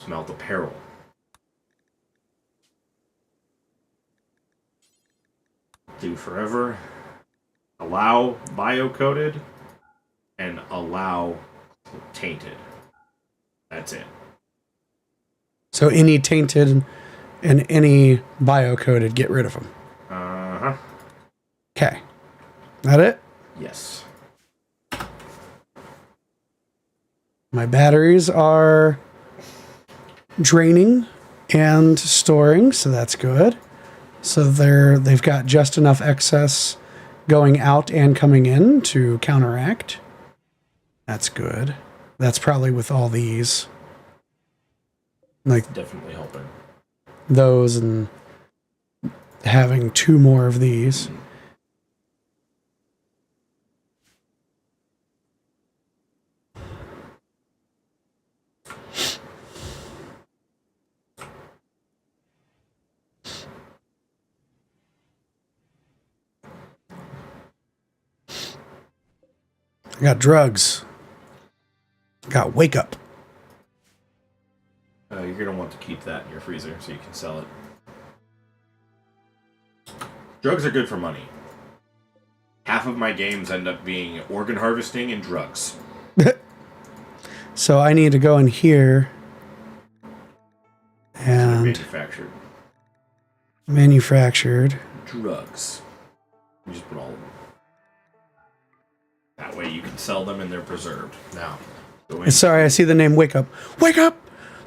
Smelt apparel. Do forever. Allow bio-coded. And allow tainted. That's it. So any tainted and any bio-coded, get rid of them. Uh-huh. Okay. That it? Yes. My batteries are draining and storing, so that's good. So they've got just enough excess going out and coming in to counteract. That's good. That's probably with all these. Like Definitely helping. those and having 2 more of these. I got drugs. I got wake up. You're going to want to keep that in your freezer so you can sell it. Drugs are good for money. Half of my games end up being organ harvesting and drugs. So I need to go in here and manufactured drugs. You just put all of them. That way you can sell them and they're preserved. Now, sorry, I see the name Wake Up. Wake up!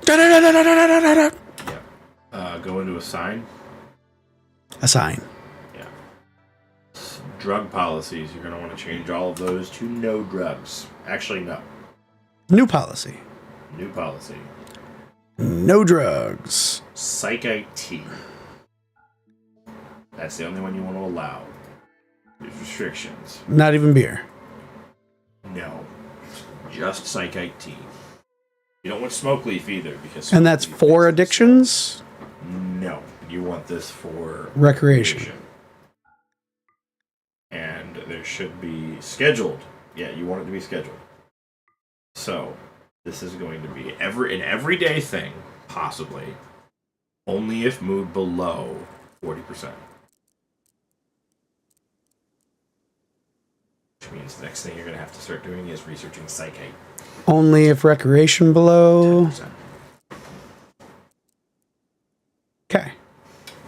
Da-da-da-da-da-da-da-da. Yeah. Go into a sign. A sign. Yeah. Drug policies. You're going to want to change all of those to no drugs. Actually, no. New policy. New policy. No drugs. Psych IT. That's the only one you want to allow. There's restrictions. Not even beer. No. Just Psych IT. You don't want Smoke Leaf either, because... And that's for addictions? No. You want this for... Recreation. And there should be scheduled. Yeah, you want it to be scheduled. So, this is going to be an everyday thing, possibly. Only if moved below 40%. Which means the next thing you're going to have to start doing is researching Psyche. Only if recreation below... 10%. Okay.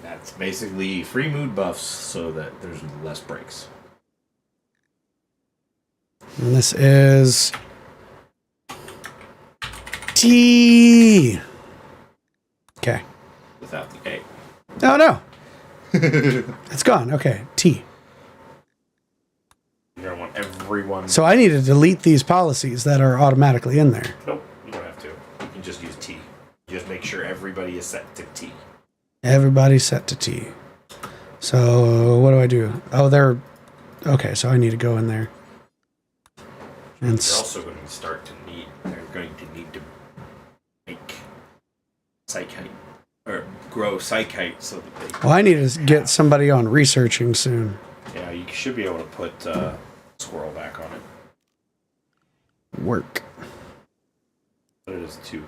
That's basically free mood buffs so that there's less breaks. And this is... T. Okay. Without the A. Oh, no. It's gone. Okay. T. You're going to want everyone... So I need to delete these policies that are automatically in there. Nope, you don't have to. You can just use T. Just make sure everybody is set to T. Everybody's set to T. So what do I do? Oh, they're... Okay, so I need to go in there. And they're also going to start to need... They're going to need to make Psychite. Or grow Psychite so that they... Well, I need to get somebody on researching soon. Yeah, you should be able to put Squirrel back on it. Work. But it is 2.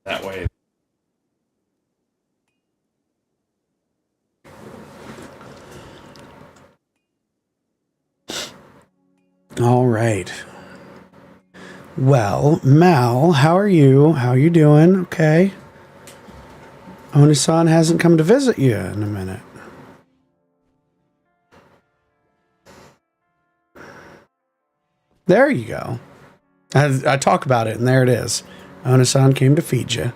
That way... All right. Well, Mal, how are you? How you doing? Okay. Oni-san hasn't come to visit you in a minute. There you go. I talk about it, and there it is. Oni-san came to feed you.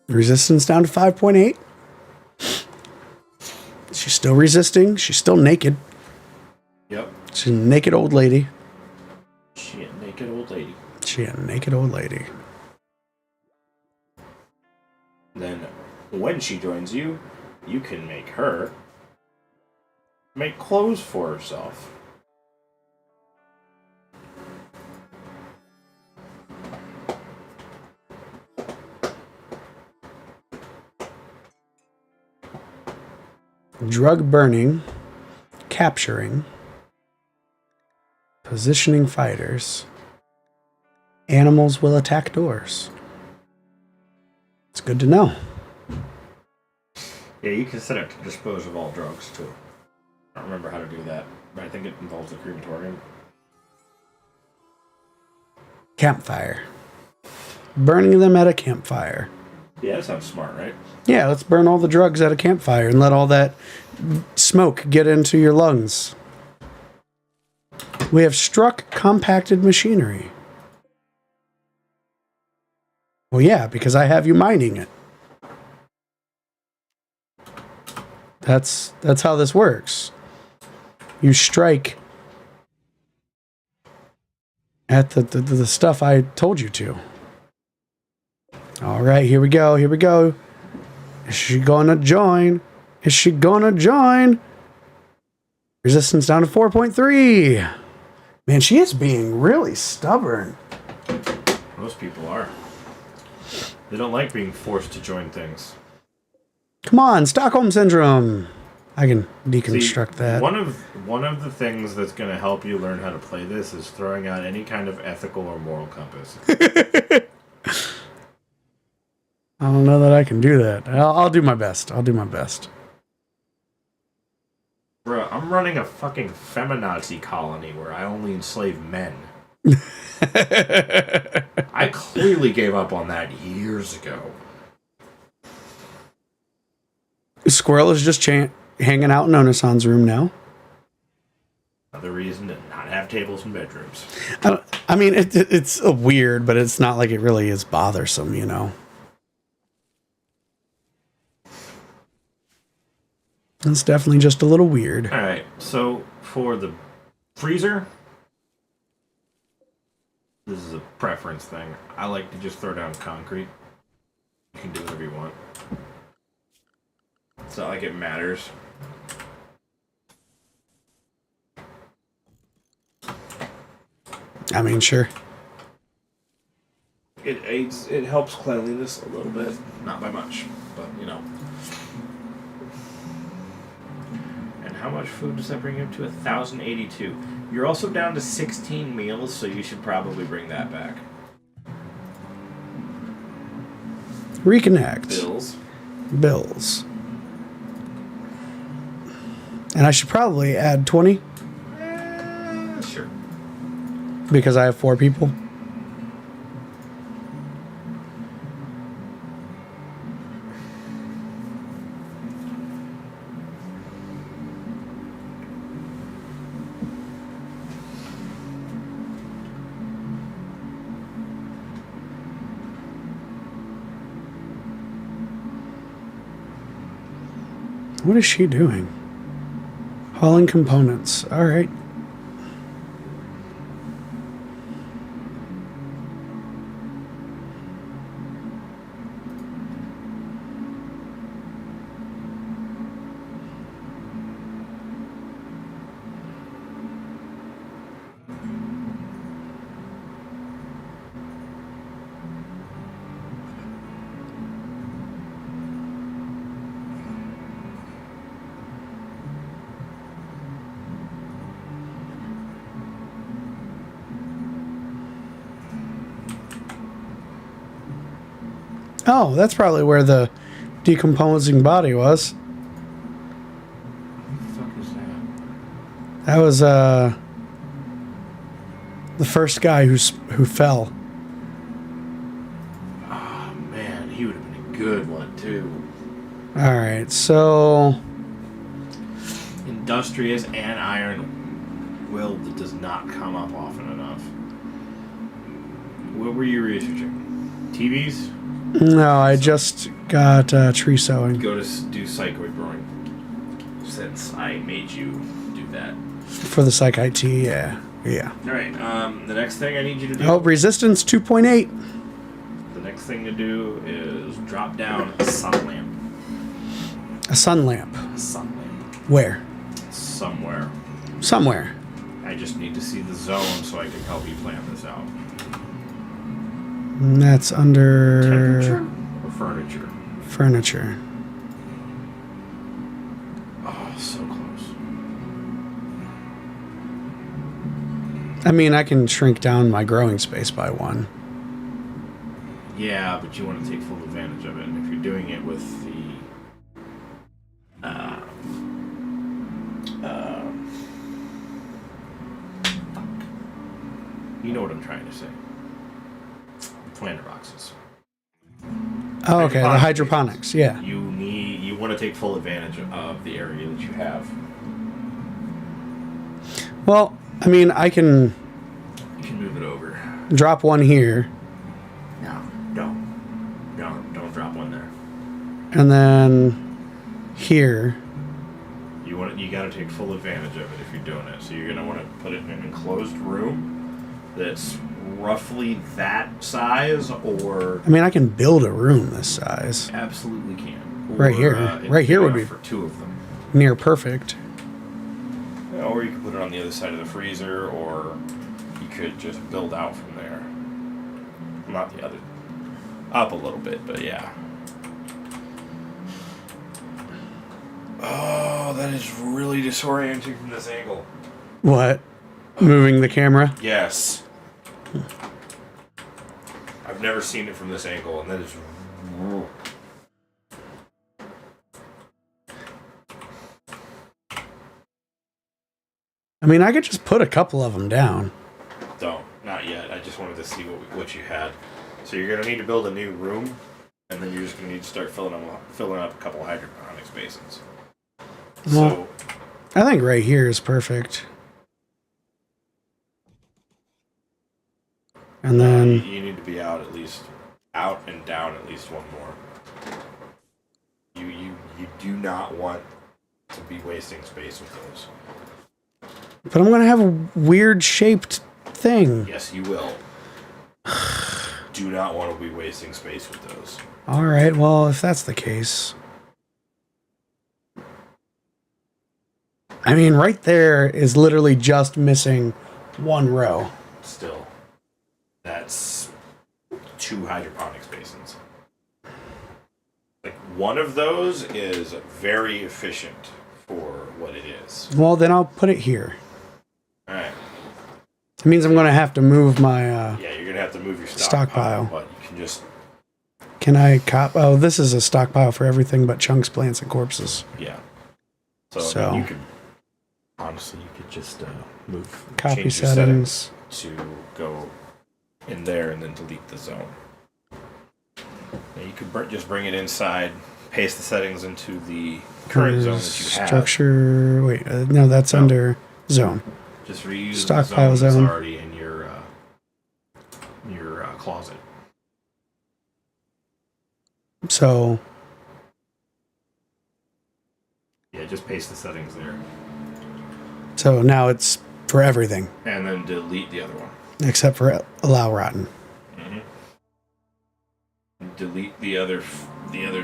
Resistance down to 5.8. She's still resisting. She's still naked. Yep. She's a naked old lady. She a naked old lady. She a naked old lady. Then, when she joins you, you can make her make clothes for herself. drug burning, capturing, positioning fighters. Animals will attack doors. It's good to know. Yeah, you can set it to dispose of all drugs, too. I don't remember how to do that, but I think it involves a crematorium. Campfire. Burning them at a campfire. Yeah, that sounds smart, right? Yeah, let's burn all the drugs at a campfire and let all that smoke get into your lungs. We have struck compacted machinery. Well, yeah, because I have you mining it. That's how this works. You strike at the stuff I told you to. All right, here we go. Here we go. Is she gonna join? Is she gonna join? Resistance down to 4.3. Man, she is being really stubborn. Most people are. They don't like being forced to join things. Come on, Stockholm Syndrome. I can deconstruct that. One of the things that's going to help you learn how to play this is throwing out any kind of ethical or moral compass. I don't know that I can do that. I'll do my best. I'll do my best. Bro, I'm running a fucking feminazi colony where I only enslave men. I clearly gave up on that years ago. Squirrel is just hanging out in Onasan's room now. Another reason to not have tables in bedrooms. I mean, it's weird, but it's not like it really is bothersome, you know. It's definitely just a little weird. Alright, so for the freezer, this is a preference thing. I like to just throw down concrete. You can do whatever you want. It's not like it matters. I mean, sure. It helps cleanliness a little bit. Not by much, but you know. And how much food does that bring you up to? 1,082. You're also down to 16 meals, so you should probably bring that back. Reconnect. Bills. And I should probably add 20. Sure. Because I have 4 people. What is she doing? Hauling components. All right. Oh, that's probably where the decomposing body was. What the fuck is that? That was the first guy who fell. Oh man, he would have been a good one too. All right, so Industrious and iron will that does not come up often enough. What were you researching? TVs? no, I just got tree sowing Go to do psychoid growing. Since I made you do that. for the psych IT. Yeah. Alright, the next thing I need you to do. Oh, resistance 2.8. The next thing to do is drop down a sun lamp. A sun lamp. A sun lamp. Where? Somewhere. Somewhere. I just need to see the zone so I can help you plan this out. And that's under Temperature or furniture? furniture. Oh, I mean, I can shrink down my growing space by 1. Yeah, but you want to take full advantage of it. And if you're doing it with the you know what I'm trying to say. Planter boxes. Oh, okay, the hydroponics, yeah. You want to take full advantage of the area that you have. Well, I mean, I can You can move it over. drop 1 here, No, don't drop one there. and then here. You got to take full advantage of it if you're doing it. So you're going to want to put it in an enclosed room that's roughly that size, or I mean, I can build a room this size. absolutely can. Right here. Right here would be for 2 of them. near perfect. Yeah, or you could put it on the other side of the freezer, or you could just build out from there. Not the other, up a little bit, but yeah. Oh, that is really disorienting from this angle. What? Moving the camera? Yes. I've never seen it from this angle, and that is. I mean, I could just put a couple of them down. Don't. Not yet. I just wanted to see what you had. So you're going to need to build a new room, and then you're just going to need to start filling up a couple of hydroponics basins. Well, I think right here is perfect. And then you need to be out and down at least 1 more. You do not want to be wasting space with those. but I'm going to have a weird shaped thing. Yes, you will. Do not want to be wasting space with those. All right, well, if that's the case. I mean, right there is literally just missing 1 row. Still, that's 2 hydroponics basins. Like, 1 of those is very efficient for what it is. Well, then I'll put it here. All right. It means I'm going to have to move my Yeah, you're going to have to move your stockpile. But you can just... Can I Oh, this is a stockpile for everything but chunks, plants, and corpses. Yeah. So I mean, you could... Honestly, you could just move... Copy change your settings. to go in there and then delete the zone. Now you could just bring it inside, paste the settings into the current zone that you have. Structure... Wait, no, that's under zone. Just reuse Stockpile the zone zone. that's already in your closet. So... Yeah, just paste the settings there. So now it's for everything. And then delete the other one. Except for allow rotten. Mm-hmm. Delete the other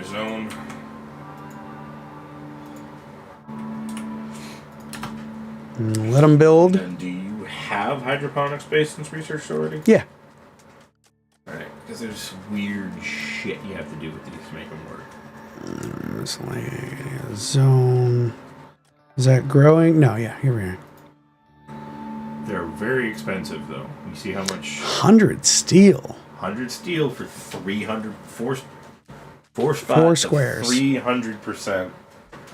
zone. Let them build. And do you have hydroponics basins researched already? Yeah. Alright, because there's weird shit you have to do with these to make them work. Miscellaneous zone. Is that growing? No, yeah, here we are. They're very expensive, though. You see how much? 100 steel. 100 steel for 300... Four spots. 4 squares. 300%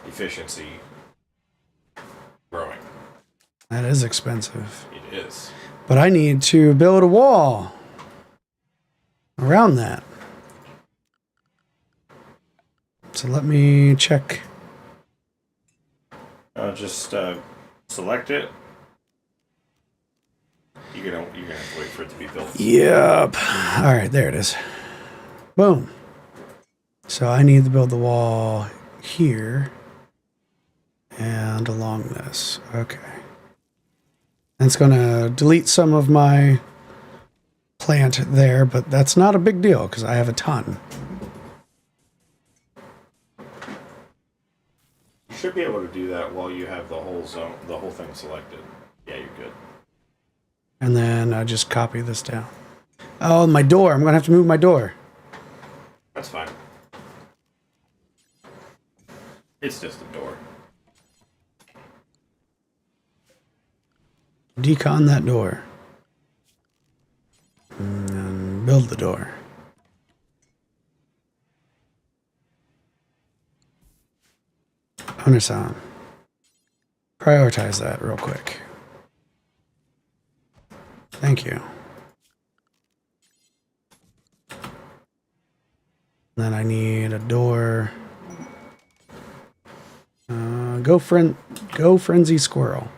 efficiency growing. That is expensive. It is. But I need to build a wall around that. So let me check. Just select it. You're gonna have to wait for it to be built. Yep. All right, there it is. Boom. So I need to build the wall here and along this. Okay. And it's going to delete some of my plant there, but that's not a big deal because I have a ton. You should be able to do that while you have the whole thing selected. Yeah, you're good. And then I just copy this down. Oh, my door. I'm going to have to move my door. That's fine. It's just a door. Decon that door. build the door. Onasan. Prioritize that real quick. Thank you. Then I need a door. Go frenzy squirrel.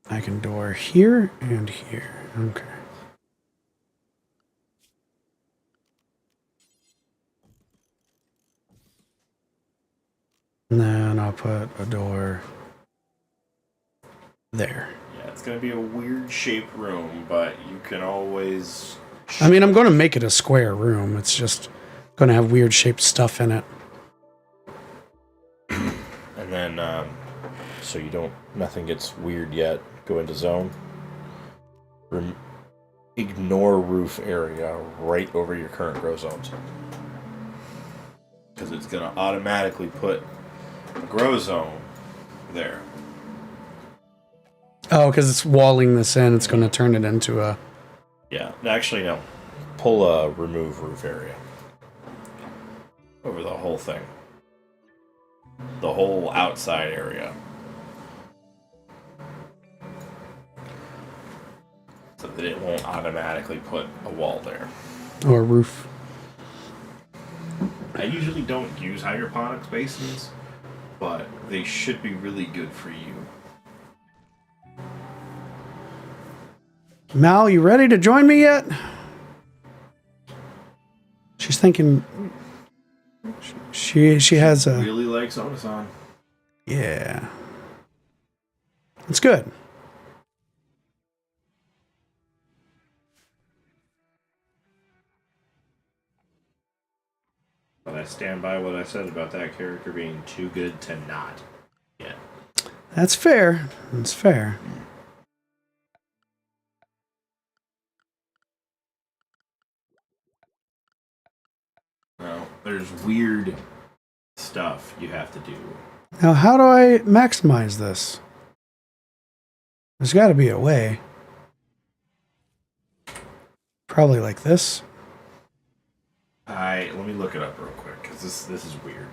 I can door here and here. Okay. And then I'll put a door there. Yeah, it's gonna be a weird shaped room, but you can always. I mean, I'm going to make it a square room. It's just going to have weird shaped stuff in it. And then, so you don't, nothing gets weird yet. Go into zone. Ignore roof area right over your current grow zones. Because it's going to automatically put a grow zone there. Oh, because it's walling this in. It's going to turn it into a... Yeah, actually, no. Pull a remove roof area. Over the whole thing. The whole outside area. So that it won't automatically put a wall there. Or a roof. I usually don't use hydroponics basins, but they should be really good for you. Mal, you ready to join me yet? She's thinking... She has a... Really likes Onasan. Yeah. It's good. But I stand by what I said about that character being too good to not get. That's fair. That's fair. No, there's weird stuff you have to do. Now, how do I maximize this? There's got to be a way. Probably like this. Let me look it up real quick, because this is weird.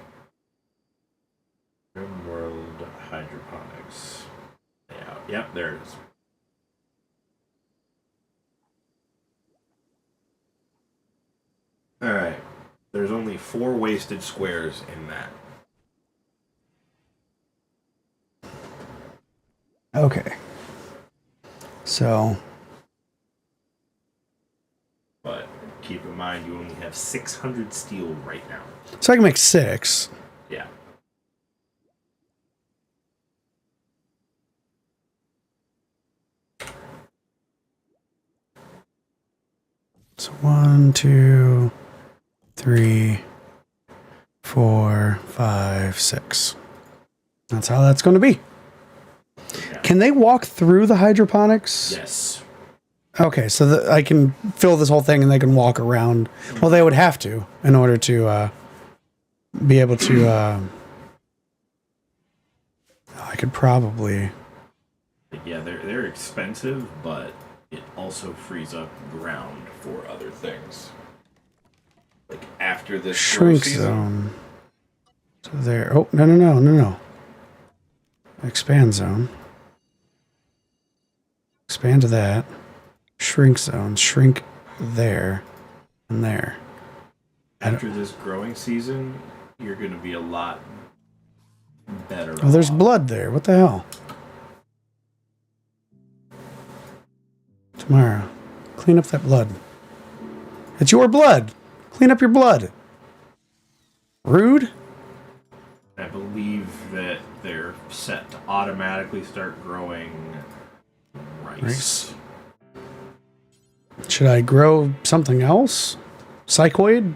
Rimworld hydroponics. Yeah, yep, there it is. Alright. There's only 4 wasted squares in that. Okay. So... But keep in mind, you only have 600 steel right now. So I can make 6. Yeah. So 1, 2, 3, 4, 5, 6. That's how that's going to be. Yeah. Can they walk through the hydroponics? Yes. Okay, so I can fill this whole thing and they can walk around. Well, they would have to in order to be able to... I could probably... Yeah, they're expensive, but it also frees up ground for other things. Like after this Shrink season, zone. So there... Oh, no. Expand zone. Expand to that. Shrink zone. Shrink there. And there. after this growing season, you're going to be a lot better. Oh, there's off. blood there. What the hell? Tomorrow. Clean up that blood. It's your blood. Clean up your blood. Rude. I believe that they're set to automatically start growing rice. Should I grow something else? Psychoid?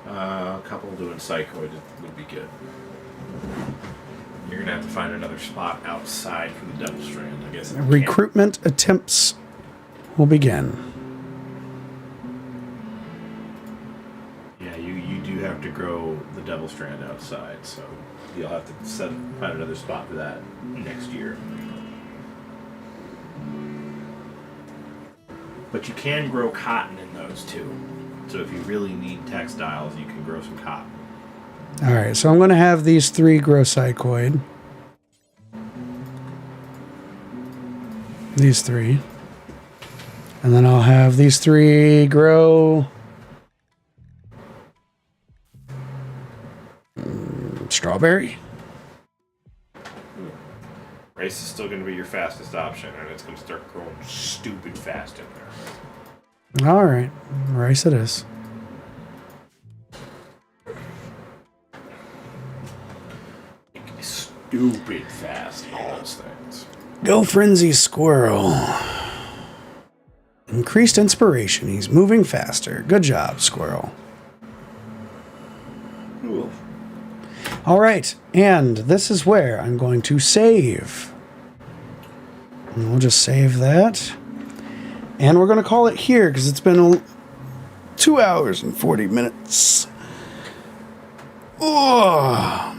A couple doing psychoid would be good. You're gonna have to find another spot outside for the double strand, I guess. Recruitment attempts will begin. Yeah, you do do have to grow the Devil Strand outside, so you'll have to find another spot for that next year. But you can grow cotton in those too. So if you really need textiles, you can grow some cotton. All right, so I'm going to have these 3 grow cycoid. These 3. And then I'll have these 3 grow strawberry. Rice is still going to be your fastest option, and it's going to start growing stupid fast in there. All right, rice it is. Stupid fast, all those things. Go Frenzy Squirrel. Increased inspiration. He's moving faster. Good job, Squirrel. Cool. All right, and this is where I'm going to save. And we'll just save that. And we're going to call it here because it's been 2 hours and 40 minutes. Oh,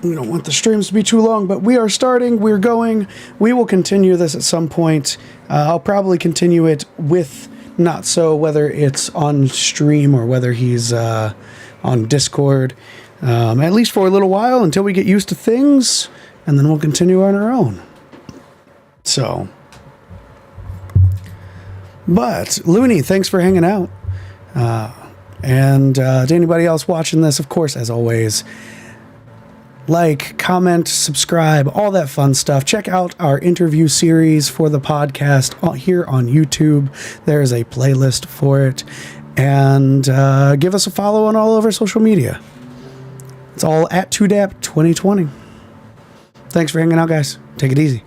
we don't want the streams to be too long, but we are starting. We're going. We will continue this at some point. I'll probably continue it with Notso, whether it's on stream or whether he's on Discord. At least for a little while until we get used to things, and then we'll continue on our own. So, but Looney, thanks for hanging out. And to anybody else watching this, of course, as always, like, comment, subscribe, all that fun stuff. Check out our interview series for the podcast here on YouTube. There is a playlist for it. And give us a follow on all of our social media. It's all at 2DAP 2020. Thanks for hanging out, guys. Take it easy.